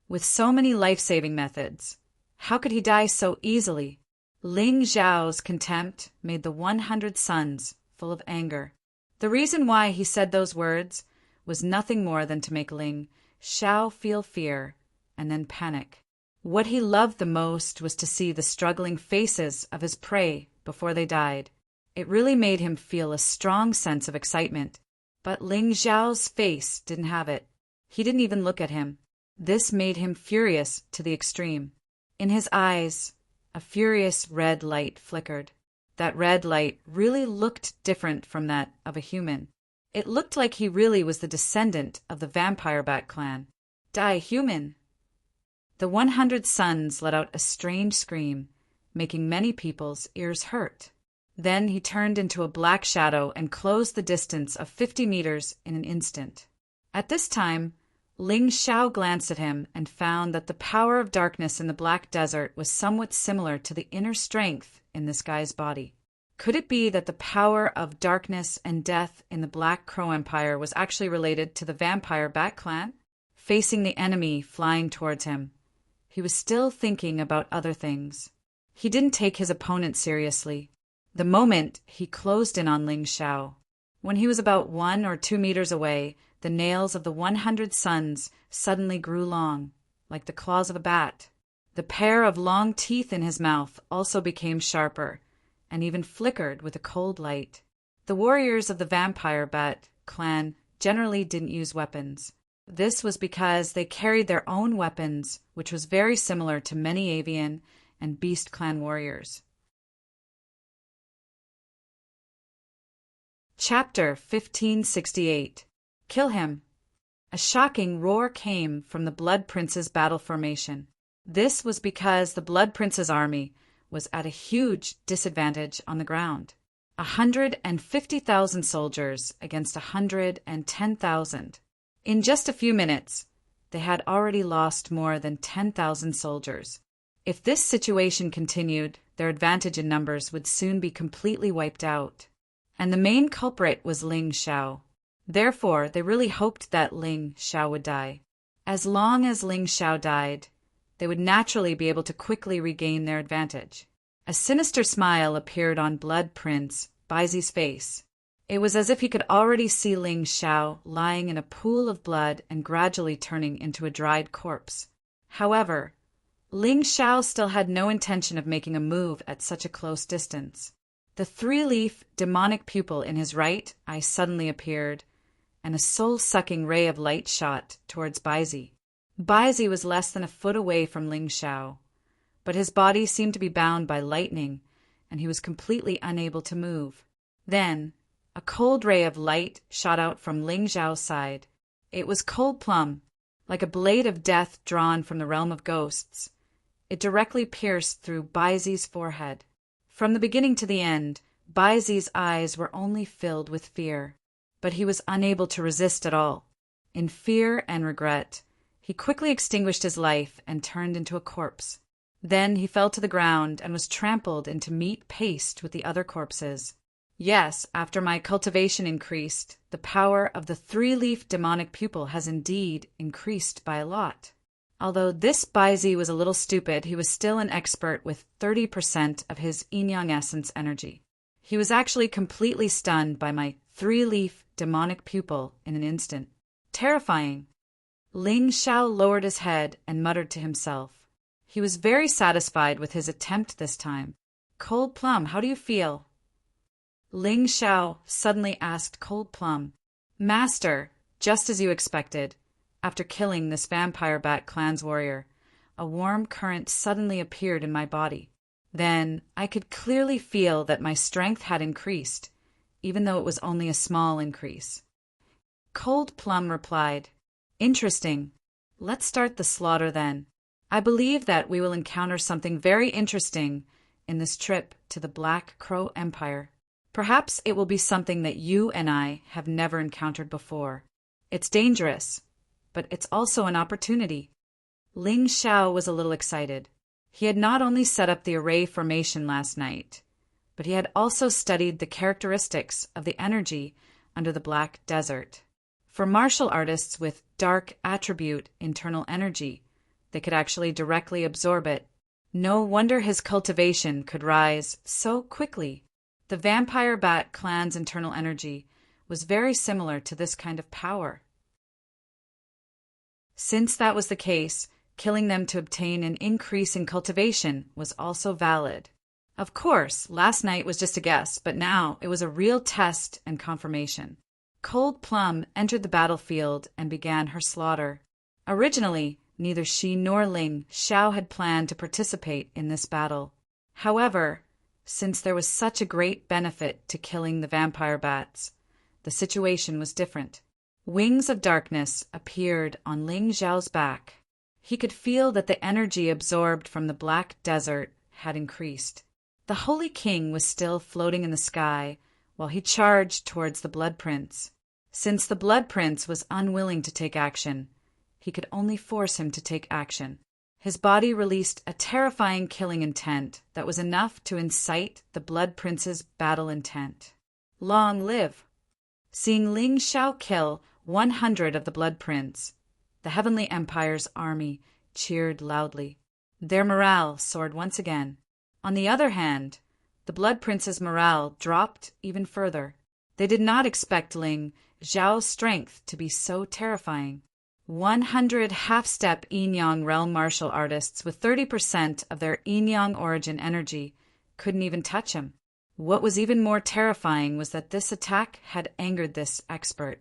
With so many life-saving methods, how could he die so easily? Ling Xiao's contempt made the 100 sons full of anger. The reason why he said those words was nothing more than to make Ling Xiao feel fear and then panic. What he loved the most was to see the struggling faces of his prey before they died. It really made him feel a strong sense of excitement. But Ling Xiao's face didn't have it. He didn't even look at him. This made him furious to the extreme. In his eyes, a furious red light flickered. That red light really looked different from that of a human. It looked like he really was the descendant of the vampire bat clan. Die, human! The 100 sons let out a strange scream, making many people's ears hurt. Then he turned into a black shadow and closed the distance of 50 meters in an instant. At this time, Ling Xiao glanced at him and found that the power of darkness in the Black Desert was somewhat similar to the inner strength in this guy's body. Could it be that the power of darkness and death in the Black Crow Empire was actually related to the vampire Bat Clan? Facing the enemy flying towards him, he was still thinking about other things. He didn't take his opponent seriously. The moment he closed in on Ling Xiao, when he was about 1 or 2 meters away, the nails of the 100 sons suddenly grew long, like the claws of a bat. The pair of long teeth in his mouth also became sharper, and even flickered with a cold light. The warriors of the vampire bat clan generally didn't use weapons. This was because they carried their own weapons, which was very similar to many avian and beast clan warriors. Chapter 1568. Kill him. A shocking roar came from the Blood Prince's battle formation. This was because the Blood Prince's army was at a huge disadvantage on the ground. 150,000 soldiers against 110,000. In just a few minutes, they had already lost more than 10,000 soldiers. If this situation continued, their advantage in numbers would soon be completely wiped out. And the main culprit was Ling Xiao. Therefore, they really hoped that Ling Xiao would die. As long as Ling Xiao died, they would naturally be able to quickly regain their advantage. A sinister smile appeared on Blood Prince Baizi's face. It was as if he could already see Ling Xiao lying in a pool of blood and gradually turning into a dried corpse. However, Ling Xiao still had no intention of making a move at such a close distance. The three-leaf demonic pupil in his right eye suddenly appeared, and a soul-sucking ray of light shot towards Baizi. Baizi was less than a foot away from Ling Xiao, but his body seemed to be bound by lightning, and he was completely unable to move. Then, a cold ray of light shot out from Ling Xiao's side. It was cold plumb, like a blade of death drawn from the realm of ghosts. It directly pierced through Baizi's forehead. From the beginning to the end, Baizi's eyes were only filled with fear, but he was unable to resist at all. In fear and regret, he quickly extinguished his life and turned into a corpse. Then he fell to the ground and was trampled into meat paste with the other corpses. Yes, after my cultivation increased, the power of the three-leaf demonic pupil has indeed increased by a lot. Although this Baizi was a little stupid, he was still an expert with 30% of his yin-yang essence energy. He was actually completely stunned by my three-leaf demonic pupil in an instant. Terrifying. Ling Xiao lowered his head and muttered to himself. He was very satisfied with his attempt this time. Cold Plum, how do you feel? Ling Xiao suddenly asked Cold Plum. Master, just as you expected. After killing this vampire bat clan's warrior, a warm current suddenly appeared in my body. Then I could clearly feel that my strength had increased, even though it was only a small increase. Cold Plum replied, Interesting. Let's start the slaughter then. I believe that we will encounter something very interesting in this trip to the Black Crow Empire. Perhaps it will be something that you and I have never encountered before. It's dangerous, but it's also an opportunity. Ling Xiao was a little excited. He had not only set up the array formation last night, but he had also studied the characteristics of the energy under the Black Desert. For martial artists with dark attribute internal energy, they could actually directly absorb it. No wonder his cultivation could rise so quickly. The vampire bat clan's internal energy was very similar to this kind of power. Since that was the case, killing them to obtain an increase in cultivation was also valid. Of course, last night was just a guess, but now it was a real test and confirmation. Cold Plum entered the battlefield and began her slaughter. Originally, neither she nor Ling Xiao had planned to participate in this battle. However, since there was such a great benefit to killing the vampire bats, the situation was different. Wings of darkness appeared on Ling Xiao's back. He could feel that the energy absorbed from the Black Desert had increased. The Holy King was still floating in the sky while he charged towards the Blood Prince. Since the Blood Prince was unwilling to take action, he could only force him to take action. His body released a terrifying killing intent that was enough to incite the Blood Prince's battle intent. Long live! Seeing Ling Xiao kill 100 of the Blood Prince, the Heavenly Empire's army cheered loudly. Their morale soared once again. On the other hand, the Blood Prince's morale dropped even further. They did not expect Ling Xiao's strength to be so terrifying. 100 half-step yin-yang realm martial artists with 30% of their yin-yang origin energy couldn't even touch him. What was even more terrifying was that this attack had angered this expert.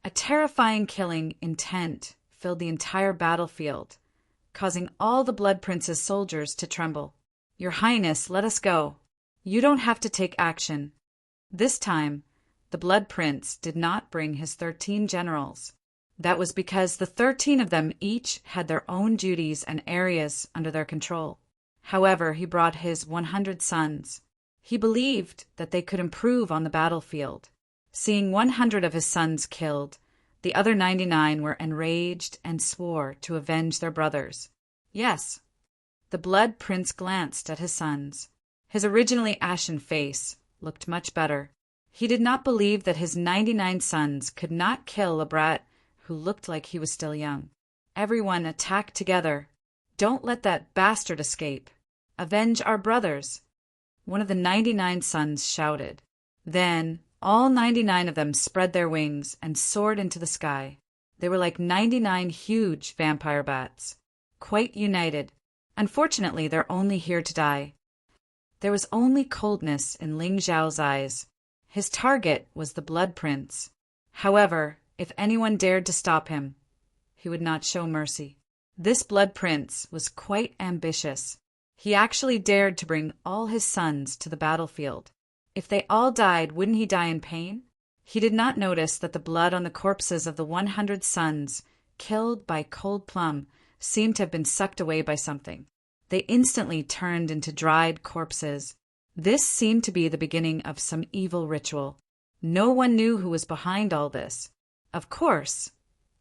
A terrifying killing intent filled the entire battlefield, causing all the Blood Prince's soldiers to tremble. "Your Highness, let us go. You don't have to take action." This time, the Blood Prince did not bring his 13 generals. That was because the 13 of them each had their own duties and areas under their control. However, he brought his 100 sons. He believed that they could improve on the battlefield. Seeing 100 of his sons killed, the other 99 were enraged and swore to avenge their brothers. Yes, the Blood Prince glanced at his sons. His originally ashen face looked much better. He did not believe that his 99 sons could not kill a brat who looked like he was still young. "Everyone attack together. Don't let that bastard escape. Avenge our brothers," one of the 99 sons shouted. Then all 99 of them spread their wings and soared into the sky. They were like 99 huge vampire bats, quite united. Unfortunately, they're only here to die. There was only coldness in Ling Xiao's eyes. His target was the Blood Prince. However, if anyone dared to stop him, he would not show mercy. This Blood Prince was quite ambitious. He actually dared to bring all his sons to the battlefield. If they all died, wouldn't he die in pain? He did not notice that the blood on the corpses of the 100 sons killed by cold plum seemed to have been sucked away by something. They instantly turned into dried corpses. This seemed to be the beginning of some evil ritual. No one knew who was behind all this. Of course,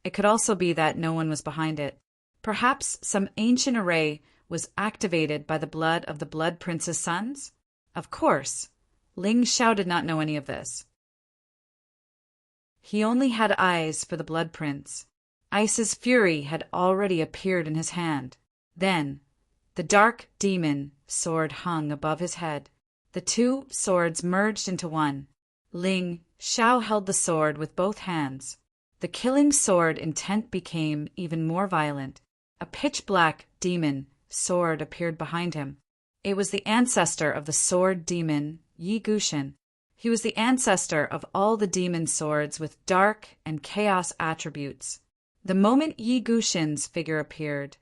it could also be that no one was behind it. Perhaps some ancient array was activated by the blood of the Blood Prince's sons? Of course, Ling Xiao did not know any of this. He only had eyes for the Blood Prince. Ice's fury had already appeared in his hand. Then, the dark demon sword hung above his head. The two swords merged into one. Ling Xiao held the sword with both hands. The killing sword intent became even more violent. A pitch-black demon sword appeared behind him. It was the ancestor of the sword demon, Yi Gushin. He was the ancestor of all the demon swords with dark and chaos attributes. The moment Yi Gushin's figure appeared,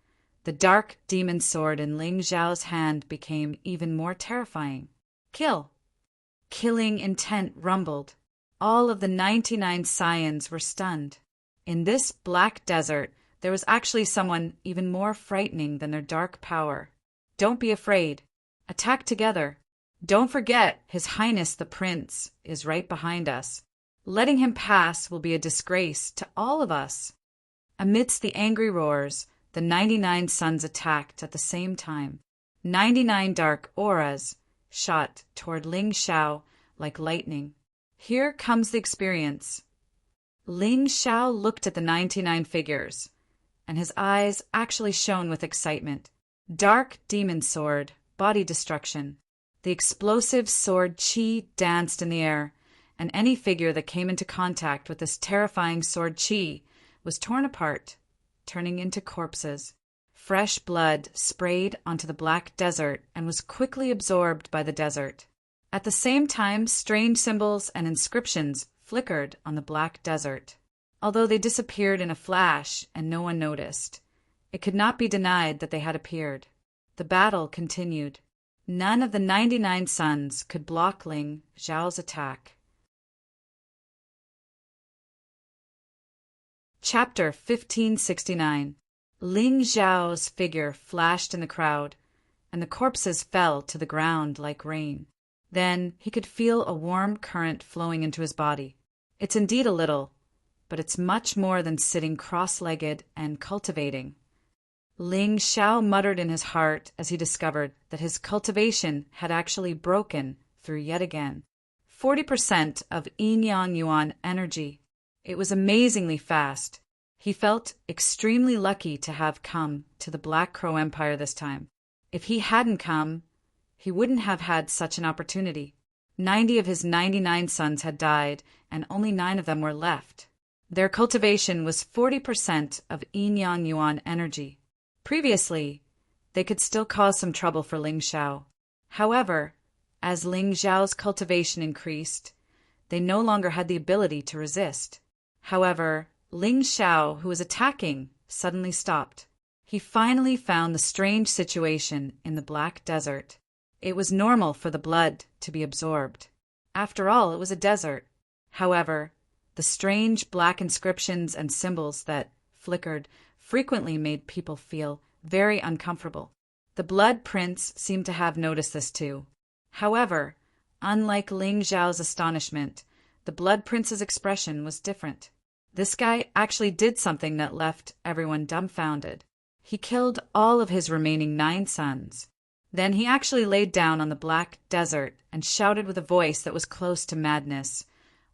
the dark demon sword in Ling Xiao's hand became even more terrifying. "Kill!" Killing intent rumbled. All of the 99 scions were stunned. In this black desert, there was actually someone even more frightening than their dark power. "Don't be afraid. Attack together. Don't forget, His Highness the Prince is right behind us. Letting him pass will be a disgrace to all of us." Amidst the angry roars, the 99 sons attacked at the same time. 99 dark auras shot toward Ling Xiao like lightning. Here comes the experience. Ling Xiao looked at the 99 figures, and his eyes actually shone with excitement. Dark demon sword, body destruction. The explosive sword chi danced in the air, and any figure that came into contact with this terrifying sword chi was torn apart, turning into corpses. Fresh blood sprayed onto the black desert and was quickly absorbed by the desert. At the same time, strange symbols and inscriptions flickered on the black desert. Although they disappeared in a flash and no one noticed, it could not be denied that they had appeared. The battle continued. None of the 99 sons could block Ling Xiao's attack. Chapter 1569. Ling Xiao's figure flashed in the crowd, and the corpses fell to the ground like rain. Then he could feel a warm current flowing into his body. It's indeed a little, but it's much more than sitting cross-legged and cultivating. Ling Xiao muttered in his heart as he discovered that his cultivation had actually broken through yet again. 40% of yin-yang yuan energy. It was amazingly fast. He felt extremely lucky to have come to the Black Crow Empire this time. If he hadn't come, he wouldn't have had such an opportunity. 90 of his 99 sons had died, and only 9 of them were left. Their cultivation was 40% of yin-yang yuan energy. Previously, they could still cause some trouble for Ling Xiao. However, as Ling Xiao's cultivation increased, they no longer had the ability to resist. However, Ling Xiao, who was attacking, suddenly stopped. He finally found the strange situation in the Black Desert. It was normal for the blood to be absorbed. After all, it was a desert. However, the strange black inscriptions and symbols that flickered frequently made people feel very uncomfortable. The blood prince seemed to have noticed this too. However, unlike Ling Xiao's astonishment, the blood prince's expression was different. This guy actually did something that left everyone dumbfounded. He killed all of his remaining 9 sons. Then he actually laid down on the black desert and shouted with a voice that was close to madness,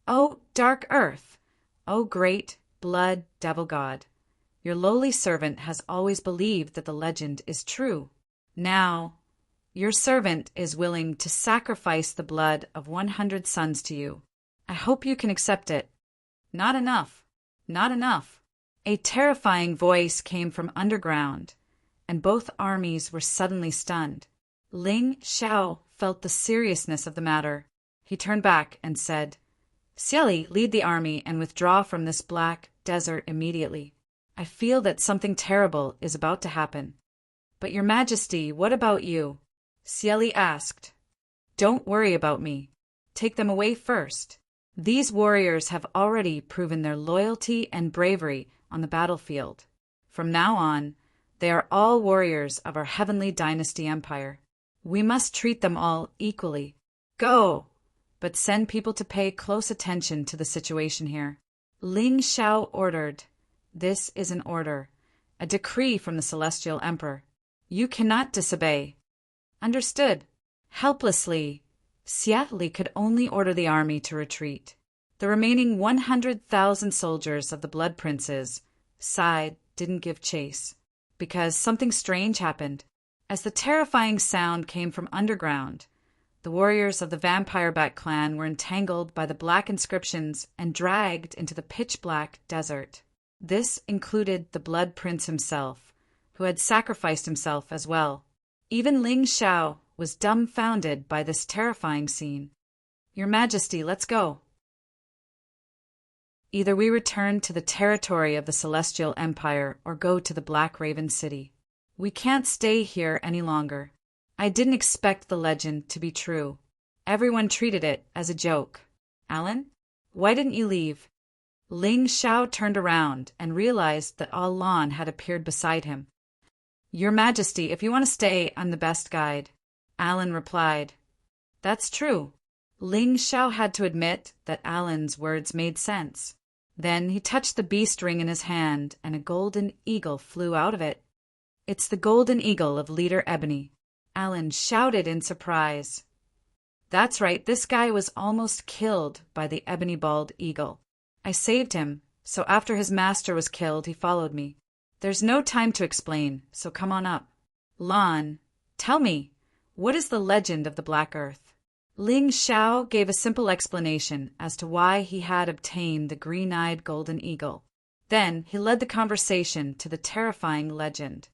"O dark earth! O great blood devil god! Your lowly servant has always believed that the legend is true. Now, your servant is willing to sacrifice the blood of 100 sons to you. I hope you can accept it." Not enough. Not enough. A terrifying voice came from underground, and both armies were suddenly stunned. Ling Xiao felt the seriousness of the matter. He turned back and said, "Xieli, lead the army and withdraw from this black desert immediately. I feel that something terrible is about to happen." "But Your Majesty, what about you?" Xieli asked. "Don't worry about me. Take them away first. These warriors have already proven their loyalty and bravery on the battlefield. From now on, they are all warriors of our heavenly dynasty empire. We must treat them all equally. Go! But send people to pay close attention to the situation here." Ling Xiao ordered. "This is an order, a decree from the Celestial Emperor. You cannot disobey." "Understood." Helplessly, Xieli could only order the army to retreat. The remaining 100,000 soldiers of the Blood Princes didn't give chase, because something strange happened. As the terrifying sound came from underground, the warriors of the Vampire Bat clan were entangled by the black inscriptions and dragged into the pitch-black desert. This included the Blood Prince himself, who had sacrificed himself as well. Even Ling Xiao was dumbfounded by this terrifying scene. "Your Majesty, let's go." Either we return to the territory of the Celestial Empire or go to the Black Raven City. We can't stay here any longer. I didn't expect the legend to be true. Everyone treated it as a joke. Alan, why didn't you leave? Ling Xiao turned around and realized that Lan had appeared beside him. "Your Majesty, if you want to stay, I'm the best guide." Alan replied. "That's true." Ling Xiao had to admit that Alan's words made sense. Then he touched the beast ring in his hand, and a golden eagle flew out of it. "It's the golden eagle of Leader Ebony." Alan shouted in surprise. "That's right, this guy was almost killed by the ebony bald eagle. I saved him, so after his master was killed, he followed me. There's no time to explain, so come on up. Lan, tell me, what is the legend of the Black Earth?" Ling Xiao gave a simple explanation as to why he had obtained the green-eyed golden eagle. Then he led the conversation to the terrifying legend.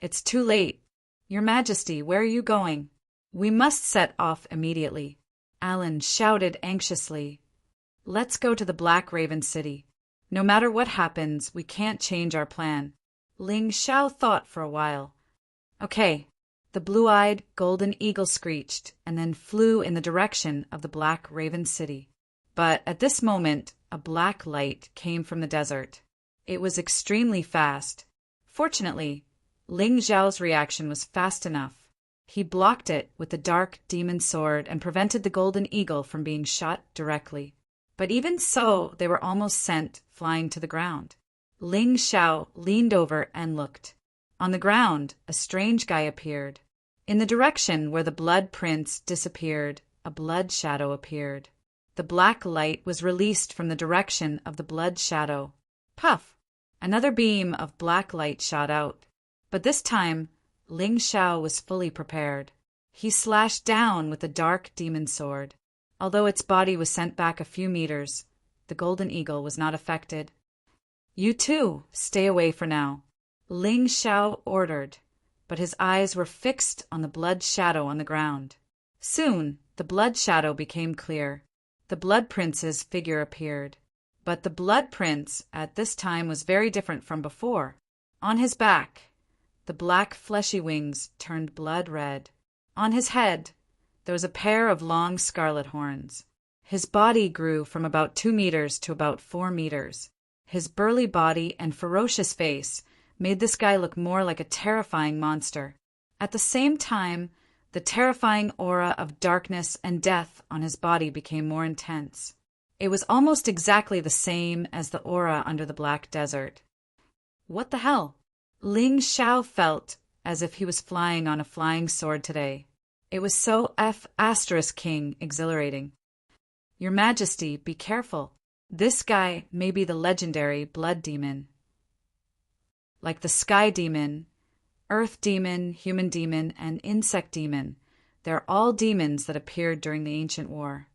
"It's too late. Your Majesty, where are you going?" "We must set off immediately." Alan shouted anxiously. "Let's go to the Black Raven City. No matter what happens, we can't change our plan." Ling Xiao thought for a while. "Okay." The blue-eyed golden eagle screeched and then flew in the direction of the Black Raven City. But at this moment, a black light came from the desert. It was extremely fast. Fortunately, Ling Xiao's reaction was fast enough. He blocked it with the dark demon sword and prevented the golden eagle from being shot directly. But even so, they were almost sent flying to the ground. Ling Xiao leaned over and looked. On the ground, a strange guy appeared. In the direction where the Blood Prince disappeared, a blood shadow appeared. The black light was released from the direction of the blood shadow. Puff! Another beam of black light shot out. But this time, Ling Xiao was fully prepared. He slashed down with the dark demon sword. Although its body was sent back a few meters, the golden eagle was not affected. "You too, stay away for now," Ling Xiao ordered, but his eyes were fixed on the blood shadow on the ground. Soon, the blood shadow became clear. The Blood Prince's figure appeared. But the Blood Prince at this time was very different from before. On his back, the black fleshy wings turned blood red. On his head, there was a pair of long scarlet horns. His body grew from about 2 meters to about 4 meters. His burly body and ferocious face made this guy look more like a terrifying monster. At the same time, the terrifying aura of darkness and death on his body became more intense. It was almost exactly the same as the aura under the Black Desert. What the hell? Ling Xiao felt as if he was flying on a flying sword today. It was so King exhilarating. Your Majesty, be careful. This guy may be the legendary Blood Demon. Like the Sky Demon, Earth Demon, Human Demon, and Insect Demon, they're all demons that appeared during the Ancient War.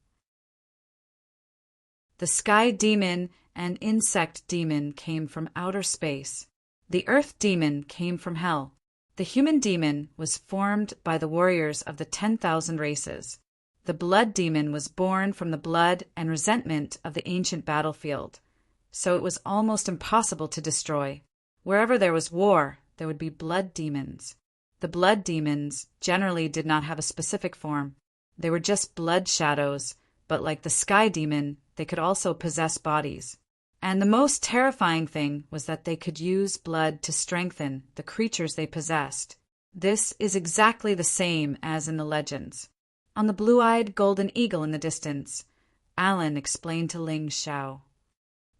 The Sky Demon and Insect Demon came from outer space. The Earth Demon came from hell. The Human Demon was formed by the warriors of the 10,000 races. The Blood Demon was born from the blood and resentment of the ancient battlefield, so it was almost impossible to destroy. Wherever there was war, there would be blood demons. The blood demons generally did not have a specific form. They were just blood shadows, but like the Sky Demon, they could also possess bodies. And the most terrifying thing was that they could use blood to strengthen the creatures they possessed. This is exactly the same as in the legends. On the blue-eyed golden eagle in the distance, Alan explained to Ling Xiao.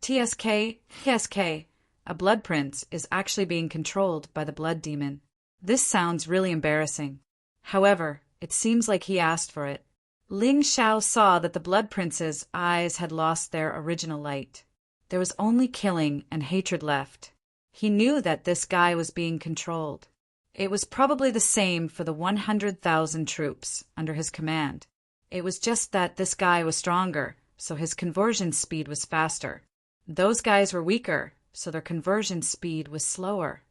TSK, a blood prince is actually being controlled by the blood demon. This sounds really embarrassing. However, it seems like he asked for it. Ling Xiao saw that the blood prince's eyes had lost their original light. There was only killing and hatred left. He knew that this guy was being controlled. It was probably the same for the 100,000 troops under his command. It was just that this guy was stronger, so his conversion speed was faster. Those guys were weaker, so their conversion speed was slower.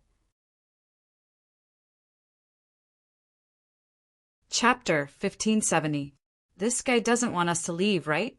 Chapter 1570. This guy doesn't want us to leave, right?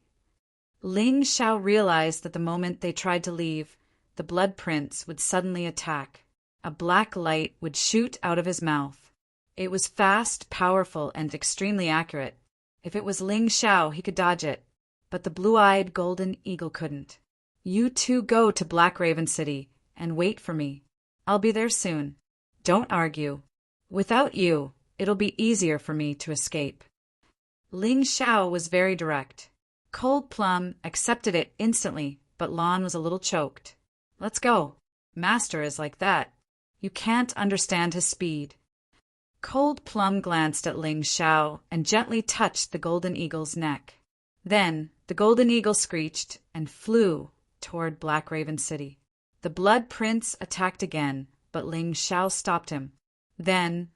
Ling Xiao realized that the moment they tried to leave, the Blood Prince would suddenly attack. A black light would shoot out of his mouth. It was fast, powerful, and extremely accurate. If it was Ling Xiao, he could dodge it, but the blue-eyed golden eagle couldn't. You two go to Black Raven City and wait for me. I'll be there soon. Don't argue. Without you, it'll be easier for me to escape. Ling Xiao was very direct. Cold Plum accepted it instantly, but Lon was a little choked. Let's go. Master is like that. You can't understand his speed. Cold Plum glanced at Ling Xiao and gently touched the golden eagle's neck. Then the golden eagle screeched and flew toward Black Raven City. The Blood Prince attacked again, but Ling Xiao stopped him. Then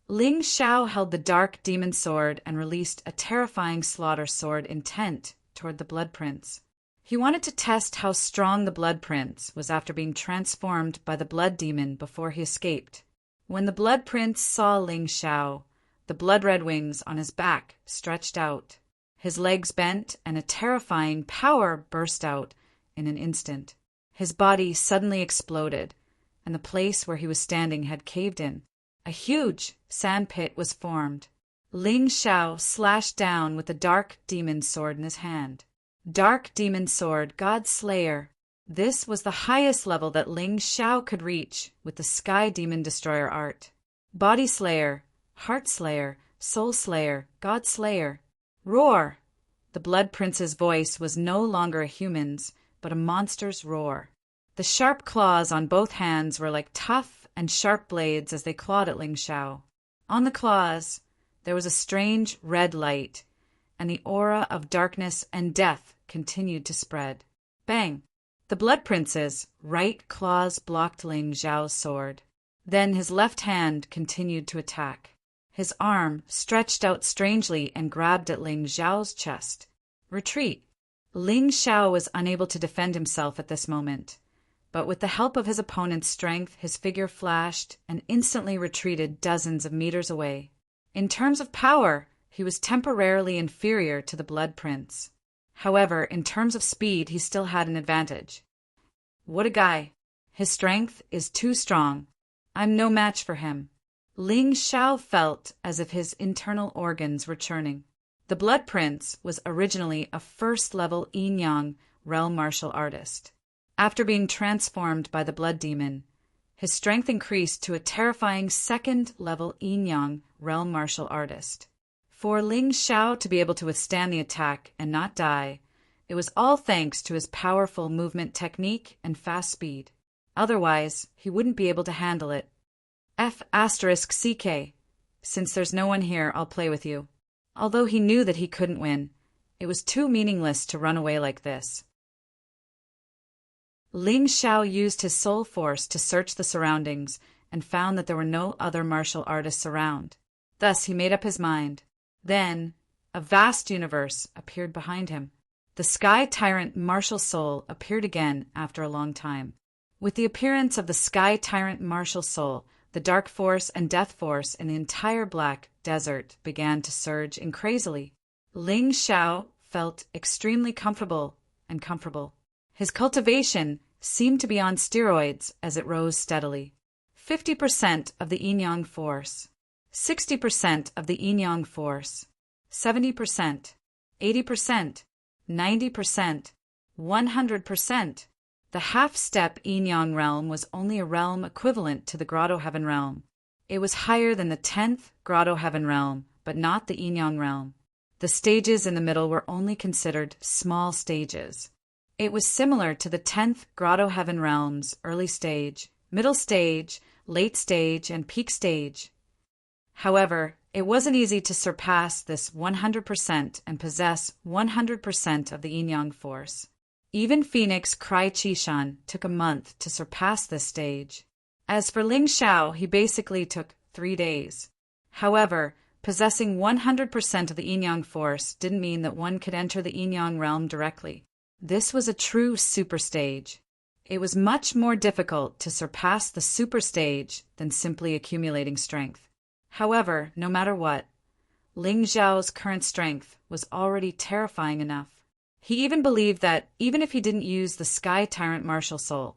Ling Xiao held the dark demon sword and released a terrifying slaughter sword intent toward the Blood Prince. He wanted to test how strong the Blood Prince was after being transformed by the Blood Demon before he escaped. When the Blood Prince saw Ling Xiao, the blood-red wings on his back stretched out. His legs bent and a terrifying power burst out in an instant. His body suddenly exploded, and the place where he was standing had caved in. A huge sand pit was formed. Ling Xiao slashed down with the dark demon sword in his hand. Dark Demon Sword, God Slayer. This was the highest level that Ling Xiao could reach with the Sky Demon Destroyer art. Body Slayer, Heart Slayer, Soul Slayer, God Slayer. Roar! The Blood Prince's voice was no longer a human's, but a monster's roar. The sharp claws on both hands were like tough and sharp blades as they clawed at Ling Xiao. On the claws, there was a strange red light, and the aura of darkness and death continued to spread. Bang! The Blood Prince's right claws blocked Ling Xiao's sword. Then his left hand continued to attack. His arm stretched out strangely and grabbed at Ling Xiao's chest. Retreat! Ling Xiao was unable to defend himself at this moment, but with the help of his opponent's strength, his figure flashed and instantly retreated dozens of meters away. In terms of power, he was temporarily inferior to the Blood Prince. However, in terms of speed, he still had an advantage. What a guy. His strength is too strong. I'm no match for him. Ling Xiao felt as if his internal organs were churning. The Blood Prince was originally a first-level yin-yang realm martial artist. After being transformed by the Blood Demon, his strength increased to a terrifying second-level yin-yang realm martial artist. For Ling Xiao to be able to withstand the attack and not die, it was all thanks to his powerful movement technique and fast speed. Otherwise, he wouldn't be able to handle it. F***CK. Since there's no one here, I'll play with you. Although he knew that he couldn't win, it was too meaningless to run away like this. Ling Xiao used his soul force to search the surroundings and found that there were no other martial artists around. Thus, he made up his mind. Then, a vast universe appeared behind him. The Sky Tyrant martial soul appeared again after a long time. With the appearance of the Sky Tyrant martial soul, the dark force and death force in the entire Black Desert began to surge in crazily. Ling Xiao felt extremely comfortable. His cultivation seemed to be on steroids as it rose steadily. 50% of the yin-yang force, 60% of the yin-yang force, 70%, 80%, 90%, 100%. The half-step yin-yang realm was only a realm equivalent to the Grotto Heaven realm. It was higher than the 10th Grotto Heaven realm, but not the yin-yang realm. The stages in the middle were only considered small stages. It was similar to the 10th Grotto Heaven realm's early stage, middle stage, late stage, and peak stage. However, it wasn't easy to surpass this 100% and possess 100% of the yin-yang force. Even Phoenix Cry Chishan took a month to surpass this stage. As for Ling Xiao, he basically took 3 days. However, possessing 100% of the yin-yang force didn't mean that one could enter the yin-yang realm directly. This was a true super stage. It was much more difficult to surpass the super stage than simply accumulating strength. However, no matter what, Ling Xiao's current strength was already terrifying enough. He even believed that even if he didn't use the Sky Tyrant martial soul,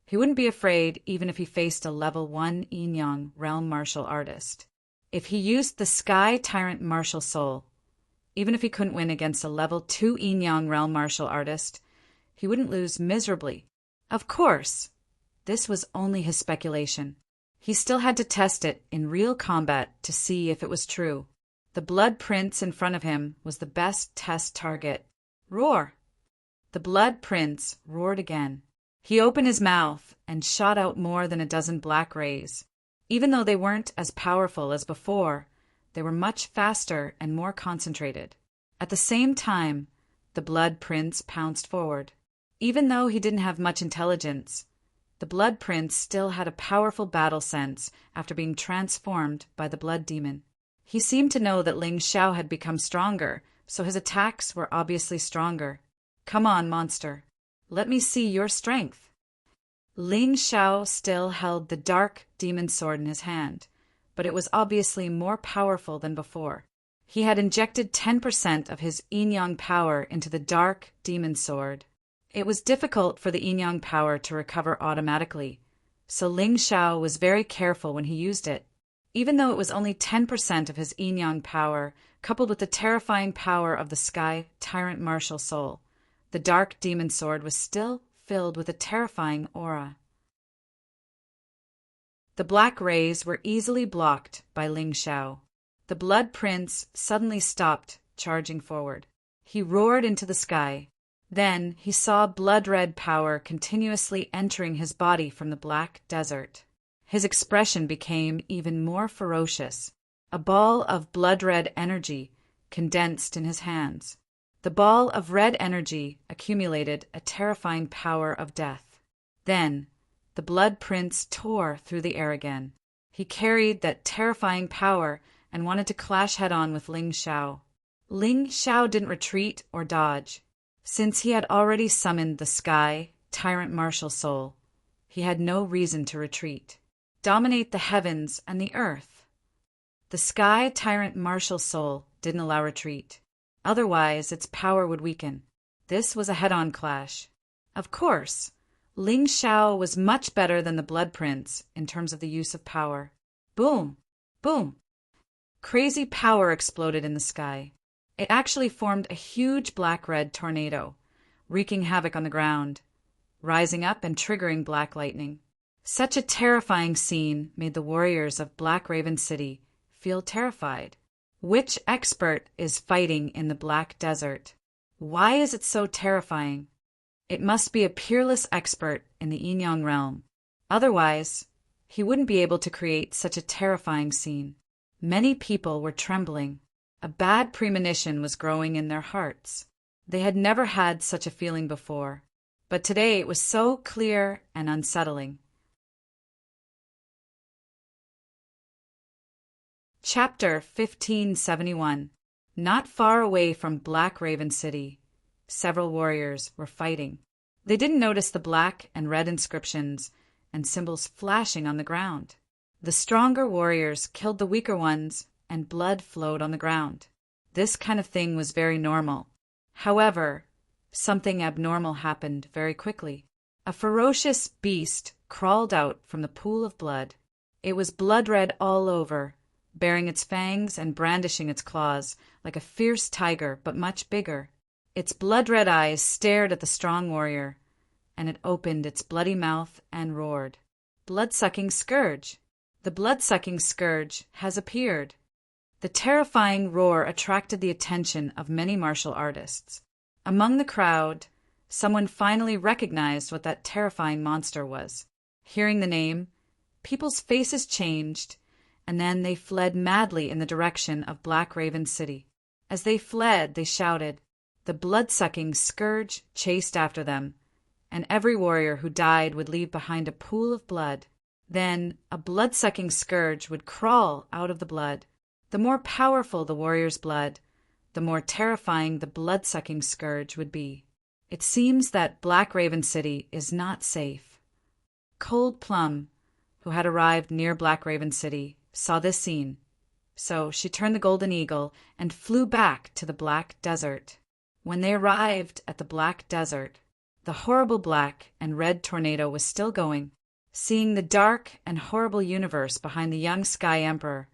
he wouldn't be afraid even if he faced a level 1 yin-yang realm martial artist. If he used the Sky Tyrant martial soul, even if he couldn't win against a level 2 yin-yang realm martial artist, he wouldn't lose miserably. Of course, this was only his speculation. He still had to test it in real combat to see if it was true. The Blood Prince in front of him was the best test target. Roar! The Blood Prince roared again. He opened his mouth and shot out more than a dozen black rays. Even though they weren't as powerful as before, they were much faster and more concentrated. At the same time, the Blood Prince pounced forward. Even though he didn't have much intelligence, the Blood Prince still had a powerful battle sense after being transformed by the Blood Demon. He seemed to know that Ling Xiao had become stronger, so his attacks were obviously stronger. Come on, monster. Let me see your strength. Ling Xiao still held the dark demon sword in his hand, but it was obviously more powerful than before. He had injected 10% of his yin-yang power into the dark demon sword. It was difficult for the yin-yang power to recover automatically, so Ling Xiao was very careful when he used it. Even though it was only 10% of his yin-yang power, coupled with the terrifying power of the Sky Tyrant martial soul, the dark demon sword was still filled with a terrifying aura. The black rays were easily blocked by Ling Xiao. The Blood Prince suddenly stopped charging forward. He roared into the sky. Then he saw blood-red power continuously entering his body from the Black Desert. His expression became even more ferocious. A ball of blood-red energy condensed in his hands. The ball of red energy accumulated a terrifying power of death. Then, the Blood Prince tore through the air again. He carried that terrifying power and wanted to clash head-on with Ling Xiao. Ling Xiao didn't retreat or dodge. Since he had already summoned the Sky Tyrant martial soul, he had no reason to retreat. Dominate the heavens and the earth. The Sky Tyrant martial soul didn't allow retreat. Otherwise, its power would weaken. This was a head-on clash. Of course, Ling Xiao was much better than the Blood Prince in terms of the use of power. Boom! Boom! Crazy power exploded in the sky. It actually formed a huge black-red tornado, wreaking havoc on the ground, rising up and triggering black lightning. Such a terrifying scene made the warriors of Black Raven City feel terrified. Which expert is fighting in the Black Desert? Why is it so terrifying? It must be a peerless expert in the Yin Yang realm. Otherwise, he wouldn't be able to create such a terrifying scene. Many people were trembling. A bad premonition was growing in their hearts. They had never had such a feeling before, but today it was so clear and unsettling. Chapter 1571. Not far away from Black Raven City, several warriors were fighting. They didn't notice the black and red inscriptions and symbols flashing on the ground. The stronger warriors killed the weaker ones, and blood flowed on the ground. This kind of thing was very normal. However, something abnormal happened very quickly. A ferocious beast crawled out from the pool of blood. It was blood-red all over, baring its fangs and brandishing its claws like a fierce tiger, but much bigger. Its blood-red eyes stared at the strong warrior, and it opened its bloody mouth and roared. Blood-sucking scourge! The blood-sucking scourge has appeared. The terrifying roar attracted the attention of many martial artists. Among the crowd, someone finally recognized what that terrifying monster was. Hearing the name, people's faces changed, and then they fled madly in the direction of Black Raven City. As they fled, they shouted. The blood-sucking scourge chased after them, and every warrior who died would leave behind a pool of blood. Then a blood-sucking scourge would crawl out of the blood. The more powerful the warrior's blood, the more terrifying the blood-sucking scourge would be. It seems that Black Raven City is not safe. Cold Plum, who had arrived near Black Raven City, saw this scene. So she turned the Golden Eagle and flew back to the Black Desert. When they arrived at the Black Desert, the horrible black and red tornado was still going. Seeing the dark and horrible universe behind the young Sky Emperor,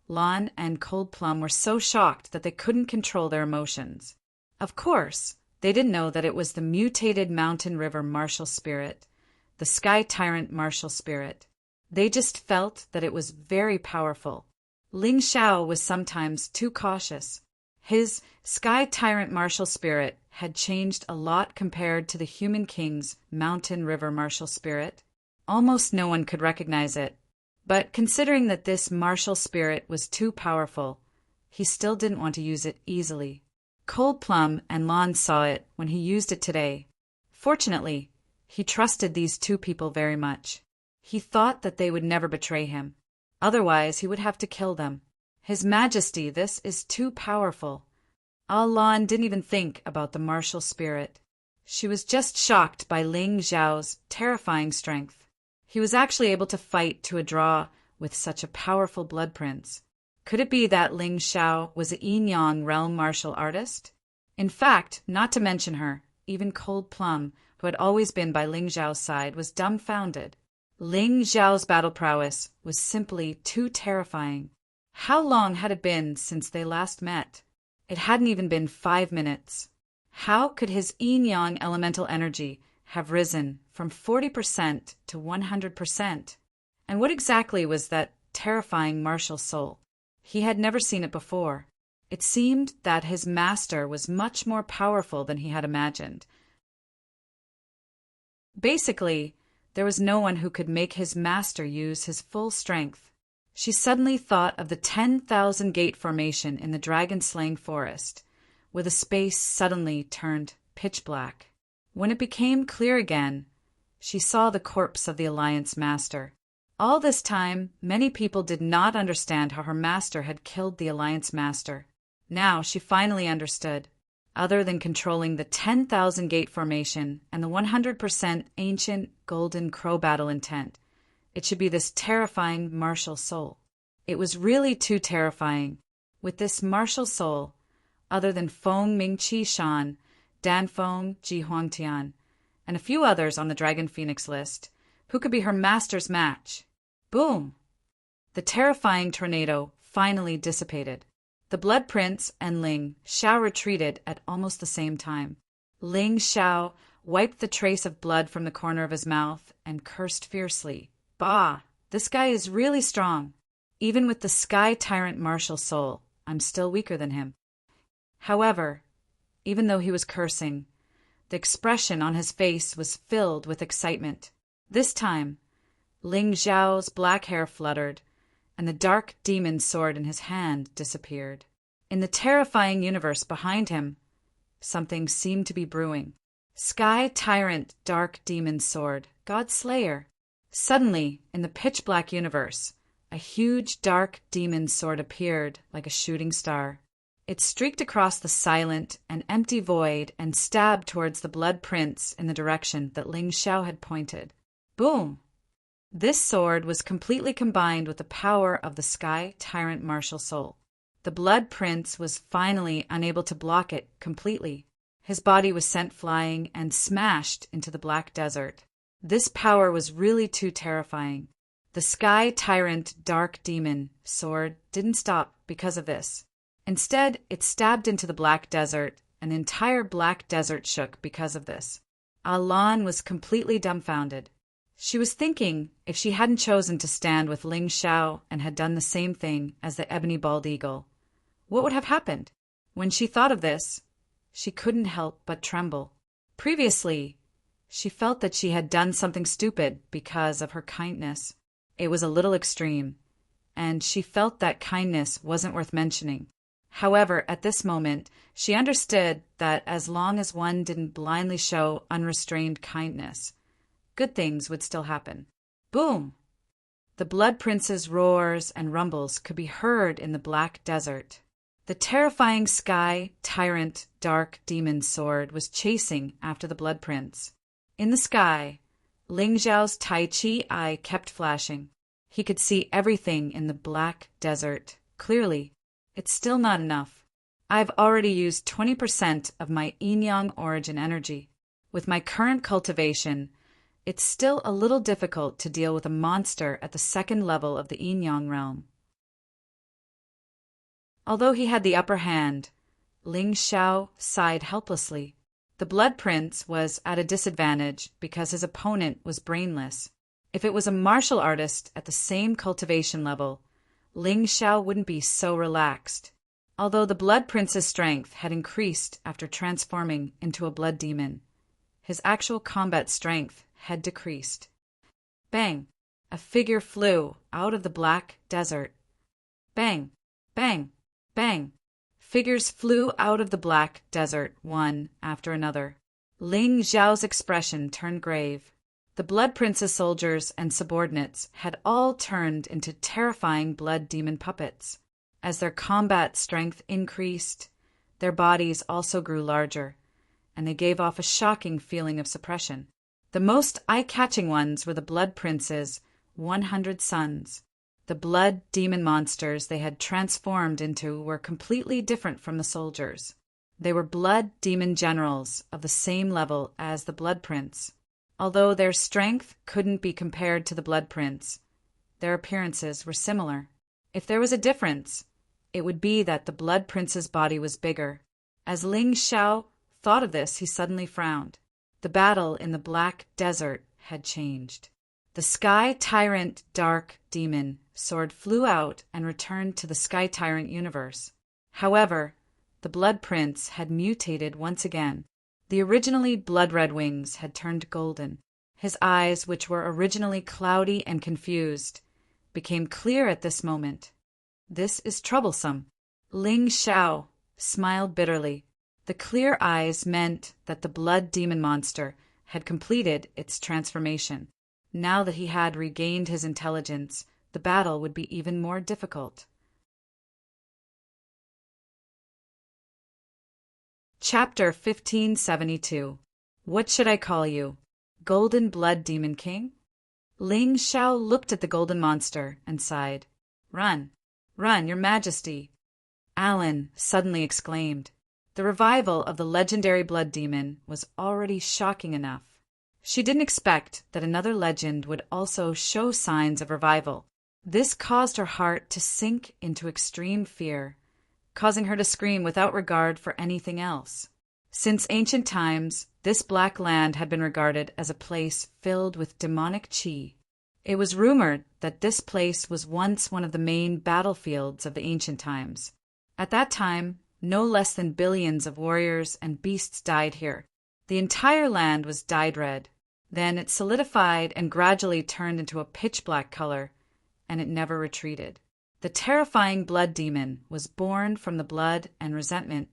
Lon and Cold Plum were so shocked that they couldn't control their emotions. Of course, they didn't know that it was the mutated Mountain River martial spirit, the Sky Tyrant martial spirit. They just felt that it was very powerful. Ling Xiao was sometimes too cautious. His Sky Tyrant martial spirit had changed a lot compared to the Human King's Mountain River martial spirit. Almost no one could recognize it. But considering that this martial spirit was too powerful, he still didn't want to use it easily. Cold Plum and Lon saw it when he used it today. Fortunately, he trusted these two people very much. He thought that they would never betray him. Otherwise, he would have to kill them. His Majesty, this is too powerful. Lon didn't even think about the martial spirit. She was just shocked by Ling Xiao's terrifying strength. He was actually able to fight to a draw with such a powerful blood prince. Could it be that Ling Xiao was a Yin Yang realm martial artist? In fact, not to mention her, even Cold Plum, who had always been by Ling Xiao's side, was dumbfounded. Ling Xiao's battle prowess was simply too terrifying. How long had it been since they last met? It hadn't even been 5 minutes. How could his Yin Yang elemental energy have risen from 40% to 100%? And what exactly was that terrifying martial soul? He had never seen it before. It seemed that his master was much more powerful than he had imagined. Basically, there was no one who could make his master use his full strength. She suddenly thought of the 10,000 gate formation in the dragon-slaying forest, where the space suddenly turned pitch black. When it became clear again, she saw the corpse of the Alliance Master. All this time, many people did not understand how her master had killed the Alliance Master. Now she finally understood. Other than controlling the 10,000 gate formation and the 100% ancient golden crow battle intent, it should be this terrifying martial soul. It was really too terrifying. With this martial soul, other than Feng Ming Qi Shan, Danfeng, Ji Huangtian, and a few others on the Dragon Phoenix list, who could be her master's match. Boom! The terrifying tornado finally dissipated. The Blood Prince and Ling Xiao retreated at almost the same time. Ling Xiao wiped the trace of blood from the corner of his mouth and cursed fiercely. Bah! This guy is really strong. Even with the Sky Tyrant martial soul, I'm still weaker than him. However, even though he was cursing, the expression on his face was filled with excitement. This time, Ling Xiao's black hair fluttered, and the dark demon sword in his hand disappeared. In the terrifying universe behind him, something seemed to be brewing. Sky Tyrant Dark Demon Sword, God Slayer. Suddenly, in the pitch-black universe, a huge dark demon sword appeared like a shooting star. It streaked across the silent and empty void and stabbed towards the Blood Prince in the direction that Ling Xiao had pointed. Boom! This sword was completely combined with the power of the Sky Tyrant martial soul. The Blood Prince was finally unable to block it completely. His body was sent flying and smashed into the black desert. This power was really too terrifying. The Sky Tyrant Dark Demon sword didn't stop because of this. Instead, it stabbed into the black desert, and the entire black desert shook because of this. Alan was completely dumbfounded. She was thinking if she hadn't chosen to stand with Ling Xiao and had done the same thing as the ebony bald eagle, what would have happened? When she thought of this, she couldn't help but tremble. Previously, she felt that she had done something stupid because of her kindness. It was a little extreme, and she felt that kindness wasn't worth mentioning. However, at this moment, she understood that as long as one didn't blindly show unrestrained kindness, good things would still happen. Boom! The Blood Prince's roars and rumbles could be heard in the black desert. The terrifying Sky Tyrant Dark Demon Sword was chasing after the Blood Prince. In the sky, Ling Xiao's Tai Chi eye kept flashing. He could see everything in the black desert clearly. It's still not enough. I've already used 20% of my yin-yang origin energy. With my current cultivation, it's still a little difficult to deal with a monster at the second level of the yin-yang realm. Although he had the upper hand, Ling Xiao sighed helplessly. The Blood Prince was at a disadvantage because his opponent was brainless. If it was a martial artist at the same cultivation level, Ling Xiao wouldn't be so relaxed. Although the Blood Prince's strength had increased after transforming into a blood demon, his actual combat strength had decreased. Bang! A figure flew out of the black desert. Bang! Bang! Bang! Figures flew out of the black desert, one after another. Ling Xiao's expression turned grave. The Blood Prince's soldiers and subordinates had all turned into terrifying blood demon puppets. As their combat strength increased, their bodies also grew larger, and they gave off a shocking feeling of suppression. The most eye-catching ones were the Blood Prince's 100 sons. The blood demon monsters they had transformed into were completely different from the soldiers. They were blood demon generals of the same level as the Blood Prince. Although their strength couldn't be compared to the Blood Prince, their appearances were similar. If there was a difference, it would be that the Blood Prince's body was bigger. As Ling Xiao thought of this, he suddenly frowned. The battle in the black desert had changed. The Sky Tyrant Dark Demon sword flew out and returned to the Sky Tyrant universe. However, the Blood Prince had mutated once again. The originally blood-red wings had turned golden. His eyes, which were originally cloudy and confused, became clear at this moment. This is troublesome. Ling Xiao smiled bitterly. The clear eyes meant that the blood demon monster had completed its transformation. Now that he had regained his intelligence, the battle would be even more difficult. Chapter 1572. What should I call you? Golden Blood Demon King? Ling Xiao looked at the golden monster and sighed. Run, run, your majesty! Alan suddenly exclaimed. The revival of the legendary blood demon was already shocking enough. She didn't expect that another legend would also show signs of revival. This caused her heart to sink into extreme fear, causing her to scream without regard for anything else. Since ancient times, this black land had been regarded as a place filled with demonic chi. It was rumored that this place was once one of the main battlefields of the ancient times. At that time, no less than billions of warriors and beasts died here. The entire land was dyed red. Then it solidified and gradually turned into a pitch-black color, and it never retreated. The terrifying blood demon was born from the blood and resentment.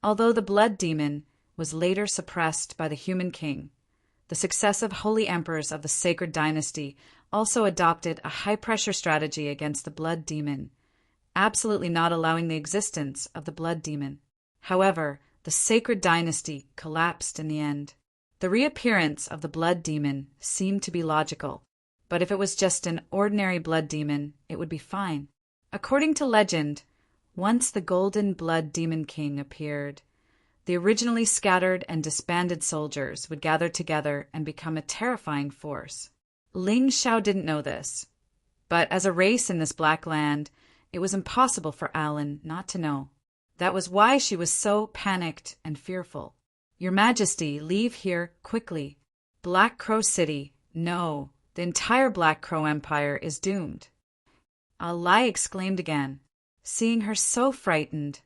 Although the blood demon was later suppressed by the human king, the successive holy emperors of the sacred dynasty also adopted a high-pressure strategy against the blood demon, absolutely not allowing the existence of the blood demon. However, the sacred dynasty collapsed in the end. The reappearance of the blood demon seemed to be logical, but if it was just an ordinary blood demon, it would be fine. According to legend, once the golden blood demon king appeared, the originally scattered and disbanded soldiers would gather together and become a terrifying force. Ling Xiao didn't know this, but as a race in this black land, it was impossible for Alan not to know. That was why she was so panicked and fearful. "Your Majesty, leave here quickly. Black Crow City, no, the entire Black Crow Empire is doomed." Lai exclaimed again. Seeing her so frightened,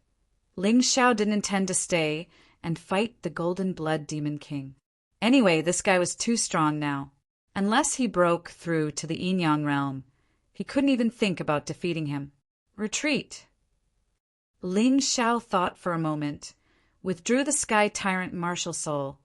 Ling Xiao didn't intend to stay and fight the Golden Blood Demon King. Anyway, this guy was too strong now. Unless he broke through to the Yin-Yang realm, he couldn't even think about defeating him. Retreat. Ling Xiao thought for a moment, withdrew the Sky Tyrant martial soul,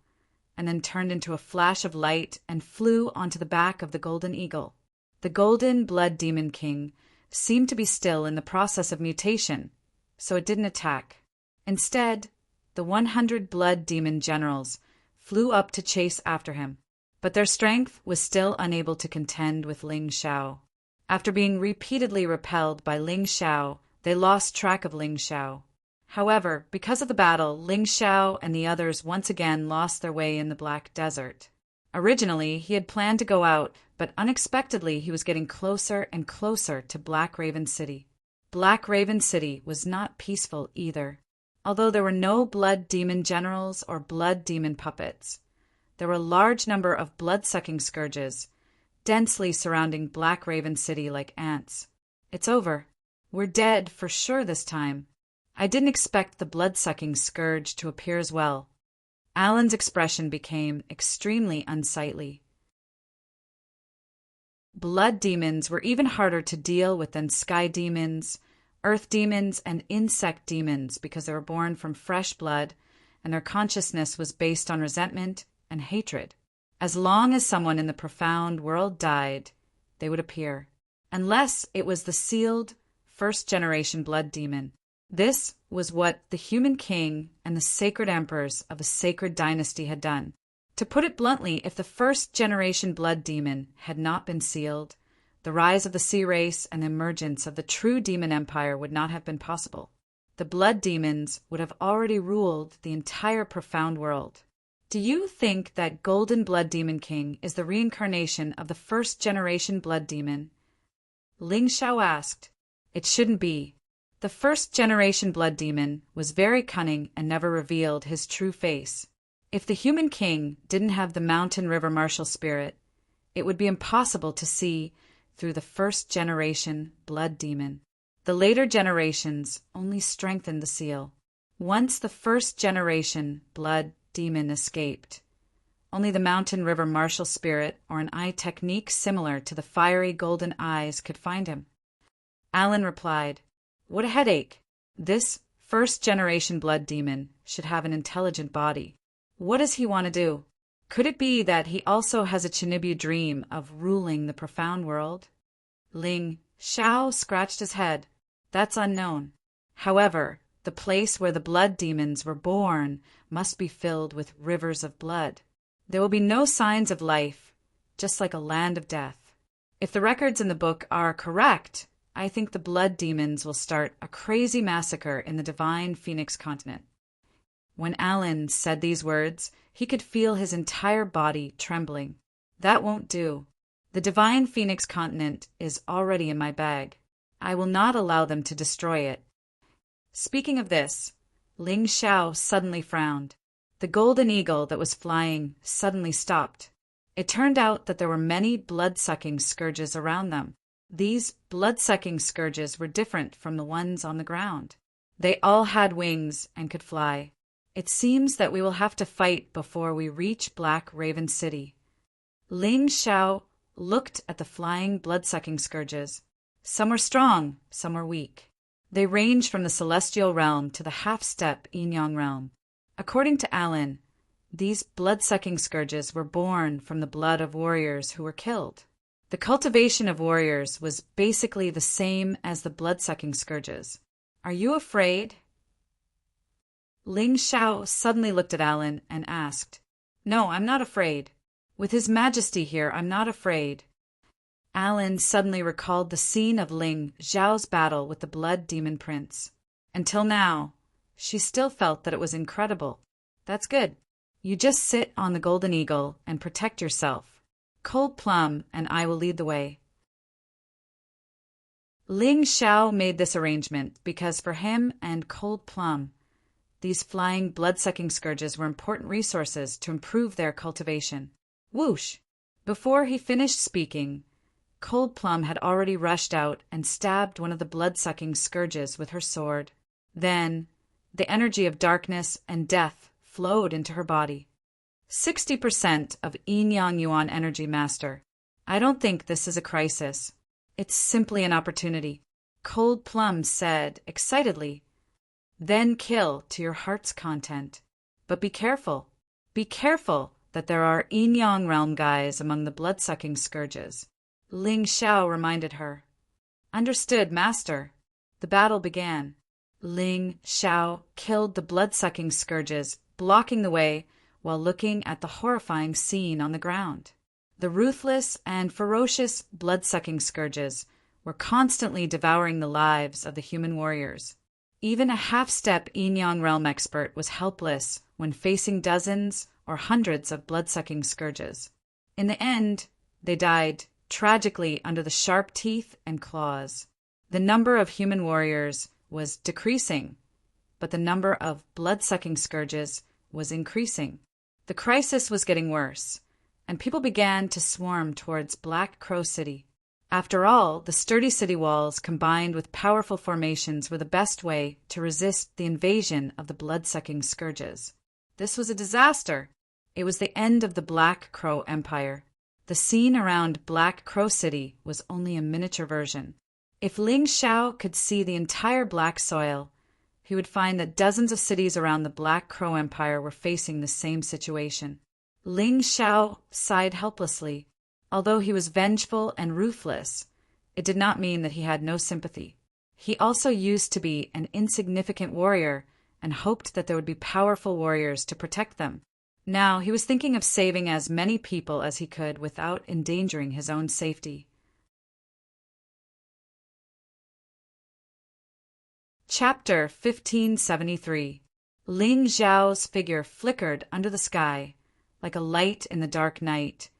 and then turned into a flash of light and flew onto the back of the Golden Eagle. The Golden Blood Demon King seemed to be still in the process of mutation, so it didn't attack. Instead, the 100 Blood Demon generals flew up to chase after him, but their strength was still unable to contend with Ling Xiao. After being repeatedly repelled by Ling Xiao, they lost track of Ling Xiao. However, because of the battle, Ling Xiao and the others once again lost their way in the Black Desert. Originally, he had planned to go out, but unexpectedly he was getting closer and closer to Black Raven City. Black Raven City was not peaceful either. Although there were no blood demon generals or blood demon puppets, there were a large number of blood-sucking scourges, densely surrounding Black Raven City like ants. "It's over. We're dead for sure this time." I didn't expect the blood-sucking scourge to appear as well. Alan's expression became extremely unsightly. Blood demons were even harder to deal with than sky demons, earth demons, and insect demons because they were born from fresh blood, and their consciousness was based on resentment and hatred. As long as someone in the profound world died, they would appear, unless it was the sealed first-generation blood demon. This was what the human king and the sacred emperors of a sacred dynasty had done. To put it bluntly, if the first-generation blood demon had not been sealed, the rise of the sea race and the emergence of the true demon empire would not have been possible. The blood demons would have already ruled the entire profound world. Do you think that Golden Blood Demon King is the reincarnation of the first-generation blood demon? Ling Xiao asked. It shouldn't be. The first-generation blood demon was very cunning and never revealed his true face. If the human king didn't have the mountain river martial spirit, it would be impossible to see through the first-generation blood demon. The later generations only strengthened the seal. Once the first-generation blood demon escaped, only the mountain river martial spirit or an eye technique similar to the fiery golden eyes could find him. Alan replied, "What a headache. This first-generation blood demon should have an intelligent body. What does he want to do? Could it be that he also has a Chinibu dream of ruling the profound world?" Ling Xiao scratched his head. That's unknown. However, the place where the blood demons were born must be filled with rivers of blood. There will be no signs of life, just like a land of death. If the records in the book are correct, I think the blood demons will start a crazy massacre in the divine Phoenix continent. When Alan said these words, he could feel his entire body trembling. That won't do. The divine phoenix continent is already in my bag. I will not allow them to destroy it. Speaking of this, Ling Xiao suddenly frowned. The golden eagle that was flying suddenly stopped. It turned out that there were many blood-sucking scourges around them. These blood-sucking scourges were different from the ones on the ground. They all had wings and could fly. It seems that we will have to fight before we reach Black Raven City. Ling Xiao looked at the flying blood-sucking scourges. Some were strong, some were weak. They ranged from the celestial realm to the half-step yin-yang realm. According to Alan, these blood-sucking scourges were born from the blood of warriors who were killed. The cultivation of warriors was basically the same as the blood-sucking scourges. Are you afraid? Ling Xiao suddenly looked at Alan and asked, No, I'm not afraid. With His Majesty here, I'm not afraid. Alan suddenly recalled the scene of Ling Xiao's battle with the Blood Demon Prince. Until now, she still felt that it was incredible. That's good. You just sit on the golden eagle and protect yourself. Cold Plum and I will lead the way. Ling Xiao made this arrangement because for him and Cold Plum, these flying blood-sucking scourges were important resources to improve their cultivation. Whoosh! Before he finished speaking, Cold Plum had already rushed out and stabbed one of the blood-sucking scourges with her sword. Then, the energy of darkness and death flowed into her body. 60% of Yin-Yang Yuan energy, Master. I don't think this is a crisis. It's simply an opportunity. Cold Plum said excitedly. Then kill to your heart's content. But be careful. Be careful that there are Yin-Yang realm guys among the blood-sucking scourges. Ling Xiao reminded her. Understood, Master. The battle began. Ling Xiao killed the blood-sucking scourges, blocking the way while looking at the horrifying scene on the ground. The ruthless and ferocious blood-sucking scourges were constantly devouring the lives of the human warriors. Even a half-step Yin-Yang realm expert was helpless when facing dozens or hundreds of blood-sucking scourges. In the end, they died tragically under the sharp teeth and claws. The number of human warriors was decreasing, but the number of blood-sucking scourges was increasing. The crisis was getting worse, and people began to swarm towards Black Crow City. After all, the sturdy city walls combined with powerful formations were the best way to resist the invasion of the blood-sucking scourges. This was a disaster. It was the end of the Black Crow Empire. The scene around Black Crow City was only a miniature version. If Ling Xiao could see the entire black soil, he would find that dozens of cities around the Black Crow Empire were facing the same situation. Ling Xiao sighed helplessly. Although he was vengeful and ruthless, it did not mean that he had no sympathy. He also used to be an insignificant warrior and hoped that there would be powerful warriors to protect them. Now he was thinking of saving as many people as he could without endangering his own safety. Chapter 1573. Ling Xiao's figure flickered under the sky like a light in the dark night,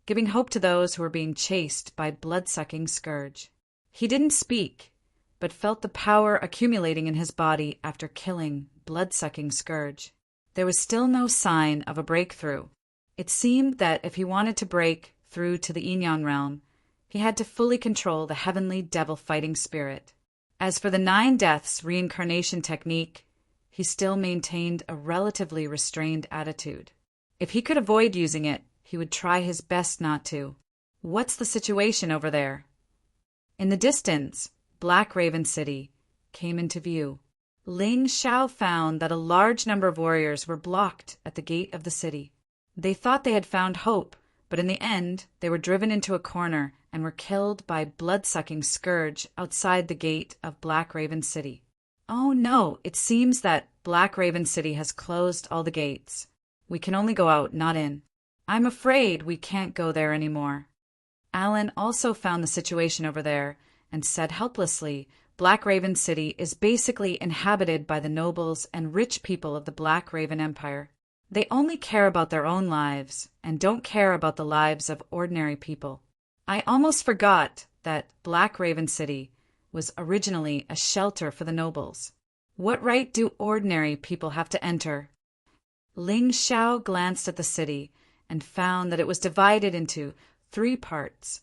giving hope to those who were being chased by blood-sucking scourge. He didn't speak, but felt the power accumulating in his body after killing blood-sucking scourge. There was still no sign of a breakthrough. It seemed that if he wanted to break through to the Yin-Yang realm, he had to fully control the heavenly devil-fighting spirit. As for the 9 deaths reincarnation technique, he still maintained a relatively restrained attitude. If he could avoid using it, he would try his best not to. What's the situation over there? In the distance, Black Raven City came into view. Ling Xiao found that a large number of warriors were blocked at the gate of the city. They thought they had found hope, but in the end, they were driven into a corner and were killed by blood-sucking scourge outside the gate of Black Raven City. Oh no, it seems that Black Raven City has closed all the gates. We can only go out, not in. I'm afraid we can't go there anymore. Alan also found the situation over there and said helplessly, Black Raven City is basically inhabited by the nobles and rich people of the Black Raven Empire. They only care about their own lives and don't care about the lives of ordinary people. I almost forgot that Black Raven City was originally a shelter for the nobles. What right do ordinary people have to enter? Ling Xiao glanced at the city and found that it was divided into 3 parts: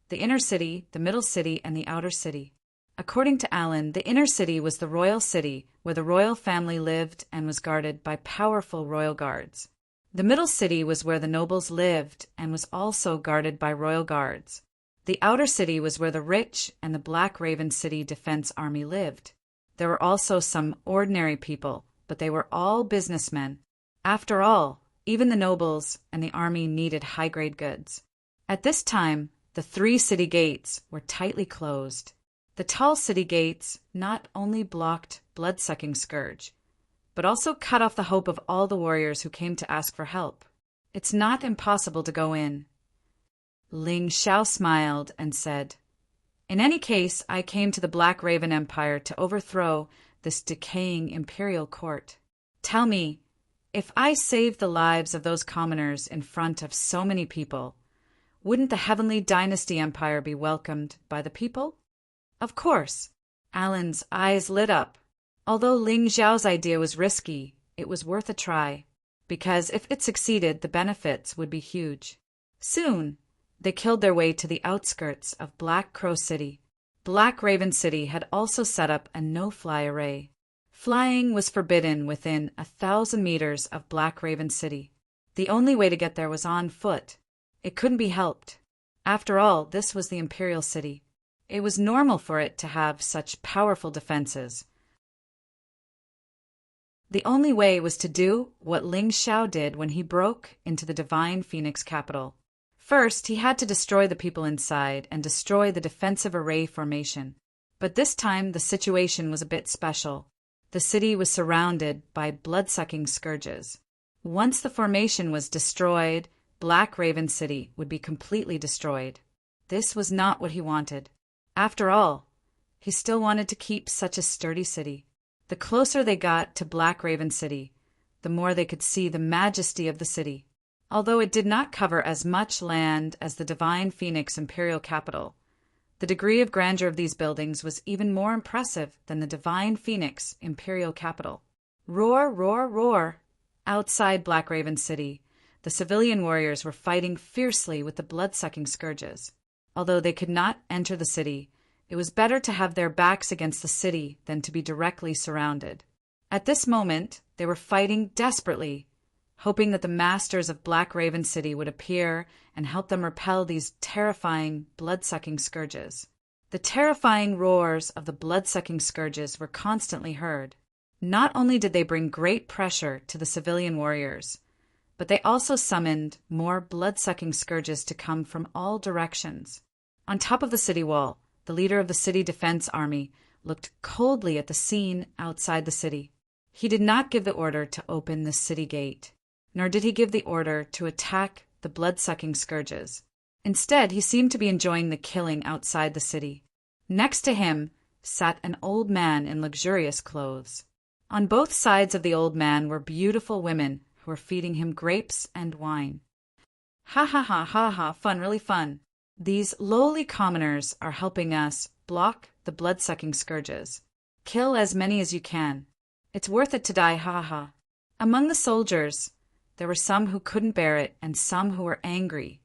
the inner city, the middle city, and the outer city. According to Alan, the inner city was the royal city where the royal family lived and was guarded by powerful royal guards. The middle city was where the nobles lived and was also guarded by royal guards. The outer city was where the rich and the Black Raven City Defense Army lived. There were also some ordinary people, but they were all businessmen. After all, even the nobles and the army needed high-grade goods. At this time, the 3 city gates were tightly closed. The tall city gates not only blocked blood-sucking Scourge, but also cut off the hope of all the warriors who came to ask for help. It's not impossible to go in. Ling Xiao smiled and said, "In any case, I came to the Black Raven Empire to overthrow this decaying imperial court. Tell me, if I saved the lives of those commoners in front of so many people, wouldn't the Heavenly Dynasty Empire be welcomed by the people?" Of course. Alan's eyes lit up. Although Ling Xiao's idea was risky, it was worth a try, because if it succeeded, the benefits would be huge. Soon, they killed their way to the outskirts of Black Crow City. Black Raven City had also set up a no-fly array. Flying was forbidden within 1,000 meters of Black Raven City. The only way to get there was on foot. It couldn't be helped. After all, this was the Imperial City. It was normal for it to have such powerful defenses. The only way was to do what Ling Xiao did when he broke into the Divine Phoenix capital. First, he had to destroy the people inside and destroy the defensive array formation. But this time, the situation was a bit special. The city was surrounded by blood-sucking scourges. Once the formation was destroyed, Black Raven City would be completely destroyed. This was not what he wanted. After all, he still wanted to keep such a sturdy city. The closer they got to Black Raven City, the more they could see the majesty of the city. Although it did not cover as much land as the Divine Phoenix Imperial Capital, the degree of grandeur of these buildings was even more impressive than the Divine Phoenix Imperial Capital. Roar, roar, roar! Outside Black Raven City, the civilian warriors were fighting fiercely with the blood-sucking scourges. Although they could not enter the city, it was better to have their backs against the city than to be directly surrounded. At this moment, they were fighting desperately, hoping that the masters of Black Raven City would appear and help them repel these terrifying, blood-sucking scourges. The terrifying roars of the blood-sucking scourges were constantly heard. Not only did they bring great pressure to the civilian warriors, but they also summoned more blood-sucking scourges to come from all directions. On top of the city wall, the leader of the city defense army looked coldly at the scene outside the city. He did not give the order to open the city gate, nor did he give the order to attack the blood-sucking scourges. Instead, he seemed to be enjoying the killing outside the city. Next to him sat an old man in luxurious clothes. On both sides of the old man were beautiful women who were feeding him grapes and wine. Ha ha ha ha ha, fun, really fun. These lowly commoners are helping us block the blood-sucking scourges. Kill as many as you can. It's worth it to die, ha ha. Among the soldiers, there were some who couldn't bear it and some who were angry,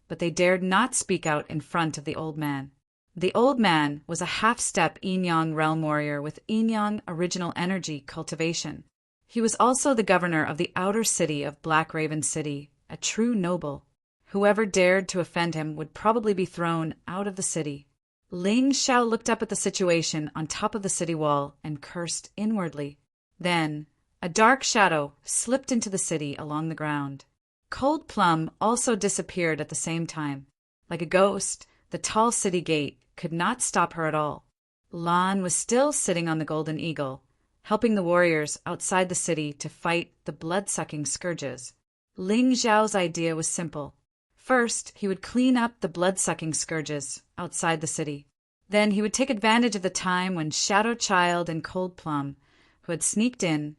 but they dared not speak out in front of the old man. The old man was a half-step Yin-Yang realm warrior with Yin-Yang original energy cultivation. He was also the governor of the outer city of Black Raven City, a true noble. Whoever dared to offend him would probably be thrown out of the city. Ling Xiao looked up at the situation on top of the city wall and cursed inwardly. Then, a dark shadow slipped into the city along the ground. Cold Plum also disappeared at the same time. Like a ghost, the tall city gate could not stop her at all. Lan was still sitting on the Golden Eagle, helping the warriors outside the city to fight the blood-sucking scourges. Ling Xiao's idea was simple. First, he would clean up the blood-sucking scourges outside the city. Then he would take advantage of the time when Shadow Child and Cold Plum, who had sneaked in,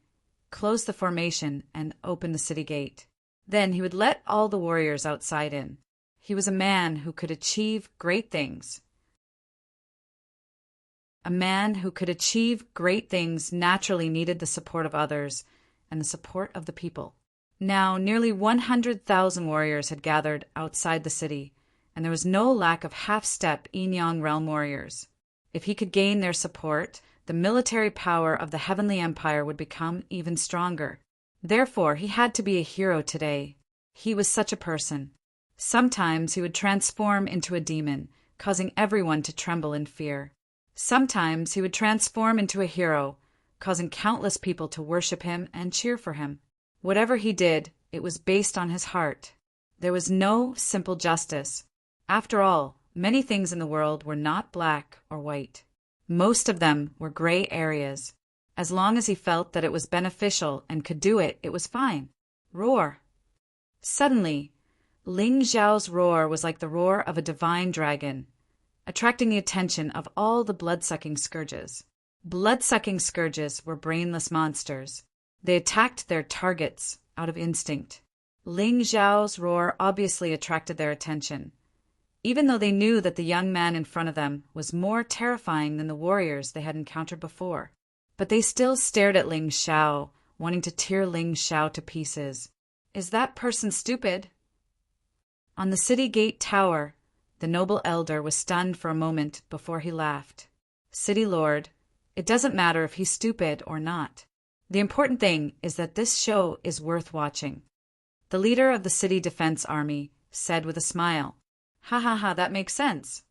closed the formation and opened the city gate. Then he would let all the warriors outside in. He was a man who could achieve great things. A man who could achieve great things naturally needed the support of others and the support of the people. Now, nearly 100,000 warriors had gathered outside the city, and there was no lack of half-step Yin-Yang realm warriors. If he could gain their support, the military power of the Heavenly Empire would become even stronger. Therefore, he had to be a hero today. He was such a person. Sometimes he would transform into a demon, causing everyone to tremble in fear. Sometimes he would transform into a hero, causing countless people to worship him and cheer for him. Whatever he did, it was based on his heart. There was no simple justice. After all, many things in the world were not black or white. Most of them were gray areas. As long as he felt that it was beneficial and could do it, it was fine. Roar. Suddenly, Ling Xiao's roar was like the roar of a divine dragon, attracting the attention of all the blood-sucking scourges. Blood-sucking scourges were brainless monsters. They attacked their targets out of instinct. Ling Xiao's roar obviously attracted their attention, even though they knew that the young man in front of them was more terrifying than the warriors they had encountered before. But they still stared at Ling Xiao, wanting to tear Ling Xiao to pieces. Is that person stupid? On the city gate tower, the noble elder was stunned for a moment before he laughed. City Lord, it doesn't matter if he's stupid or not. The important thing is that this show is worth watching. The leader of the city defense army said with a smile. Ha ha ha, that makes sense.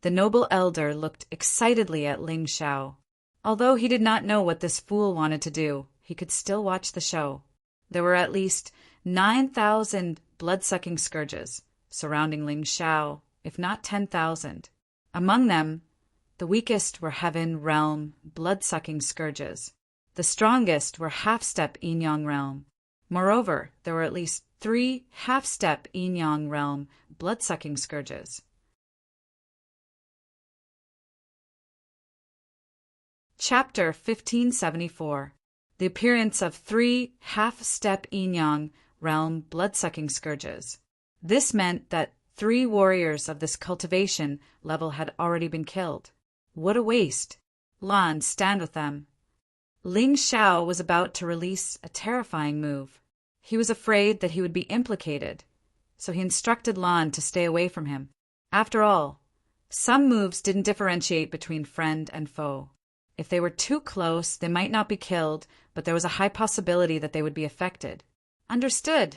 The noble elder looked excitedly at Ling Xiao. Although he did not know what this fool wanted to do, he could still watch the show. There were at least 9,000 blood-sucking scourges surrounding Ling Xiao, if not 10,000. Among them, the weakest were heaven realm blood-sucking scourges. The strongest were half-step Yin-Yang realm. Moreover, there were at least 3 half-step Yin-Yang realm blood-sucking scourges. Chapter 1574. The appearance of 3 half-step Yin-Yang realm blood-sucking scourges. This meant that 3 warriors of this cultivation level had already been killed. What a waste! Lan, stand with them. Ling Xiao was about to release a terrifying move. He was afraid that he would be implicated, so he instructed Lan to stay away from him. After all, some moves didn't differentiate between friend and foe. If they were too close, they might not be killed, but there was a high possibility that they would be affected. Understood.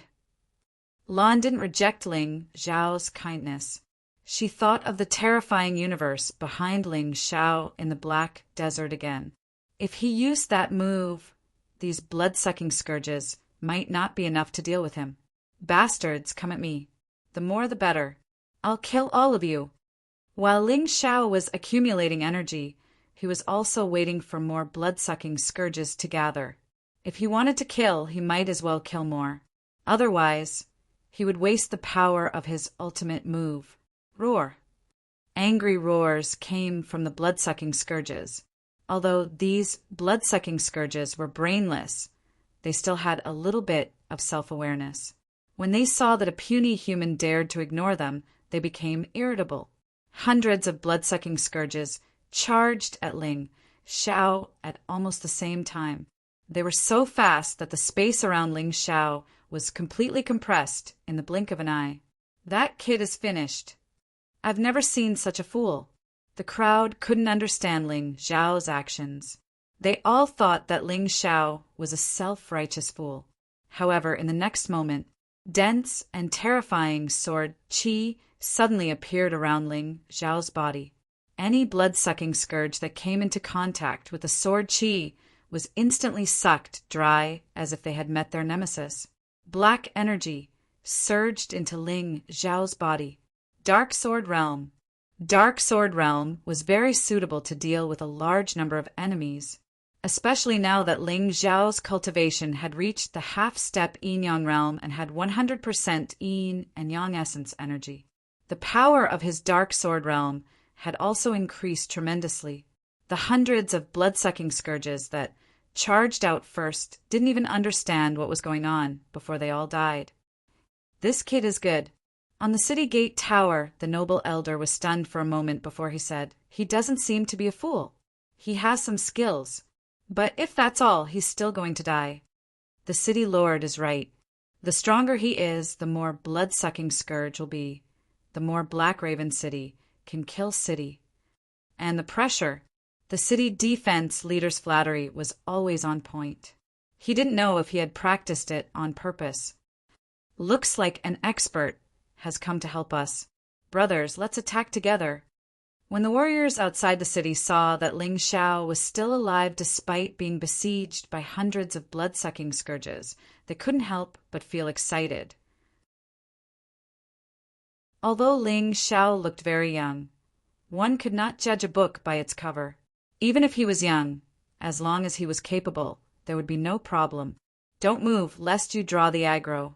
Lan didn't reject Ling Xiao's kindness. She thought of the terrifying universe behind Ling Xiao in the Black Desert again. If he used that move, these blood-sucking scourges might not be enough to deal with him. Bastards, come at me. The more the better. I'll kill all of you. While Ling Xiao was accumulating energy, he was also waiting for more blood-sucking scourges to gather. If he wanted to kill, he might as well kill more. Otherwise, he would waste the power of his ultimate move. Roar. Angry roars came from the blood-sucking scourges. Although these blood-sucking scourges were brainless, they still had a little bit of self-awareness. When they saw that a puny human dared to ignore them, they became irritable. Hundreds of blood-sucking scourges charged at Ling Xiao at almost the same time. They were so fast that the space around Ling Xiao was completely compressed in the blink of an eye. That kid is finished. I've never seen such a fool. The crowd couldn't understand Ling Xiao's actions. They all thought that Ling Xiao was a self-righteous fool. However, in the next moment, dense and terrifying sword qi suddenly appeared around Ling Xiao's body. Any blood-sucking scourge that came into contact with the sword qi was instantly sucked dry as if they had met their nemesis. Black energy surged into Ling Xiao's body. Dark Sword Realm. Dark Sword Realm was very suitable to deal with a large number of enemies, especially now that Ling Xiao's cultivation had reached the half-step Yin-Yang realm and had 100% Yin and Yang essence energy. The power of his Dark Sword Realm had also increased tremendously. The hundreds of blood-sucking scourges that charged out first didn't even understand what was going on before they all died. "This kid is good." On the city gate tower, the noble elder was stunned for a moment before he said, "He doesn't seem to be a fool. He has some skills. But if that's all, he's still going to die." The city lord is right. The stronger he is, the more blood-sucking scourge will be, the more Black Raven City can kill city. And the pressure, the city defense leader's flattery was always on point. He didn't know if he had practiced it on purpose. "Looks like an expert has come to help us. Brothers, let's attack together." When the warriors outside the city saw that Ling Xiao was still alive despite being besieged by hundreds of blood-sucking scourges, they couldn't help but feel excited. Although Ling Xiao looked very young, one could not judge a book by its cover. Even if he was young, as long as he was capable, there would be no problem. "Don't move, lest you draw the aggro."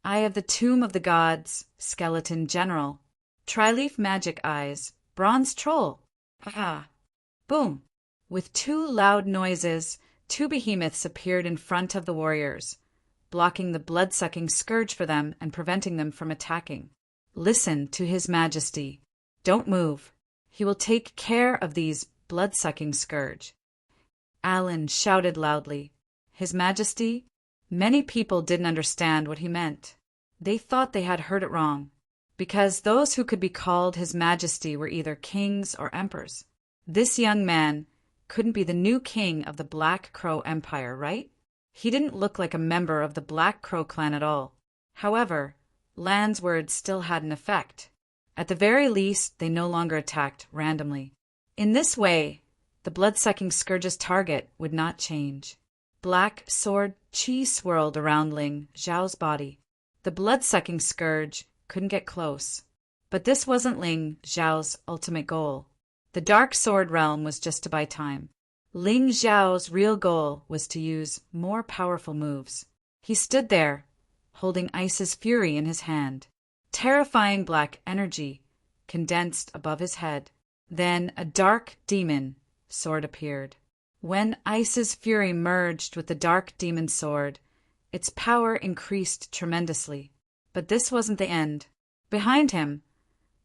"Eye of the Tomb of the Gods, Skeleton General, Tri-Leaf Magic Eyes, Bronze Troll." Ah! Boom! With two loud noises, two behemoths appeared in front of the warriors, blocking the blood-sucking scourge for them and preventing them from attacking. "Listen to His Majesty. Don't move. He will take care of these blood-sucking scourge." Alan shouted loudly, "His Majesty?" Many people didn't understand what he meant. They thought they had heard it wrong, because those who could be called His Majesty were either kings or emperors. This young man couldn't be the new king of the Black Crow Empire, right? He didn't look like a member of the Black Crow clan at all. However, Lan's words still had an effect. At the very least, they no longer attacked randomly. In this way, the blood-sucking scourge's target would not change. Black sword chi swirled around Ling Xiao's body. The blood-sucking scourge couldn't get close. But this wasn't Ling Xiao's ultimate goal. The dark sword realm was just to buy time. Ling Xiao's real goal was to use more powerful moves. He stood there, holding Ice's Fury in his hand. Terrifying black energy condensed above his head. Then a dark demon sword appeared. When Ice's Fury merged with the dark demon sword, its power increased tremendously. But this wasn't the end. Behind him,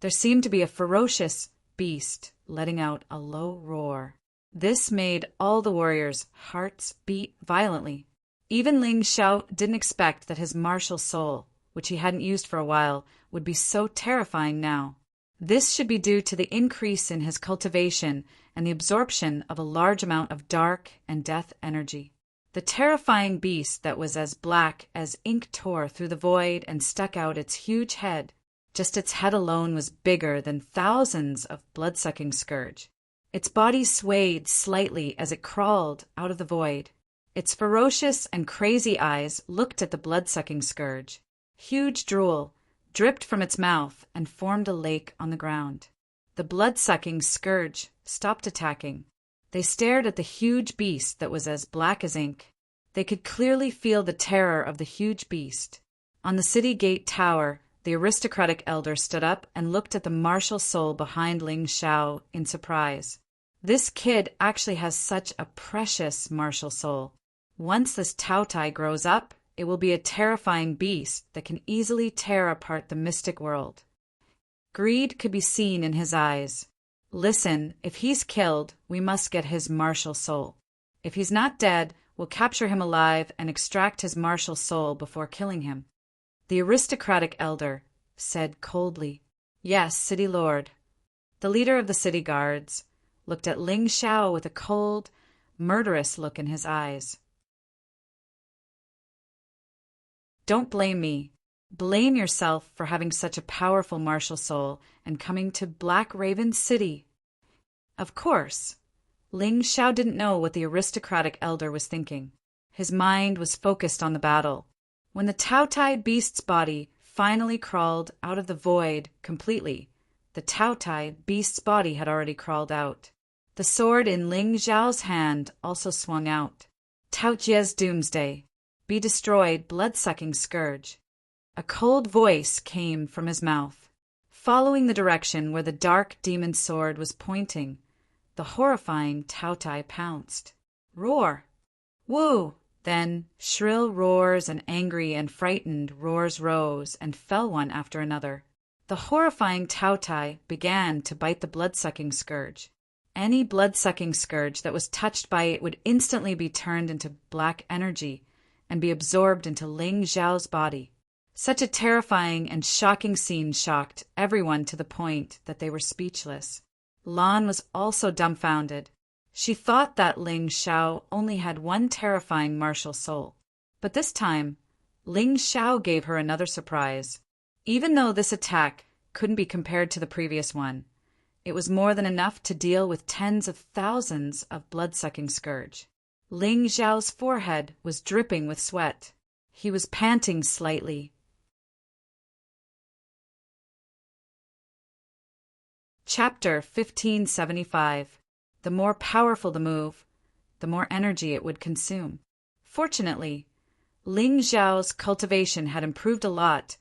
there seemed to be a ferocious beast letting out a low roar. This made all the warriors' hearts beat violently. Even Ling Xiao didn't expect that his martial soul, which he hadn't used for a while, would be so terrifying now. This should be due to the increase in his cultivation and the absorption of a large amount of dark and death energy. The terrifying beast that was as black as ink tore through the void and stuck out its huge head. Just its head alone was bigger than thousands of blood-sucking scourge. Its body swayed slightly as it crawled out of the void. Its ferocious and crazy eyes looked at the blood-sucking scourge. Huge drool dripped from its mouth and formed a lake on the ground. The blood-sucking scourge stopped attacking. They stared at the huge beast that was as black as ink. They could clearly feel the terror of the huge beast. On the city gate tower, the aristocratic elder stood up and looked at the martial soul behind Ling Xiao in surprise. This kid actually has such a precious martial soul. Once this Taotai grows up, it will be a terrifying beast that can easily tear apart the mystic world. Greed could be seen in his eyes. "Listen, if he's killed, we must get his martial soul. If he's not dead, we'll capture him alive and extract his martial soul before killing him." The aristocratic elder said coldly, "Yes, city lord." The leader of the city guards looked at Ling Xiao with a cold, murderous look in his eyes. "Don't blame me. Blame yourself for having such a powerful martial soul and coming to Black Raven City." Of course, Ling Xiao didn't know what the aristocratic elder was thinking. His mind was focused on the battle. When the Taotai beast's body finally crawled out of the void completely, the Taotai beast's body had already crawled out. The sword in Ling Xiao's hand also swung out. "Tao Jie's Doomsday. Be destroyed, blood-sucking scourge." A cold voice came from his mouth. Following the direction where the dark demon's sword was pointing, the horrifying Taotai pounced. Roar! Woo! Then shrill roars and angry and frightened roars rose and fell one after another. The horrifying Taotai began to bite the blood-sucking scourge. Any blood-sucking scourge that was touched by it would instantly be turned into black energy and be absorbed into Ling Xiao's body. Such a terrifying and shocking scene shocked everyone to the point that they were speechless. Lan was also dumbfounded. She thought that Ling Xiao only had one terrifying martial soul. But this time, Ling Xiao gave her another surprise. Even though this attack couldn't be compared to the previous one, it was more than enough to deal with tens of thousands of blood-sucking scourge. Ling Xiao's forehead was dripping with sweat. He was panting slightly. Chapter 1575. The more powerful the move, the more energy it would consume. Fortunately, Ling Xiao's cultivation had improved a lot,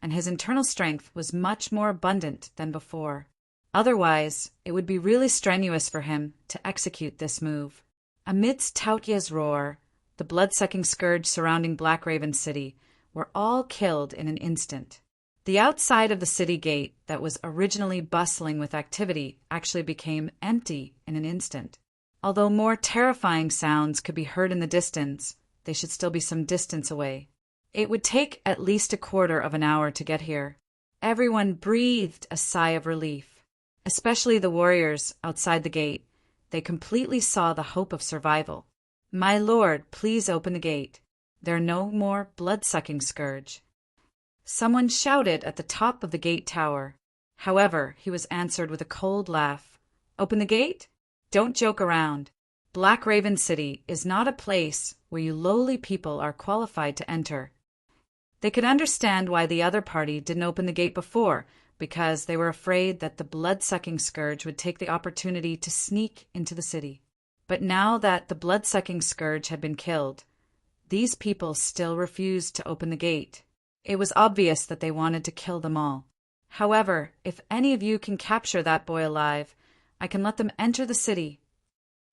and his internal strength was much more abundant than before. Otherwise, it would be really strenuous for him to execute this move. Amidst Taotia's roar, the blood-sucking scourge surrounding Black Raven City were all killed in an instant. The outside of the city gate that was originally bustling with activity actually became empty in an instant. Although more terrifying sounds could be heard in the distance, they should still be some distance away. It would take at least a quarter of an hour to get here. Everyone breathed a sigh of relief, especially the warriors outside the gate. They completely saw the hope of survival. "My lord, please open the gate. There are no more blood-sucking scourge." Someone shouted at the top of the gate tower. However, he was answered with a cold laugh. "Open the gate? Don't joke around. Black Raven City is not a place where you lowly people are qualified to enter." They could understand why the other party didn't open the gate before, because they were afraid that the blood-sucking scourge would take the opportunity to sneak into the city. But now that the blood-sucking scourge had been killed, these people still refused to open the gate. It was obvious that they wanted to kill them all. "However, if any of you can capture that boy alive, I can let them enter the city."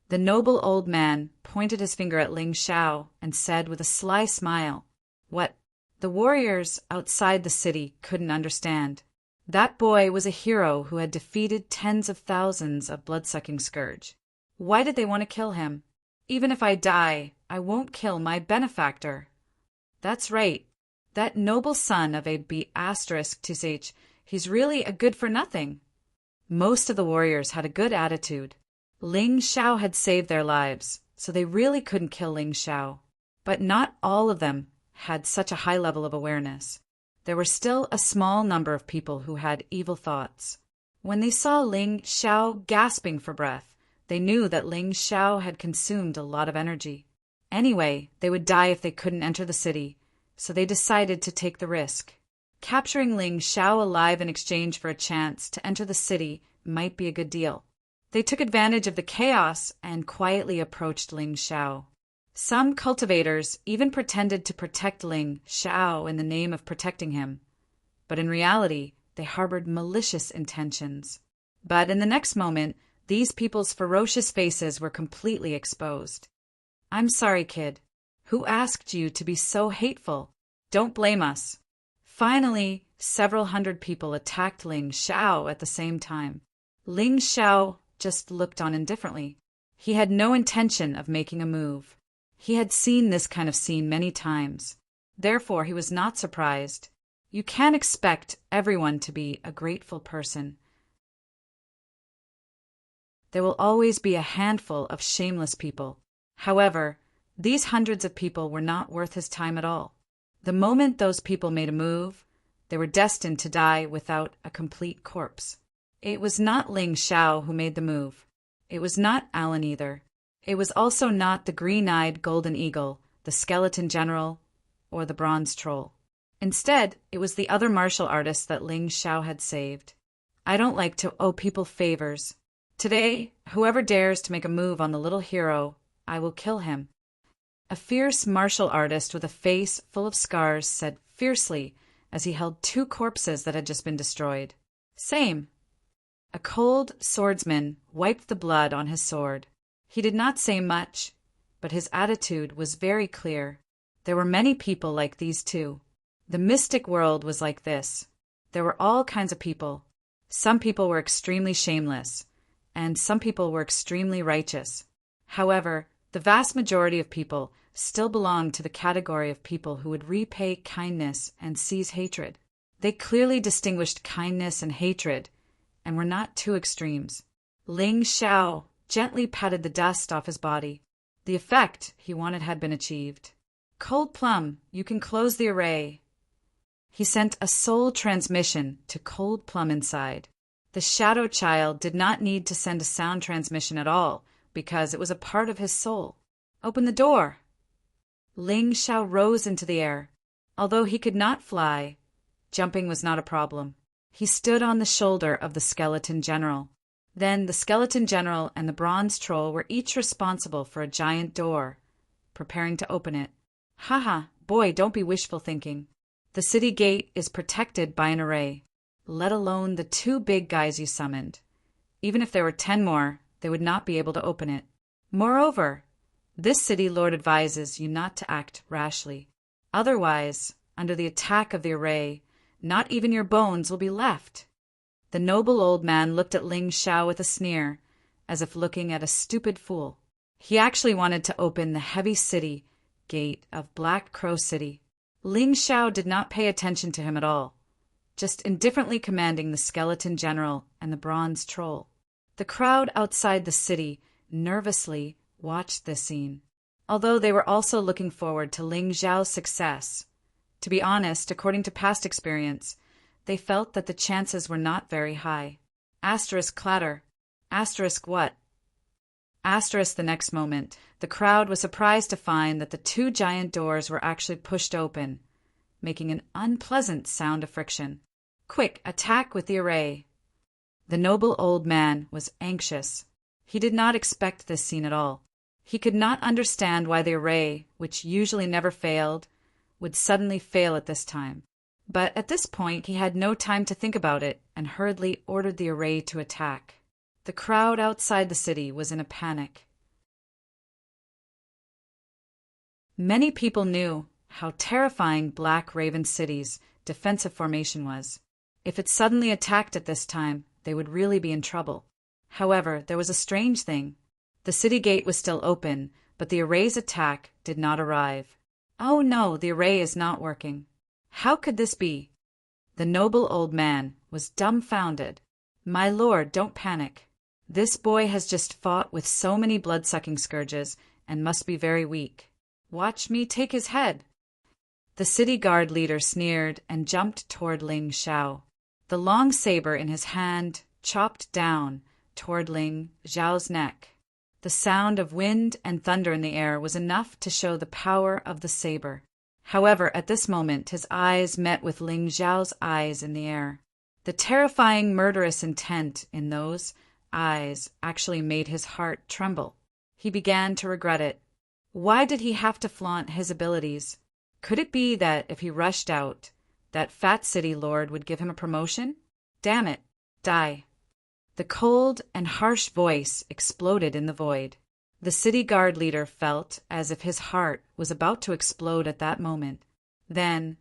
The noble old man pointed his finger at Ling Xiao and said with a sly smile, "What?" The warriors outside the city couldn't understand. That boy was a hero who had defeated tens of thousands of blood-sucking scourge. Why did they want to kill him? "Even if I die, I won't kill my benefactor." That's right. That noble son of a B****, he's really a good-for-nothing. Most of the warriors had a good attitude. Ling Xiao had saved their lives, so they really couldn't kill Ling Xiao. But not all of them had such a high level of awareness. There were still a small number of people who had evil thoughts. When they saw Ling Xiao gasping for breath, they knew that Ling Xiao had consumed a lot of energy. Anyway, they would die if they couldn't enter the city, so they decided to take the risk. Capturing Ling Xiao alive in exchange for a chance to enter the city might be a good deal. They took advantage of the chaos and quietly approached Ling Xiao. Some cultivators even pretended to protect Ling Xiao in the name of protecting him, but in reality, they harbored malicious intentions. But in the next moment, these people's ferocious faces were completely exposed. "I'm sorry, kid. Who asked you to be so hateful? Don't blame us." Finally, several hundred people attacked Ling Xiao at the same time. Ling Xiao just looked on indifferently. He had no intention of making a move. He had seen this kind of scene many times. Therefore, he was not surprised. You can't expect everyone to be a grateful person. There will always be a handful of shameless people. However, these hundreds of people were not worth his time at all. The moment those people made a move, they were destined to die without a complete corpse. It was not Ling Xiao who made the move. It was not Alan either. It was also not the green-eyed golden eagle, the skeleton general, or the bronze troll. Instead, it was the other martial artist that Ling Xiao had saved. "I don't like to owe people favors. Today, whoever dares to make a move on the little hero, I will kill him." A fierce martial artist with a face full of scars said fiercely as he held two corpses that had just been destroyed. Same. A cold swordsman wiped the blood on his sword. He did not say much, but his attitude was very clear. There were many people like these too. The mystic world was like this. There were all kinds of people. Some people were extremely shameless, and some people were extremely righteous. However, the vast majority of people still belonged to the category of people who would repay kindness and seize hatred. They clearly distinguished kindness and hatred, and were not two extremes. Ling Xiao gently patted the dust off his body. The effect he wanted had been achieved. Cold Plum, you can close the array. He sent a soul transmission to Cold Plum inside. The Shadow Child did not need to send a sound transmission at all, because it was a part of his soul. Open the door. Ling Xiao rose into the air. Although he could not fly, jumping was not a problem. He stood on the shoulder of the Skeleton General. Then the Skeleton General and the Bronze Troll were each responsible for a giant door, preparing to open it. Haha, boy, don't be wishful thinking. The city gate is protected by an array, let alone the two big guys you summoned. Even if there were 10 more, they would not be able to open it. Moreover, this city lord advises you not to act rashly. Otherwise, under the attack of the array, not even your bones will be left. The noble old man looked at Ling Xiao with a sneer, as if looking at a stupid fool. He actually wanted to open the heavy city gate of Black Crow City. Ling Xiao did not pay attention to him at all, just indifferently commanding the Skeleton General and the Bronze Troll. The crowd outside the city nervously watched this scene, although they were also looking forward to Ling Xiao's success. To be honest, according to past experience, they felt that the chances were not very high. Asterisk clatter. Asterisk what? Asterisk the next moment, the crowd was surprised to find that the two giant doors were actually pushed open, making an unpleasant sound of friction. Quick, attack with the array. The noble old man was anxious. He did not expect this scene at all. He could not understand why the array, which usually never failed, would suddenly fail at this time. But at this point he had no time to think about it and hurriedly ordered the array to attack. The crowd outside the city was in a panic. Many people knew how terrifying Black Raven City's defensive formation was. If it suddenly attacked at this time, they would really be in trouble. However, there was a strange thing. The city gate was still open, but the array's attack did not arrive. Oh no, the array is not working. How could this be? The noble old man was dumbfounded. My lord, don't panic. This boy has just fought with so many blood-sucking scourges and must be very weak. Watch me take his head. The city guard leader sneered and jumped toward Ling Xiao. The long saber in his hand chopped down toward Ling Xiao's neck. The sound of wind and thunder in the air was enough to show the power of the saber. However, at this moment his eyes met with Ling Xiao's eyes in the air. The terrifying murderous intent in those eyes actually made his heart tremble. He began to regret it. Why did he have to flaunt his abilities? Could it be that if he rushed out, that fat city lord would give him a promotion? Damn it, die. The cold and harsh voice exploded in the void. The city guard leader felt as if his heart was about to explode at that moment. Then,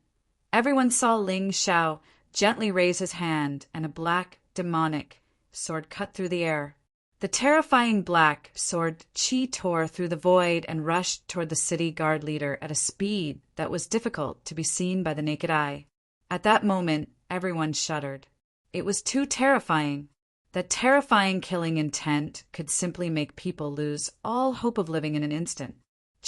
everyone saw Ling Xiao gently raise his hand and a black, demonic sword cut through the air. The terrifying black sword chi tore through the void and rushed toward the city guard leader at a speed that was difficult to be seen by the naked eye. At that moment, everyone shuddered. It was too terrifying. That terrifying killing intent could simply make people lose all hope of living in an instant.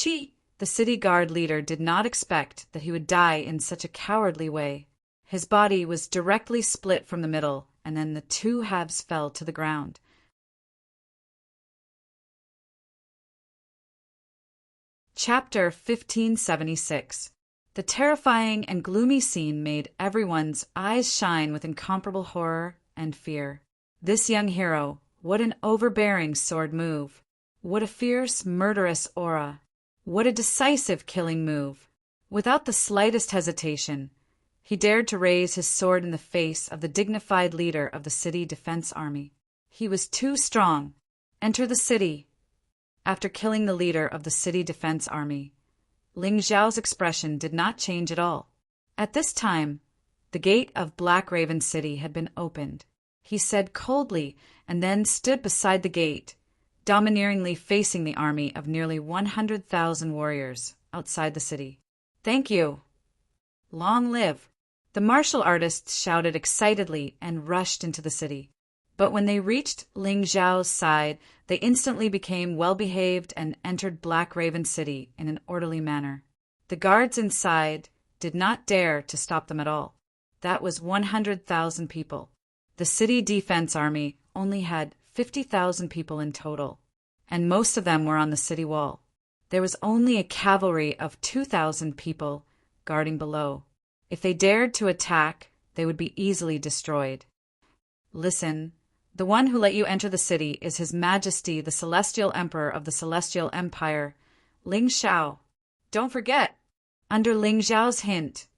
Chi! The city guard leader did not expect that he would die in such a cowardly way. His body was directly split from the middle, and then the two halves fell to the ground. Chapter 1576. The terrifying and gloomy scene made everyone's eyes shine with incomparable horror and fear. This young hero, what an overbearing sword move! What a fierce, murderous aura! What a decisive killing move! Without the slightest hesitation, He dared to raise his sword in the face of the dignified leader of the city defense army. He was too strong. Enter the city. After killing the leader of the city defense army, Ling Xiao's expression did not change at all. At this time, the gate of Black Raven City had been opened. He said coldly and then stood beside the gate, domineeringly facing the army of nearly 100,000 warriors outside the city. Thank you. Long live. The martial artists shouted excitedly and rushed into the city. But when they reached Ling Xiao's side, they instantly became well-behaved and entered Black Raven City in an orderly manner. The guards inside did not dare to stop them at all. That was 100,000 people. The city defense army only had 50,000 people in total, and most of them were on the city wall. There was only a cavalry of 2,000 people guarding below. If they dared to attack, they would be easily destroyed. Listen, the one who let you enter the city is His Majesty the Celestial Emperor of the Celestial Empire, Ling Xiao. Don't forget! Under Ling Xiao's hint,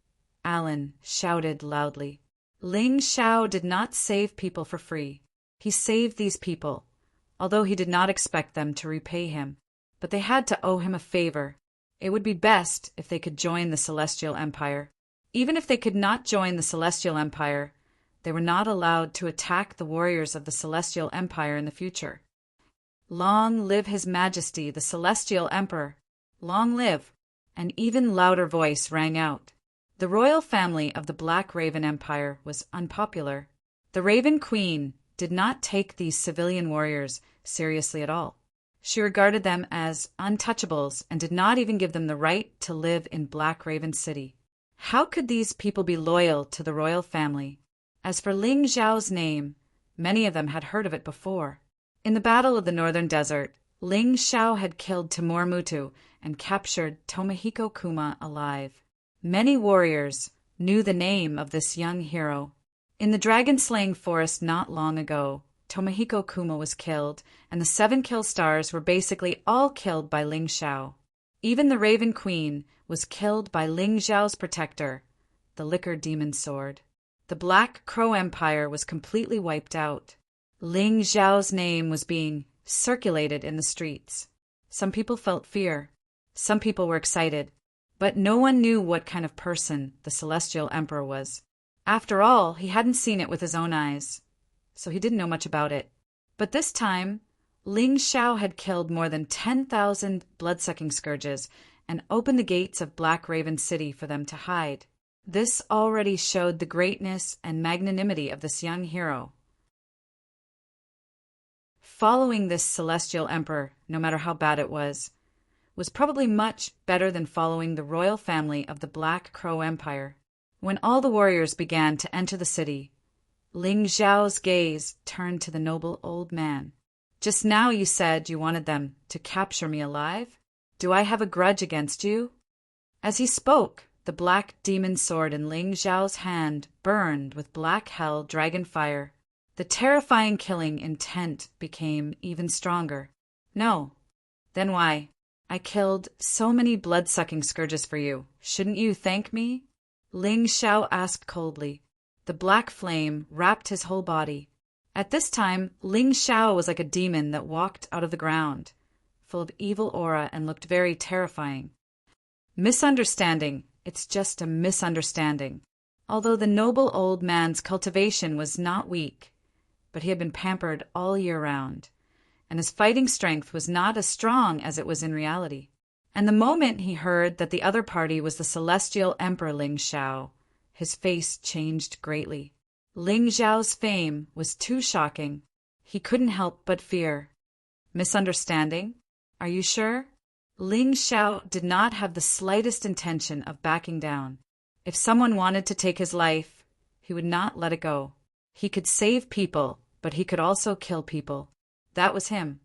Alan shouted loudly. Ling Xiao did not save people for free. He saved these people, although he did not expect them to repay him. But they had to owe him a favor. It would be best if they could join the Celestial Empire. Even if they could not join the Celestial Empire, they were not allowed to attack the warriors of the Celestial Empire in the future. Long live His Majesty, the Celestial Emperor! Long live! An even louder voice rang out. The royal family of the Black Raven Empire was unpopular. The Raven Queen did not take these civilian warriors seriously at all. She regarded them as untouchables and did not even give them the right to live in Black Raven City. How could these people be loyal to the royal family? As for Ling Xiao's name, many of them had heard of it before. In the Battle of the Northern Desert, Ling Xiao had killed Timur Mutu and captured Tomohiko Kuma alive. Many warriors knew the name of this young hero. In the dragon-slaying forest not long ago, Tomohiko Kuma was killed, and the 7 kill stars were basically all killed by Ling Xiao. Even the Raven Queen was killed by Ling Xiao's protector, the Liquor Demon Sword. The Black Crow Empire was completely wiped out. Ling Xiao's name was being circulated in the streets. Some people felt fear. Some people were excited. But no one knew what kind of person the Celestial Emperor was. After all, he hadn't seen it with his own eyes, so he didn't know much about it. But this time, Ling Xiao had killed more than 10,000 blood-sucking scourges and opened the gates of Black Raven City for them to hide. This already showed the greatness and magnanimity of this young hero. Following this Celestial Emperor, no matter how bad it was probably much better than following the royal family of the Black Crow Empire. When all the warriors began to enter the city, Ling Xiao's gaze turned to the noble old man. Just now you said you wanted them to capture me alive? Do I have a grudge against you? As he spoke, the black demon sword in Ling Xiao's hand burned with black hell dragon fire. The terrifying killing intent became even stronger. No. Then why? I killed so many blood-sucking scourges for you. Shouldn't you thank me? Ling Xiao asked coldly. The black flame wrapped his whole body. At this time, Ling Xiao was like a demon that walked out of the ground, full of evil aura and looked very terrifying. Misunderstanding. It's just a misunderstanding. Although the noble old man's cultivation was not weak, but he had been pampered all year round, and his fighting strength was not as strong as it was in reality. And the moment he heard that the other party was the Celestial Emperor Ling Xiao, his face changed greatly. Ling Xiao's fame was too shocking. He couldn't help but fear. Misunderstanding? Are you sure? Ling Xiao did not have the slightest intention of backing down. If someone wanted to take his life, he would not let it go. He could save people, but he could also kill people. That was him.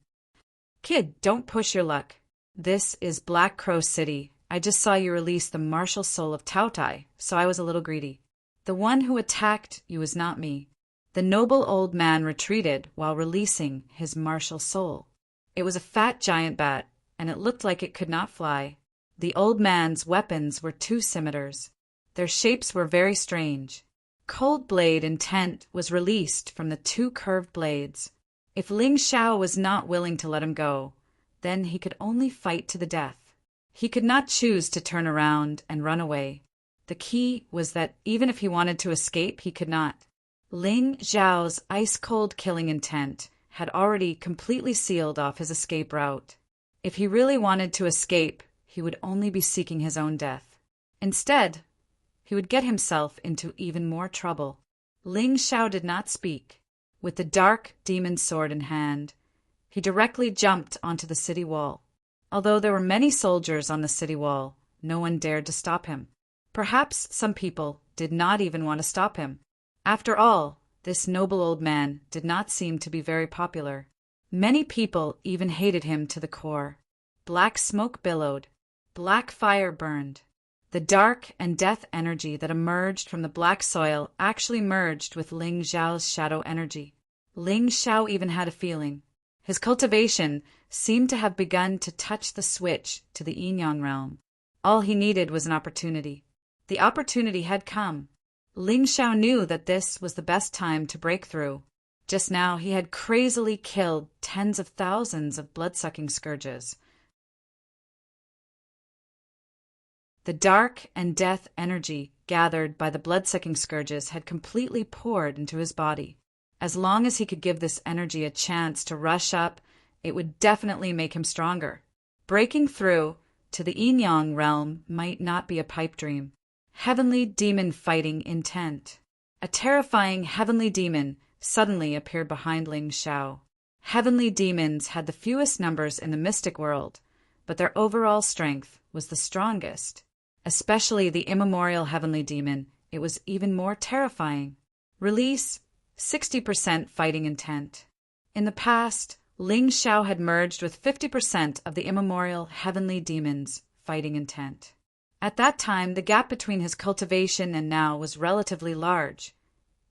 Kid, don't push your luck. This is Black Crow City. I just saw you release the martial soul of Taotai, so I was a little greedy. The one who attacked you was not me. The noble old man retreated while releasing his martial soul. It was a fat giant bat, and it looked like it could not fly. The old man's weapons were 2 scimitars. Their shapes were very strange. Cold blade intent was released from the two curved blades. If Ling Xiao was not willing to let him go, then he could only fight to the death. He could not choose to turn around and run away. The key was that even if he wanted to escape, he could not. Ling Xiao's ice-cold killing intent had already completely sealed off his escape route. If he really wanted to escape, he would only be seeking his own death. Instead, he would get himself into even more trouble. Ling Xiao did not speak. With the dark demon sword in hand, he directly jumped onto the city wall. Although there were many soldiers on the city wall, no one dared to stop him. Perhaps some people did not even want to stop him. After all, this noble old man did not seem to be very popular. Many people even hated him to the core. Black smoke billowed. Black fire burned. The dark and death energy that emerged from the black soil actually merged with Ling Xiao's shadow energy. Ling Xiao even had a feeling. His cultivation seemed to have begun to touch the switch to the yin-yang realm. All he needed was an opportunity. The opportunity had come. Ling Xiao knew that this was the best time to break through. Just now he had crazily killed tens of thousands of blood-sucking scourges. The dark and death energy gathered by the blood-sucking scourges had completely poured into his body. As long as he could give this energy a chance to rush up, it would definitely make him stronger. Breaking through to the yin-yang realm might not be a pipe dream. Heavenly demon fighting intent. A terrifying heavenly demon suddenly appeared behind Ling Xiao. Heavenly demons had the fewest numbers in the mystic world, but their overall strength was the strongest. Especially the immemorial heavenly demon, it was even more terrifying. Release 60% fighting intent. In the past, Ling Xiao had merged with 50% of the immemorial heavenly demons' fighting intent. At that time, the gap between his cultivation and now was relatively large,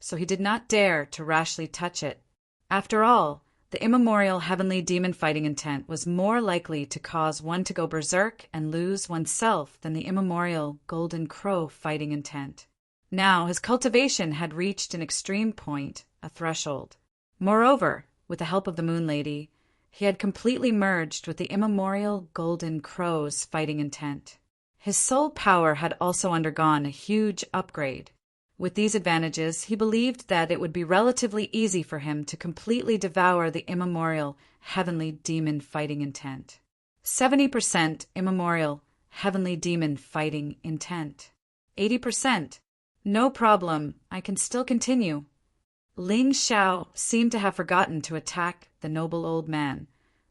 so he did not dare to rashly touch it. After all, the immemorial heavenly demon fighting intent was more likely to cause one to go berserk and lose oneself than the immemorial golden crow fighting intent. Now his cultivation had reached an extreme point, a threshold. Moreover, with the help of the Moon Lady, he had completely merged with the immemorial golden crow's fighting intent. His soul power had also undergone a huge upgrade. With these advantages, he believed that it would be relatively easy for him to completely devour the immemorial heavenly demon fighting intent. 70% immemorial heavenly demon fighting intent. 80%. No problem, I can still continue. Ling Xiao seemed to have forgotten to attack the noble old man,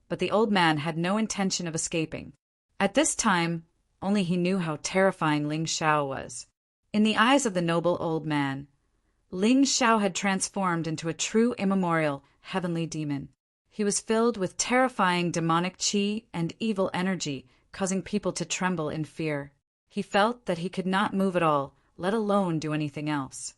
but the old man had no intention of escaping. At this time, only he knew how terrifying Ling Xiao was. In the eyes of the noble old man, Ling Xiao had transformed into a true immemorial heavenly demon. He was filled with terrifying demonic qi and evil energy, causing people to tremble in fear. He felt that he could not move at all, let alone do anything else.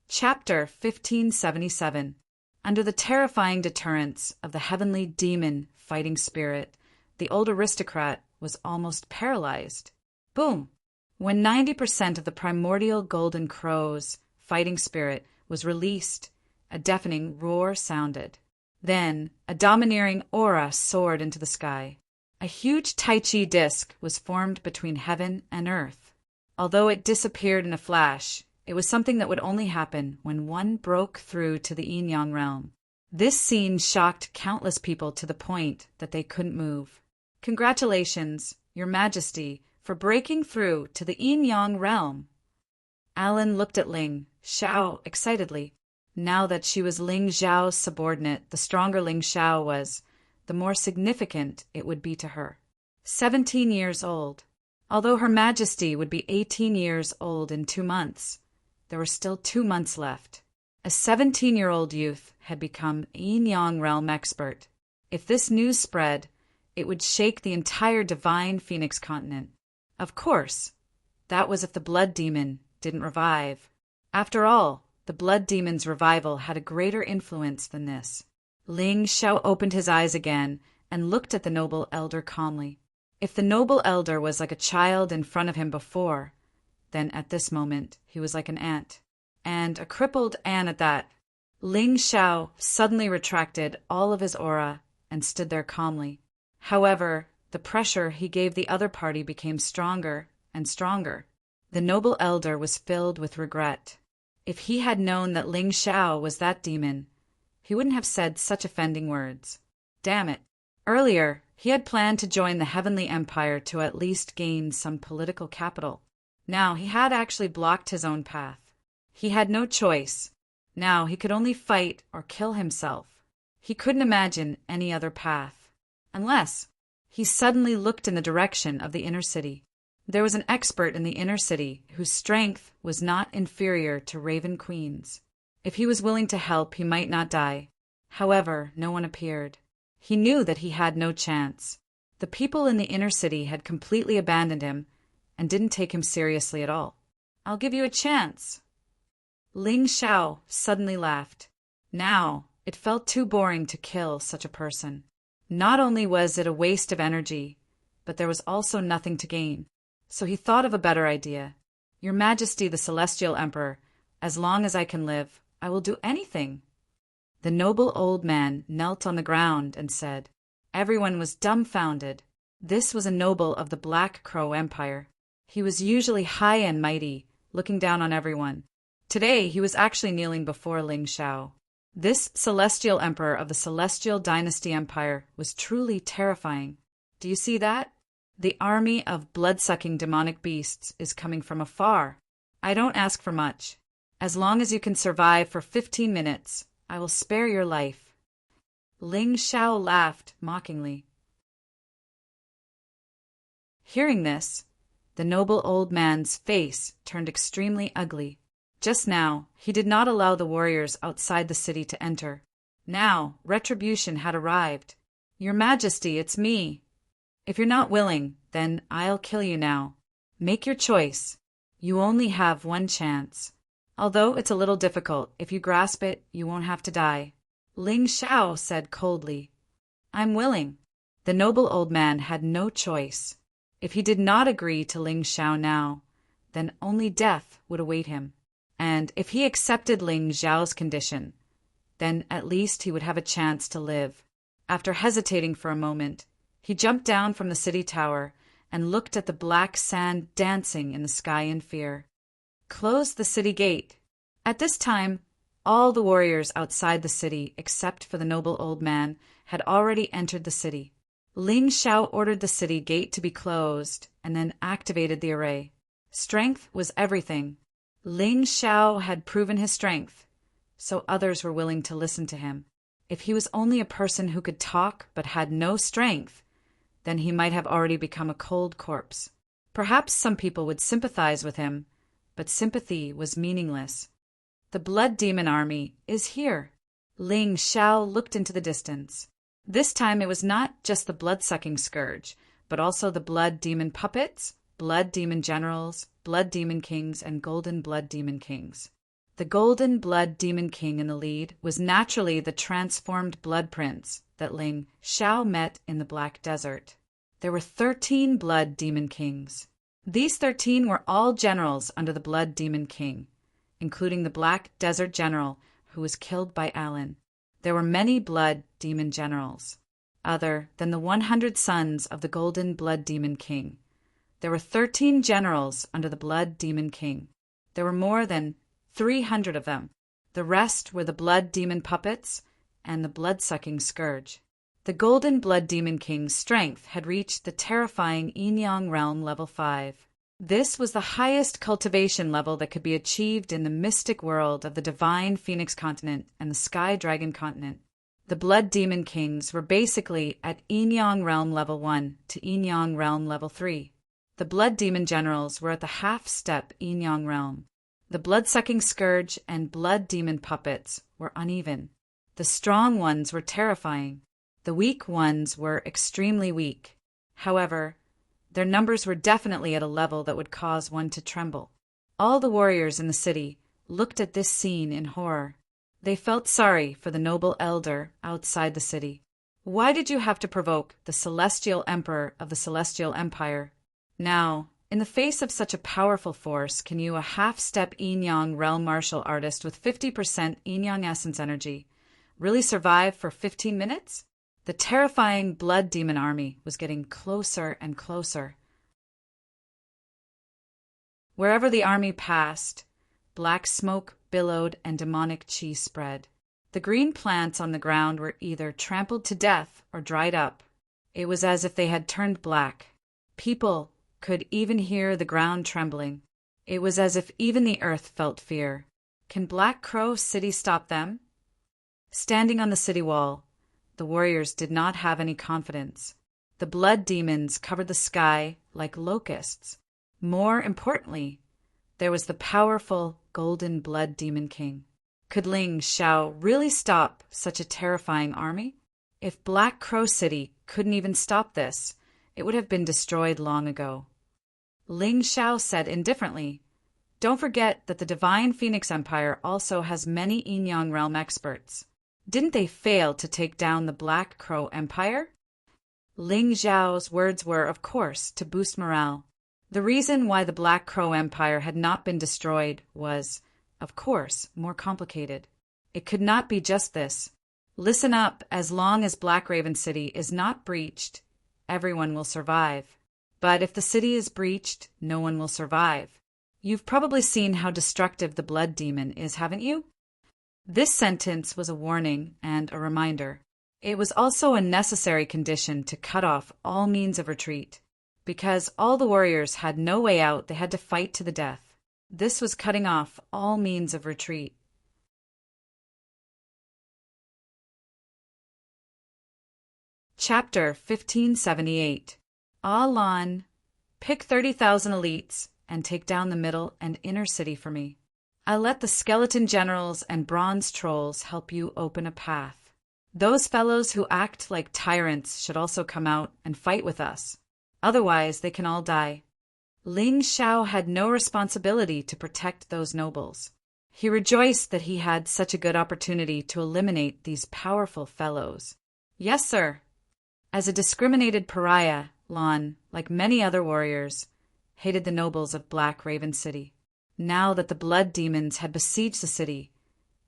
Chapter 1577. Under the terrifying deterrence of the heavenly demon fighting spirit, the old aristocrat was almost paralyzed. Boom! When 90% of the primordial golden crow's fighting spirit was released, a deafening roar sounded. Then, a domineering aura soared into the sky. A huge Tai Chi disc was formed between heaven and earth. Although it disappeared in a flash, it was something that would only happen when one broke through to the yin-yang realm. This scene shocked countless people to the point that they couldn't move. Congratulations, Your Majesty, for breaking through to the yin-yang realm. Alan looked at Ling Xiao excitedly. Now that she was Ling Xiao's subordinate, the stronger Ling Xiao was, the more significant it would be to her. 17 years old. Although Her Majesty would be 18 years old in 2 months, there were still 2 months left. A 17-year-old youth had become a yin-yang realm expert. If this news spread, it would shake the entire divine Phoenix continent. Of course, that was if the blood demon didn't revive. After all, the blood demon's revival had a greater influence than this. Ling Xiao opened his eyes again and looked at the noble elder calmly. If the noble elder was like a child in front of him before, then at this moment he was like an ant. And a crippled ant at that. Ling Xiao suddenly retracted all of his aura and stood there calmly. However, the pressure he gave the other party became stronger and stronger. The noble elder was filled with regret. If he had known that Ling Xiao was that demon, he wouldn't have said such offending words. Damn it. Earlier, he had planned to join the Heavenly Empire to at least gain some political capital. Now he had actually blocked his own path. He had no choice. Now he could only fight or kill himself. He couldn't imagine any other path. Unless he suddenly looked in the direction of the inner city. There was an expert in the inner city whose strength was not inferior to Raven Queen's. If he was willing to help, he might not die. However, no one appeared. He knew that he had no chance. The people in the inner city had completely abandoned him and didn't take him seriously at all. I'll give you a chance. Ling Xiao suddenly laughed. Now, it felt too boring to kill such a person. Not only was it a waste of energy, but there was also nothing to gain. So he thought of a better idea. Your Majesty the Celestial Emperor, as long as I can live, I will do anything. The noble old man knelt on the ground and said. Everyone was dumbfounded. This was a noble of the Black Crow Empire. He was usually high and mighty, looking down on everyone. Today he was actually kneeling before Ling Xiao. This celestial emperor of the Celestial Dynasty Empire was truly terrifying. Do you see that? The army of blood-sucking demonic beasts is coming from afar. I don't ask for much. As long as you can survive for 15 minutes, I will spare your life. Ling Xiao laughed mockingly. Hearing this, the noble old man's face turned extremely ugly. Just now, he did not allow the warriors outside the city to enter. Now, retribution had arrived. Your Majesty, it's me. If you're not willing, then I'll kill you now. Make your choice. You only have one chance. Although it's a little difficult, if you grasp it, you won't have to die. Ling Xiao said coldly. I'm willing. The noble old man had no choice. If he did not agree to Ling Xiao now, then only death would await him. And if he accepted Ling Xiao's condition, then at least he would have a chance to live. After hesitating for a moment, he jumped down from the city tower and looked at the black sand dancing in the sky in fear. Close the city gate. At this time, all the warriors outside the city, except for the noble old man, had already entered the city. Ling Xiao ordered the city gate to be closed and then activated the array. Strength was everything. Ling Xiao had proven his strength, so others were willing to listen to him. If he was only a person who could talk but had no strength, then he might have already become a cold corpse. Perhaps some people would sympathize with him, but sympathy was meaningless. The blood demon army is here. Ling Xiao looked into the distance. This time it was not just the blood-sucking scourge, but also the blood demon puppets, blood demon generals, blood demon kings, and golden blood demon kings. The golden blood demon king in the lead was naturally the transformed blood prince that Ling Xiao met in the Black Desert. There were 13 blood demon kings. These 13 were all generals under the blood demon king, including the Black Desert general who was killed by Alan. There were many blood demon generals, other than the 100 sons of the golden blood demon king. There were 13 generals under the blood demon king. There were more than 300 of them. The rest were the blood demon puppets and the blood-sucking scourge. The golden blood demon king's strength had reached the terrifying Yin-Yang realm level 5. This was the highest cultivation level that could be achieved in the mystic world of the divine Phoenix continent and the Sky Dragon continent. The blood demon kings were basically at Yin-Yang realm level 1 to Yin-Yang realm level 3. The blood demon generals were at the half-step Yin-Yang realm. The blood-sucking scourge and blood demon puppets were uneven. The strong ones were terrifying. The weak ones were extremely weak. However, their numbers were definitely at a level that would cause one to tremble. All the warriors in the city looked at this scene in horror. They felt sorry for the noble elder outside the city. Why did you have to provoke the Celestial Emperor of the Celestial Empire? Now, in the face of such a powerful force, can you, a half-step yin-yang realm martial artist with 50% yin-yang essence energy, really survive for 15 minutes? The terrifying blood demon army was getting closer and closer. Wherever the army passed, black smoke billowed and demonic chi spread. The green plants on the ground were either trampled to death or dried up. It was as if they had turned black. People could even hear the ground trembling. It was as if even the earth felt fear. Can Black Crow City stop them? Standing on the city wall, the warriors did not have any confidence. The blood demons covered the sky like locusts. More importantly, there was the powerful golden blood demon king. Could Ling Xiao really stop such a terrifying army? If Black Crow City couldn't even stop this, it would have been destroyed long ago. Ling Xiao said indifferently, "Don't forget that the Divine Phoenix Empire also has many yin-yang realm experts. Didn't they fail to take down the Black Crow Empire?" Ling Xiao's words were, of course, to boost morale. The reason why the Black Crow Empire had not been destroyed was, of course, more complicated. It could not be just this. Listen up, as long as Black Raven City is not breached, everyone will survive. But if the city is breached, no one will survive. You've probably seen how destructive the blood demon is, haven't you? This sentence was a warning and a reminder. It was also a necessary condition to cut off all means of retreat. Because all the warriors had no way out, they had to fight to the death. This was cutting off all means of retreat. Chapter 1578. Ah Lan, pick 30,000 elites and take down the middle and inner city for me. I'll let the skeleton generals and bronze trolls help you open a path. Those fellows who act like tyrants should also come out and fight with us. Otherwise, they can all die. Ling Xiao had no responsibility to protect those nobles. He rejoiced that he had such a good opportunity to eliminate these powerful fellows. Yes, sir. As a discriminated pariah, Lan, like many other warriors, hated the nobles of Black Raven City. Now that the blood demons had besieged the city,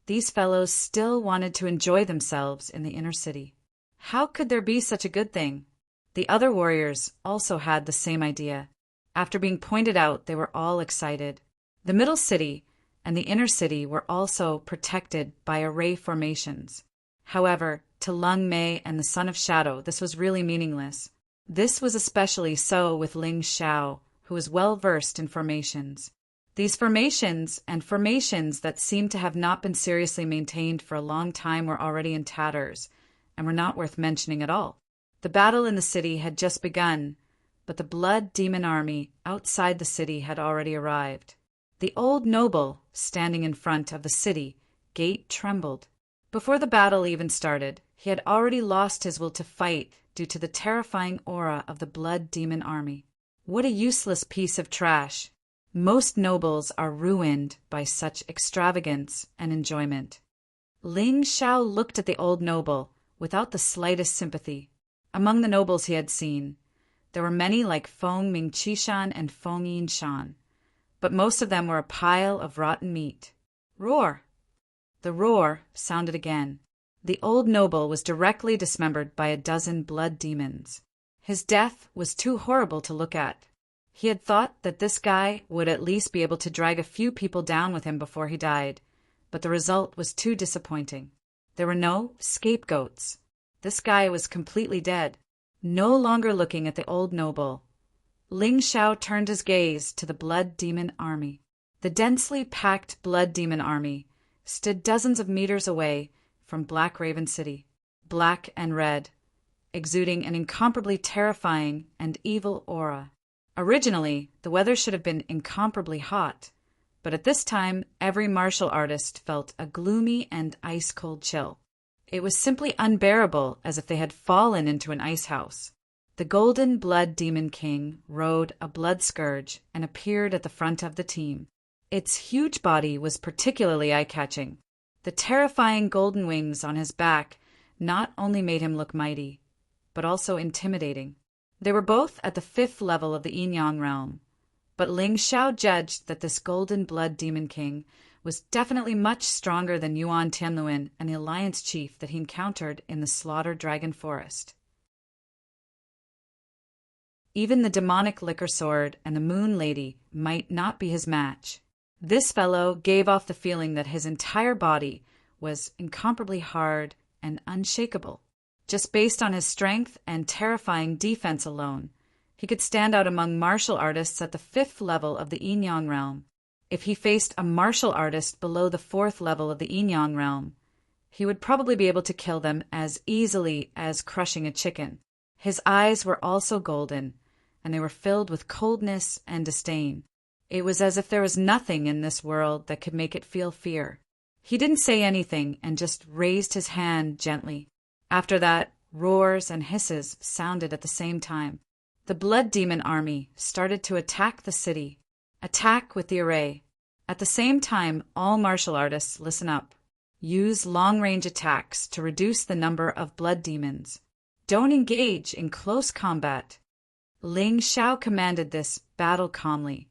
these fellows still wanted to enjoy themselves in the inner city. How could there be such a good thing? The other warriors also had the same idea. After being pointed out, they were all excited. The middle city and the inner city were also protected by array formations. However, to Lung Mei and the Son of Shadow, this was really meaningless. This was especially so with Ling Xiao, who was well versed in formations. These formations and formations that seemed to have not been seriously maintained for a long time were already in tatters and were not worth mentioning at all. The battle in the city had just begun, but the blood demon army outside the city had already arrived. The old noble, standing in front of the city gate, trembled. Before the battle even started, he had already lost his will to fight due to the terrifying aura of the blood demon army. What a useless piece of trash! Most nobles are ruined by such extravagance and enjoyment. Ling Xiao looked at the old noble without the slightest sympathy. Among the nobles he had seen, there were many like Feng Mingqishan and Feng Yinshan, but most of them were a pile of rotten meat. Roar! The roar sounded again. The old noble was directly dismembered by a dozen blood demons. His death was too horrible to look at. He had thought that this guy would at least be able to drag a few people down with him before he died, but the result was too disappointing. There were no scapegoats. This guy was completely dead. No longer looking at the old noble, Ling Xiao turned his gaze to the blood demon army. The densely packed blood demon army stood dozens of meters away from Black Raven City, black and red, exuding an incomparably terrifying and evil aura. Originally, the weather should have been incomparably hot, but at this time, every martial artist felt a gloomy and ice-cold chill. It was simply unbearable, as if they had fallen into an ice house. The Golden Blood Demon King rode a blood scourge and appeared at the front of the team. Its huge body was particularly eye-catching. The terrifying golden wings on his back not only made him look mighty, but also intimidating. They were both at the 5th level of the Yin-Yang realm, but Ling Xiao judged that this golden blood demon king was definitely much stronger than Yuan Tianluan and the alliance chief that he encountered in the Slaughtered Dragon Forest. Even the demonic liquor sword and the moon lady might not be his match. This fellow gave off the feeling that his entire body was incomparably hard and unshakable. Just based on his strength and terrifying defense alone, he could stand out among martial artists at the 5th level of the Yin-Yang realm. If he faced a martial artist below the 4th level of the Yin-Yang realm, he would probably be able to kill them as easily as crushing a chicken. His eyes were also golden, and they were filled with coldness and disdain. It was as if there was nothing in this world that could make it feel fear. He didn't say anything and just raised his hand gently. After that, roars and hisses sounded at the same time. The blood demon army started to attack the city. Attack with the array. At the same time, all martial artists, listen up. Use long-range attacks to reduce the number of blood demons. Don't engage in close combat. Ling Xiao commanded this battle calmly,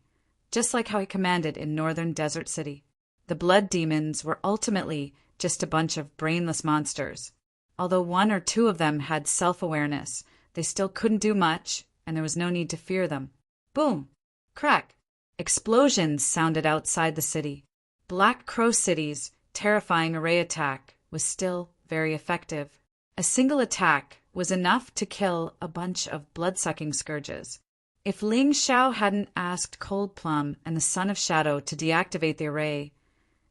just like how he commanded in Northern Desert City. The blood demons were ultimately just a bunch of brainless monsters. Although 1 or 2 of them had self-awareness, they still couldn't do much, and there was no need to fear them. Boom! Crack! Explosions sounded outside the city. Black Crow City's terrifying array attack was still very effective. A single attack was enough to kill a bunch of blood-sucking scourges. If Ling Xiao hadn't asked Cold Plum and the Son of Shadow to deactivate the array,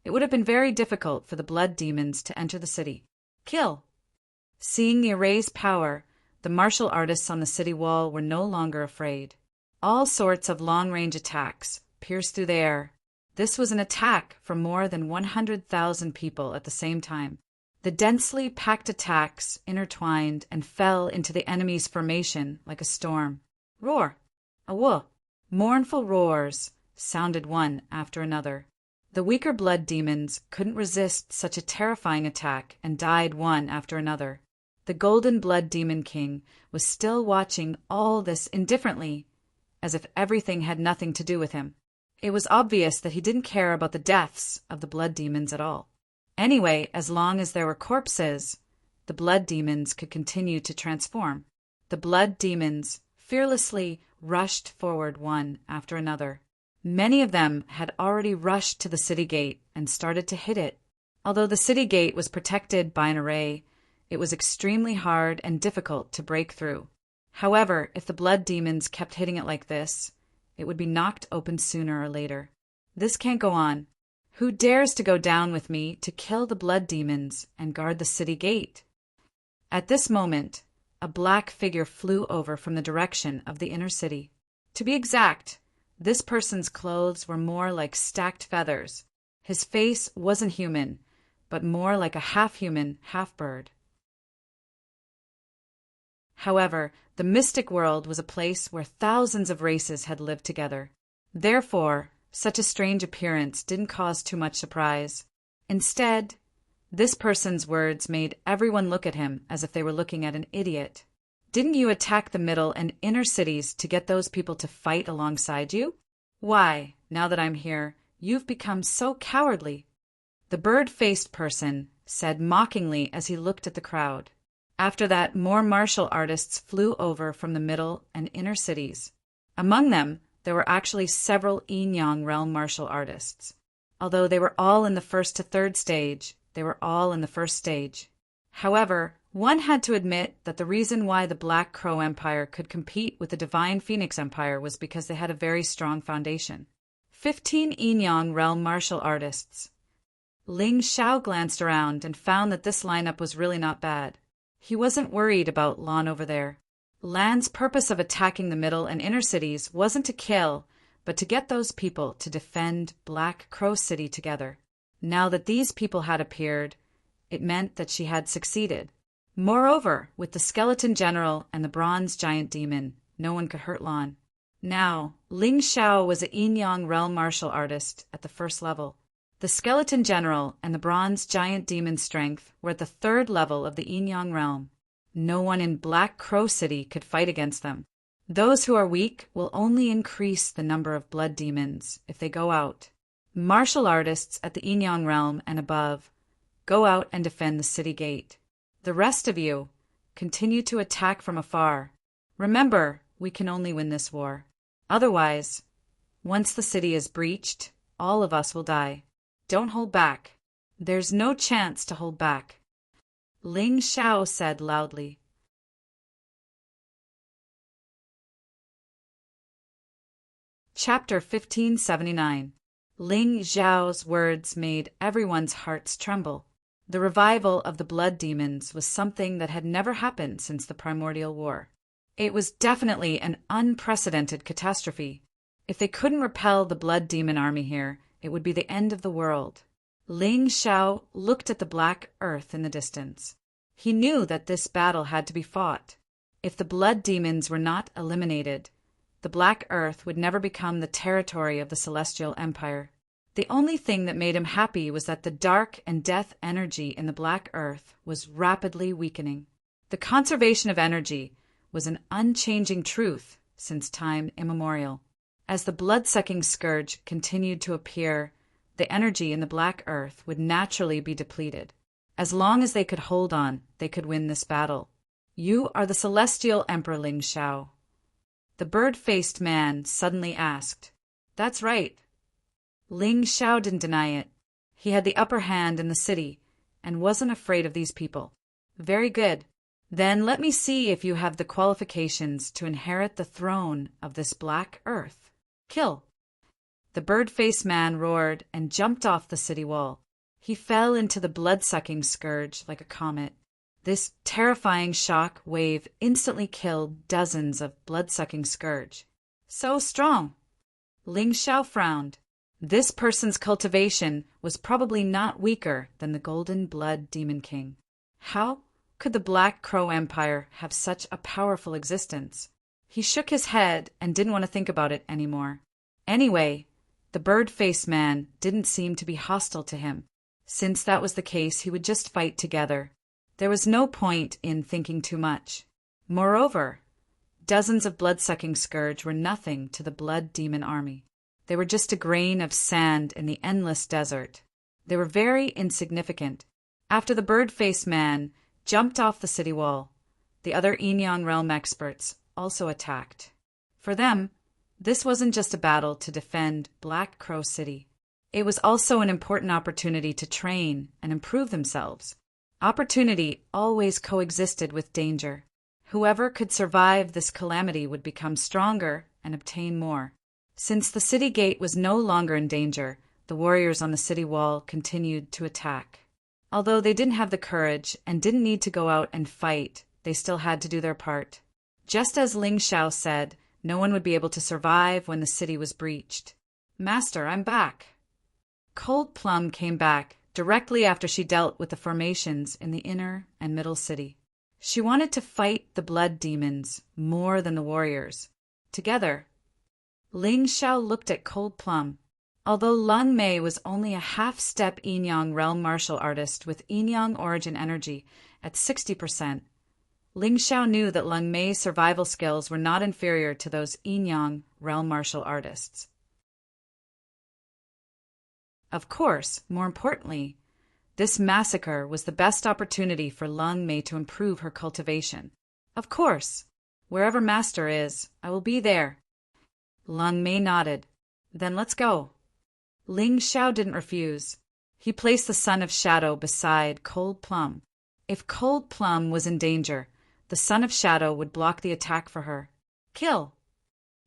it would have been very difficult for the blood demons to enter the city. Kill! Seeing the array's power, the martial artists on the city wall were no longer afraid. All sorts of long-range attacks pierced through the air. This was an attack from more than 100,000 people at the same time. The densely packed attacks intertwined and fell into the enemy's formation like a storm. Roar! Awoo! Mournful roars sounded one after another. The weaker blood demons couldn't resist such a terrifying attack and died one after another. The Golden Blood Demon King was still watching all this indifferently, as if everything had nothing to do with him. It was obvious that he didn't care about the deaths of the blood demons at all. Anyway, as long as there were corpses, the blood demons could continue to transform. The blood demons fearlessly rushed forward one after another. Many of them had already rushed to the city gate and started to hit it. Although the city gate was protected by an array, it was extremely hard and difficult to break through. However, if the blood demons kept hitting it like this, it would be knocked open sooner or later. This can't go on. Who dares to go down with me to kill the blood demons and guard the city gate? At this moment, a black figure flew over from the direction of the inner city. To be exact, this person's clothes were more like stacked feathers. His face wasn't human, but more like a half-human, half-bird. However, the mystic world was a place where thousands of races had lived together. Therefore, such a strange appearance didn't cause too much surprise. Instead, this person's words made everyone look at him as if they were looking at an idiot. Didn't you attack the middle and inner cities to get those people to fight alongside you? Why, now that I'm here, you've become so cowardly. The bird-faced person said mockingly as he looked at the crowd. After that, more martial artists flew over from the middle and inner cities. Among them, there were actually several Yin-Yang realm martial artists. Although they were all in the 1st to 3rd stage, they were all in the 1st stage. However, one had to admit that the reason why the Black Crow Empire could compete with the Divine Phoenix Empire was because they had a very strong foundation. 15 Yin-Yang realm martial artists. Ling Xiao glanced around and found that this lineup was really not bad. He wasn't worried about Lan over there. Lan's purpose of attacking the middle and inner cities wasn't to kill, but to get those people to defend Black Crow City together. Now that these people had appeared, it meant that she had succeeded. Moreover, with the skeleton general and the bronze giant demon, no one could hurt Lan. Now, Ling Xiao was a Yin-Yang realm martial artist at the 1st level. The skeleton general and the bronze giant demon strength were at the third level of the Yin-Yang realm. No one in Black Crow City could fight against them. Those who are weak will only increase the number of blood demons if they go out. Martial artists at the Yin-Yang realm and above, go out and defend the city gate. The rest of you, continue to attack from afar. Remember, we can only win this war. Otherwise, once the city is breached, all of us will die. Don't hold back. There's no chance to hold back. Ling Xiao said loudly. Chapter 1579. Ling Xiao's words made everyone's hearts tremble. The revival of the blood demons was something that had never happened since the Primordial War. It was definitely an unprecedented catastrophe. If they couldn't repel the blood demon army here, it would be the end of the world. Ling Xiao looked at the black earth in the distance. He knew that this battle had to be fought. If the blood demons were not eliminated, the Black Earth would never become the territory of the Celestial Empire. The only thing that made him happy was that the dark and death energy in the Black Earth was rapidly weakening. The conservation of energy was an unchanging truth since time immemorial. As the blood-sucking scourge continued to appear, the energy in the Black Earth would naturally be depleted. As long as they could hold on, they could win this battle. You are the Celestial Emperor Ling Xiao. The bird-faced man suddenly asked. That's right. Ling Xiao didn't deny it. He had the upper hand in the city and wasn't afraid of these people. Very good. Then let me see if you have the qualifications to inherit the throne of this Black Earth. Kill. The bird-faced man roared and jumped off the city wall. He fell into the blood-sucking scourge like a comet. This terrifying shock wave instantly killed dozens of blood-sucking scourge. So strong. Ling Xiao frowned. This person's cultivation was probably not weaker than the Golden Blood Demon King. How could the Black Crow Empire have such a powerful existence? He shook his head and didn't want to think about it anymore. Anyway, the bird-faced man didn't seem to be hostile to him. Since that was the case, he would just fight together. There was no point in thinking too much. Moreover, dozens of blood-sucking scourge were nothing to the blood demon army. They were just a grain of sand in the endless desert. They were very insignificant. After the bird-faced man jumped off the city wall, the other Yin-Yang realm experts also attacked. For them, this wasn't just a battle to defend Black Crow City. It was also an important opportunity to train and improve themselves. Opportunity always coexisted with danger. Whoever could survive this calamity would become stronger and obtain more. Since the city gate was no longer in danger, the warriors on the city wall continued to attack. Although they didn't have the courage and didn't need to go out and fight, they still had to do their part. Just as Ling Xiao said, no one would be able to survive when the city was breached. Master, I'm back. Cold Plum came back directly after she dealt with the formations in the inner and middle city. She wanted to fight the blood demons more than the warriors. Together, Ling Xiao looked at Cold Plum. Although Lung Mei was only a half-step Yin-Yang realm martial artist with Yin-Yang origin energy at 60%, Ling Xiao knew that Lung Mei's survival skills were not inferior to those Yin-Yang realm martial artists. Of course, more importantly, this massacre was the best opportunity for Lung Mei to improve her cultivation. Of course, wherever Master is, I will be there. Lung Mei nodded. Then let's go. Ling Xiao didn't refuse. He placed the Son of Shadow beside Cold Plum. If Cold Plum was in danger, the Son of Shadow would block the attack for her. Kill!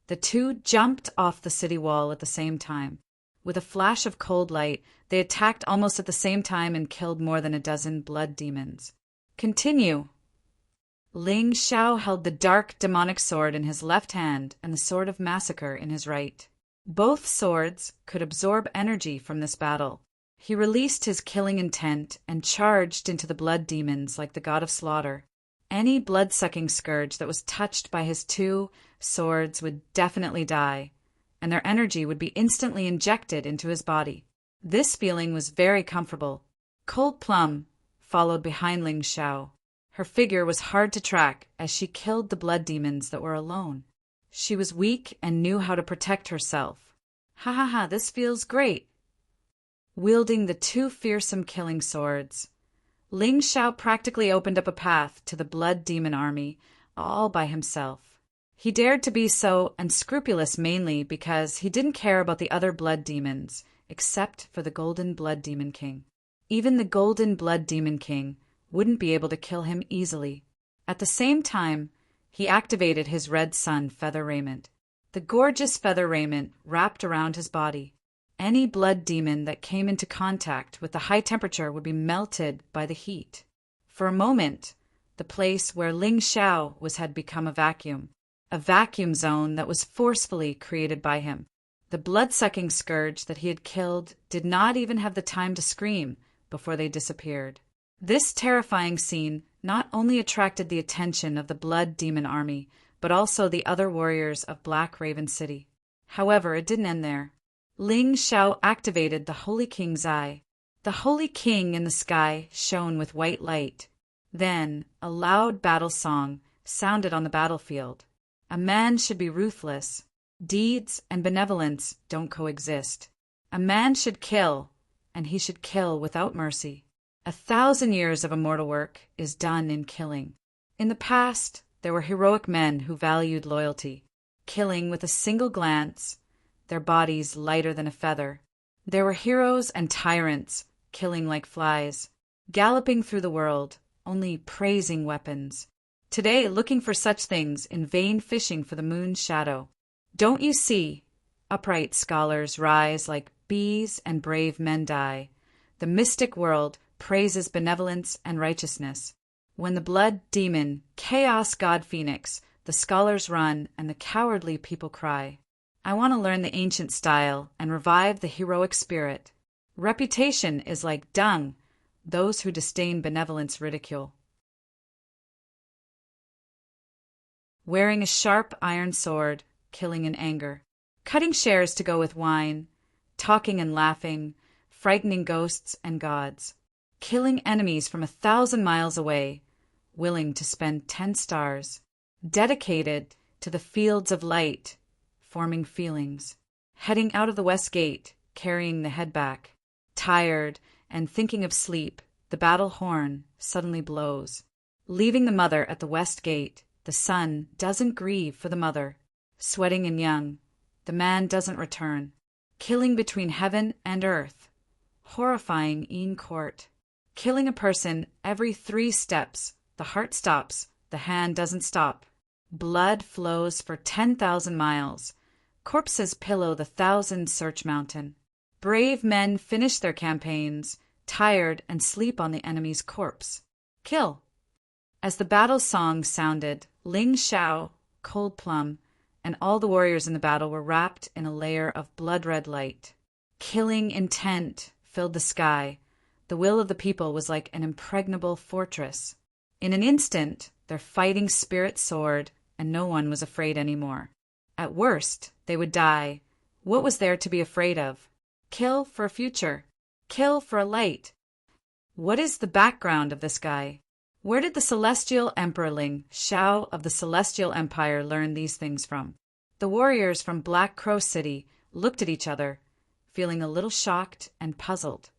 The two jumped off the city wall at the same time. With a flash of cold light, they attacked almost at the same time and killed more than a dozen blood demons. Continue. Ling Xiao held the dark demonic sword in his left hand and the sword of massacre in his right. Both swords could absorb energy from this battle. He released his killing intent and charged into the blood demons like the god of slaughter. Any blood-sucking scourge that was touched by his two swords would definitely die, and their energy would be instantly injected into his body. This feeling was very comfortable. Cold Plum followed behind Ling Xiao. Her figure was hard to track as she killed the blood demons that were alone. She was weak and knew how to protect herself. Ha ha ha, this feels great. Wielding the two fearsome killing swords, Ling Xiao practically opened up a path to the blood demon army all by himself. He dared to be so unscrupulous mainly because he didn't care about the other blood demons except for the Golden Blood Demon King. Even the Golden Blood Demon King wouldn't be able to kill him easily. At the same time, he activated his red sun feather raiment. The gorgeous feather raiment wrapped around his body. Any blood demon that came into contact with the high temperature would be melted by the heat. For a moment, the place where Ling Xiao was had become a vacuum zone that was forcefully created by him. The blood-sucking scourge that he had killed did not even have the time to scream before they disappeared. This terrifying scene not only attracted the attention of the blood demon army, but also the other warriors of Black Raven City. However, it didn't end there. Ling Xiao activated the Holy King's eye. The Holy King in the sky shone with white light. Then a loud battle song sounded on the battlefield. A man should be ruthless. Deeds and benevolence don't coexist. A man should kill, and he should kill without mercy. 1,000 years of immortal work is done in killing. In the past, there were heroic men who valued loyalty, killing with a single glance, their bodies lighter than a feather. There were heroes and tyrants, killing like flies, galloping through the world, only praising weapons. Today, looking for such things, in vain fishing for the moon's shadow. Don't you see? Upright scholars rise like bees and brave men die. The mystic world praises benevolence and righteousness. When the blood demon, chaos god Phoenix, the scholars run and the cowardly people cry. I want to learn the ancient style and revive the heroic spirit. Reputation is like dung, those who disdain benevolence ridicule. Wearing a sharp iron sword, killing in anger, cutting shares to go with wine, talking and laughing, frightening ghosts and gods, killing enemies from 1,000 miles away, willing to spend 10 stars, dedicated to the fields of light, forming feelings, heading out of the west gate, carrying the head back, tired and thinking of sleep, the battle horn suddenly blows. Leaving the mother at the west gate, the son doesn't grieve for the mother. Sweating and young, the man doesn't return. Killing between heaven and earth. Horrifying in court. Killing a person every 3 steps. The heart stops, the hand doesn't stop. Blood flows for 10,000 miles. Corpses pillow the 1,000 search mountain. Brave men finish their campaigns, tired and sleep on the enemy's corpse. Kill. As the battle song sounded, Ling Xiao, Cold Plum, and all the warriors in the battle were wrapped in a layer of blood-red light. Killing intent filled the sky. The will of the people was like an impregnable fortress. In an instant, their fighting spirit soared, and no one was afraid anymore. At worst, they would die. What was there to be afraid of? Kill for a future. Kill for a light. What is the background of this guy? Where did the celestial emperor Ling Xiao of the Celestial Empire learn these things from? The warriors from Black Crow City looked at each other, feeling a little shocked and puzzled.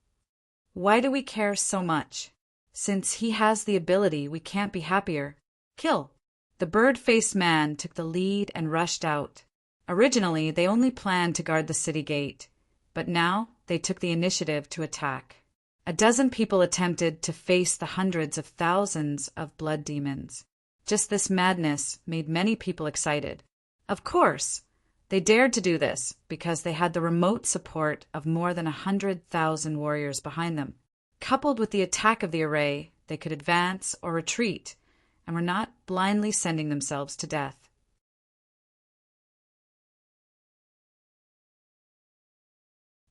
Why do we care so much? Since he has the ability, we can't be happier. Kill. The bird-faced man took the lead and rushed out. Originally, they only planned to guard the city gate, but now they took the initiative to attack. 12 people attempted to face the hundreds of thousands of blood demons. Just this madness made many people excited. Of course, they dared to do this because they had the remote support of more than 100,000 warriors behind them. Coupled with the attack of the array, they could advance or retreat and were not blindly sending themselves to death.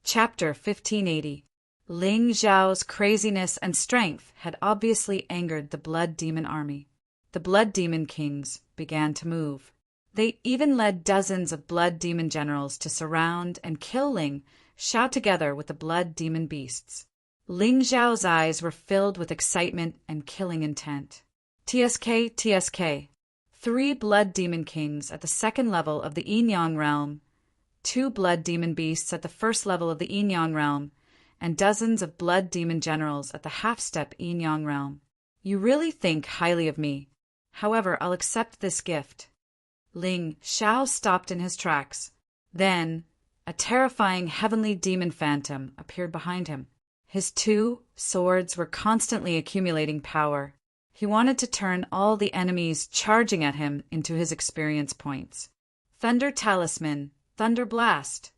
Chapter 1580. Ling Xiao's craziness and strength had obviously angered the blood demon army. The blood demon kings began to move. They even led dozens of blood demon generals to surround and kill Ling Xiao together with the blood demon beasts. Ling Xiao's eyes were filled with excitement and killing intent. TSK, TSK. 3 blood demon kings at the second level of the Yin-Yang realm, 2 blood demon beasts at the first level of the Yin-Yang realm, and dozens of blood demon generals at the half-step Yin-Yang realm. You really think highly of me. However, I'll accept this gift. Ling Xiao stopped in his tracks. Then, a terrifying heavenly demon phantom appeared behind him. His 2 swords were constantly accumulating power. He wanted to turn all the enemies charging at him into his experience points. Thunder Talisman, Thunder Blast.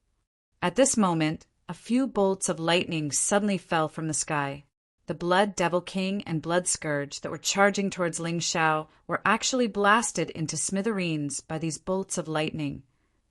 At this moment, a few bolts of lightning suddenly fell from the sky. The Blood Devil King and Blood Scourge that were charging towards Ling Xiao were actually blasted into smithereens by these bolts of lightning,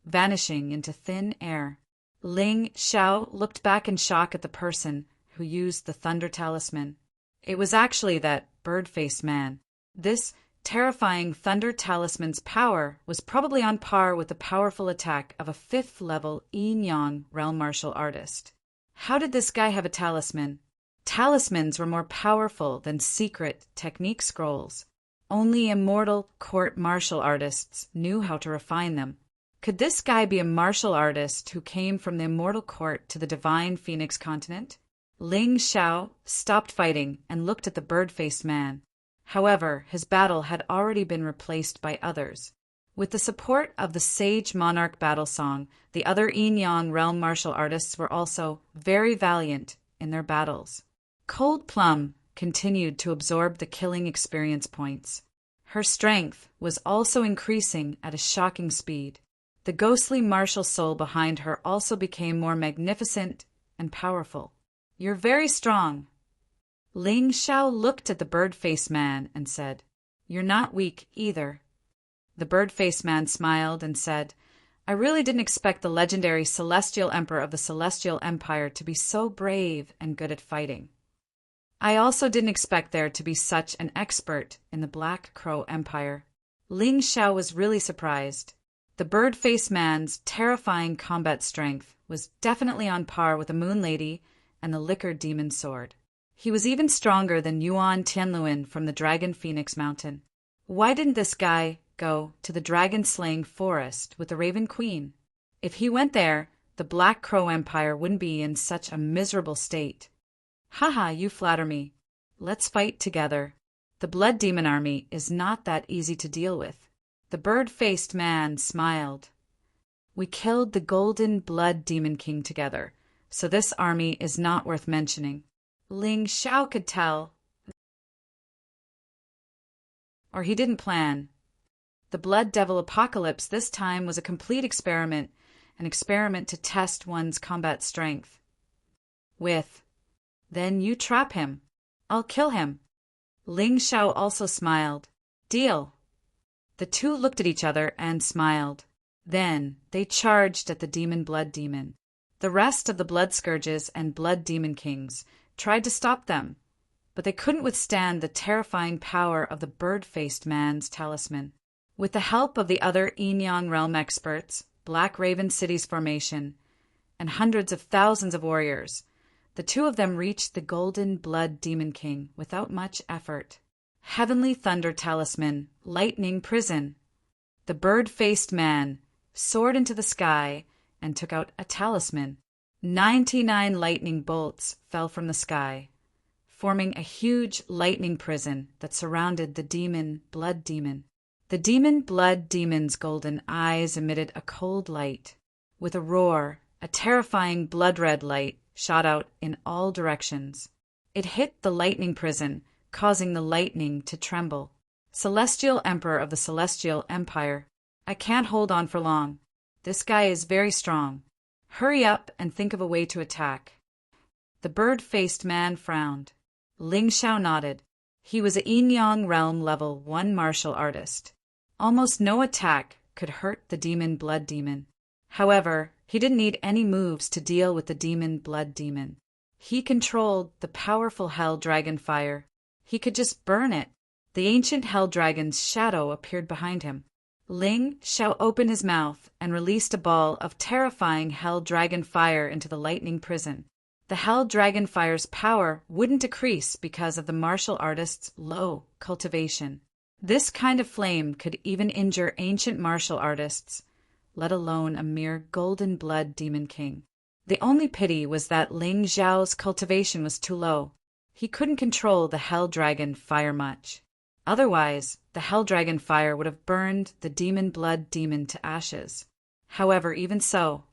vanishing into thin air. Ling Xiao looked back in shock at the person who used the Thunder Talisman. It was actually that bird-faced man. This terrifying Thunder Talisman's power was probably on par with the powerful attack of a 5th-level Yin-Yang realm martial artist. How did this guy have a talisman? Talismans were more powerful than secret technique scrolls. Only immortal court martial artists knew how to refine them. Could this guy be a martial artist who came from the immortal court to the divine Phoenix continent? Ling Xiao stopped fighting and looked at the bird-faced man. However, his battle had already been replaced by others. With the support of the Sage Monarch battle song, the other Yin-Yang realm martial artists were also very valiant in their battles. Cold Plum continued to absorb the killing experience points. Her strength was also increasing at a shocking speed. The ghostly martial soul behind her also became more magnificent and powerful. You're very strong. Ling Xiao looked at the bird-faced man and said, You're not weak either. The bird-faced man smiled and said, I really didn't expect the legendary Celestial Emperor of the Celestial Empire to be so brave and good at fighting. I also didn't expect there to be such an expert in the Black Crow Empire. Ling Xiao was really surprised. The bird-faced man's terrifying combat strength was definitely on par with the Moon Lady and the Liquor Demon Sword. He was even stronger than Yuan Tianluan from the Dragon Phoenix Mountain. Why didn't this guy go to the dragon-slaying forest with the Raven Queen? If he went there, the Black Crow Empire wouldn't be in such a miserable state. Haha, you flatter me. Let's fight together. The Blood Demon Army is not that easy to deal with. The bird-faced man smiled. We killed the Golden Blood Demon King together, so this army is not worth mentioning. Ling Xiao could tell. Or he didn't plan. The Blood Devil Apocalypse this time was a complete experiment, an experiment to test one's combat strength. Then you trap him. I'll kill him. Ling Xiao also smiled. Deal. The two looked at each other and smiled. Then they charged at the Demon Blood Demon. The rest of the Blood Scourges and Blood Demon Kings tried to stop them, but they couldn't withstand the terrifying power of the bird-faced man's talisman. With the help of the other Yin-Yang realm experts, Black Raven City's formation, and hundreds of thousands of warriors, the two of them reached the Golden Blood Demon King without much effort. Heavenly Thunder Talisman, Lightning Prison. The bird-faced man soared into the sky and took out a talisman. 99 lightning bolts fell from the sky, forming a huge lightning prison that surrounded the Demon Blood Demon. The Demon Blood Demon's golden eyes emitted a cold light. With a roar, a terrifying blood-red light shot out in all directions. It hit the lightning prison, causing the lightning to tremble. Celestial Emperor of the Celestial Empire. I can't hold on for long. This guy is very strong. Hurry up and think of a way to attack. The bird-faced man frowned. Ling Xiao nodded. He was a Yin-Yang realm level 1 martial artist. Almost no attack could hurt the Demon Blood Demon. However, he didn't need any moves to deal with the Demon Blood Demon. He controlled the powerful Hell Dragon fire. He could just burn it. The ancient Hell Dragon's shadow appeared behind him. Ling Xiao opened his mouth and released a ball of terrifying hell dragon fire into the lightning prison. The hell dragon fire's power wouldn't decrease because of the martial artist's low cultivation. This kind of flame could even injure ancient martial artists, let alone a mere golden blood demon king. The only pity was that Ling Xiao's cultivation was too low. He couldn't control the hell dragon fire much. Otherwise, the hell dragon fire would have burned the demon blood demon to ashes. However, even so,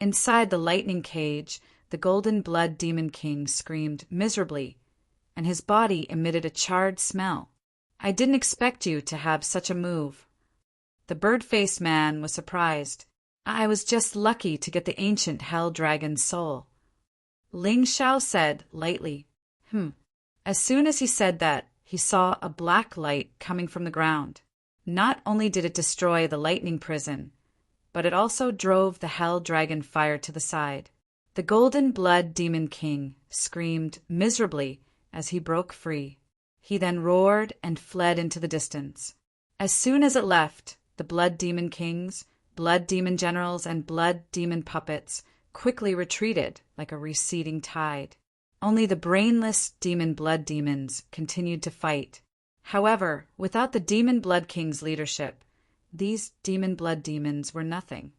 inside the lightning cage, the golden blood demon king screamed miserably, and his body emitted a charred smell. "I didn't expect you to have such a move." The bird-faced man was surprised. "I was just lucky to get the ancient hell dragon's soul," Ling Xiao said lightly. As soon as he said that, he saw a black light coming from the ground. Not only did it destroy the lightning prison, but it also drove the hell dragon fire to the side. The golden blood demon king screamed miserably as he broke free. He then roared and fled into the distance. As soon as it left, the blood demon kings, blood demon generals, and blood demon puppets quickly retreated like a receding tide. Only the brainless demon blood demons continued to fight. However, without the demon blood king's leadership, these demon blood demons were nothing.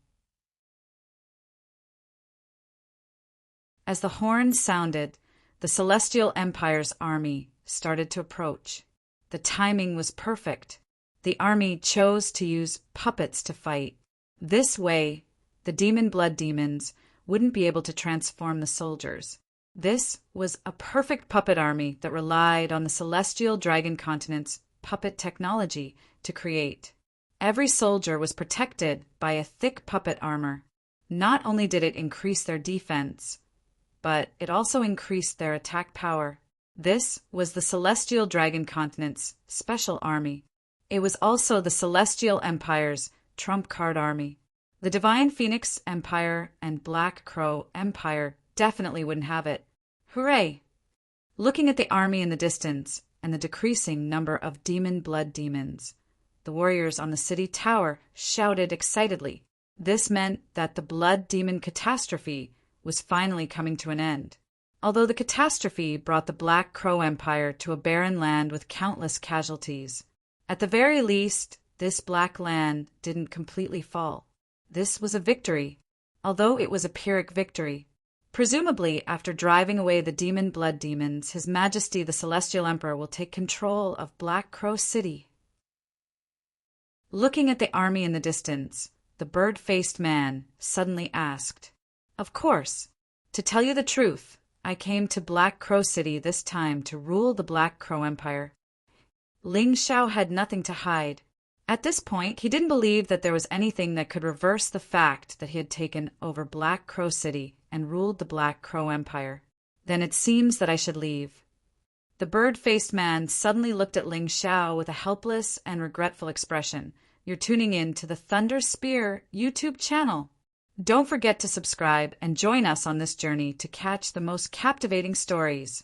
As the horns sounded, the Celestial Empire's army started to approach. The timing was perfect. The army chose to use puppets to fight. This way, the demon blood demons wouldn't be able to transform the soldiers. This was a perfect puppet army that relied on the Celestial Dragon Continent's puppet technology to create. Every soldier was protected by a thick puppet armor. Not only did it increase their defense, but it also increased their attack power. This was the Celestial Dragon Continent's special army. It was also the Celestial Empire's trump card army. The Divine Phoenix Empire and Black Crow Empire definitely wouldn't have it. Hooray! Looking at the army in the distance and the decreasing number of demon blood demons, the warriors on the city tower shouted excitedly. This meant that the blood demon catastrophe was finally coming to an end. Although the catastrophe brought the Black Crow Empire to a barren land with countless casualties, at the very least, this black land didn't completely fall. This was a victory, although it was a Pyrrhic victory. Presumably, after driving away the demon blood demons, His Majesty the Celestial Emperor will take control of Black Crow City. Looking at the army in the distance, the bird-faced man suddenly asked, "Of course. To tell you the truth, I came to Black Crow City this time to rule the Black Crow Empire." Ling Xiao had nothing to hide. At this point, he didn't believe that there was anything that could reverse the fact that he had taken over Black Crow City and ruled the Black Crow Empire. "Then it seems that I should leave." The bird-faced man suddenly looked at Ling Xiao with a helpless and regretful expression. "You're tuning in to the Thunder Spear YouTube channel. Don't forget to subscribe and join us on this journey to catch the most captivating stories.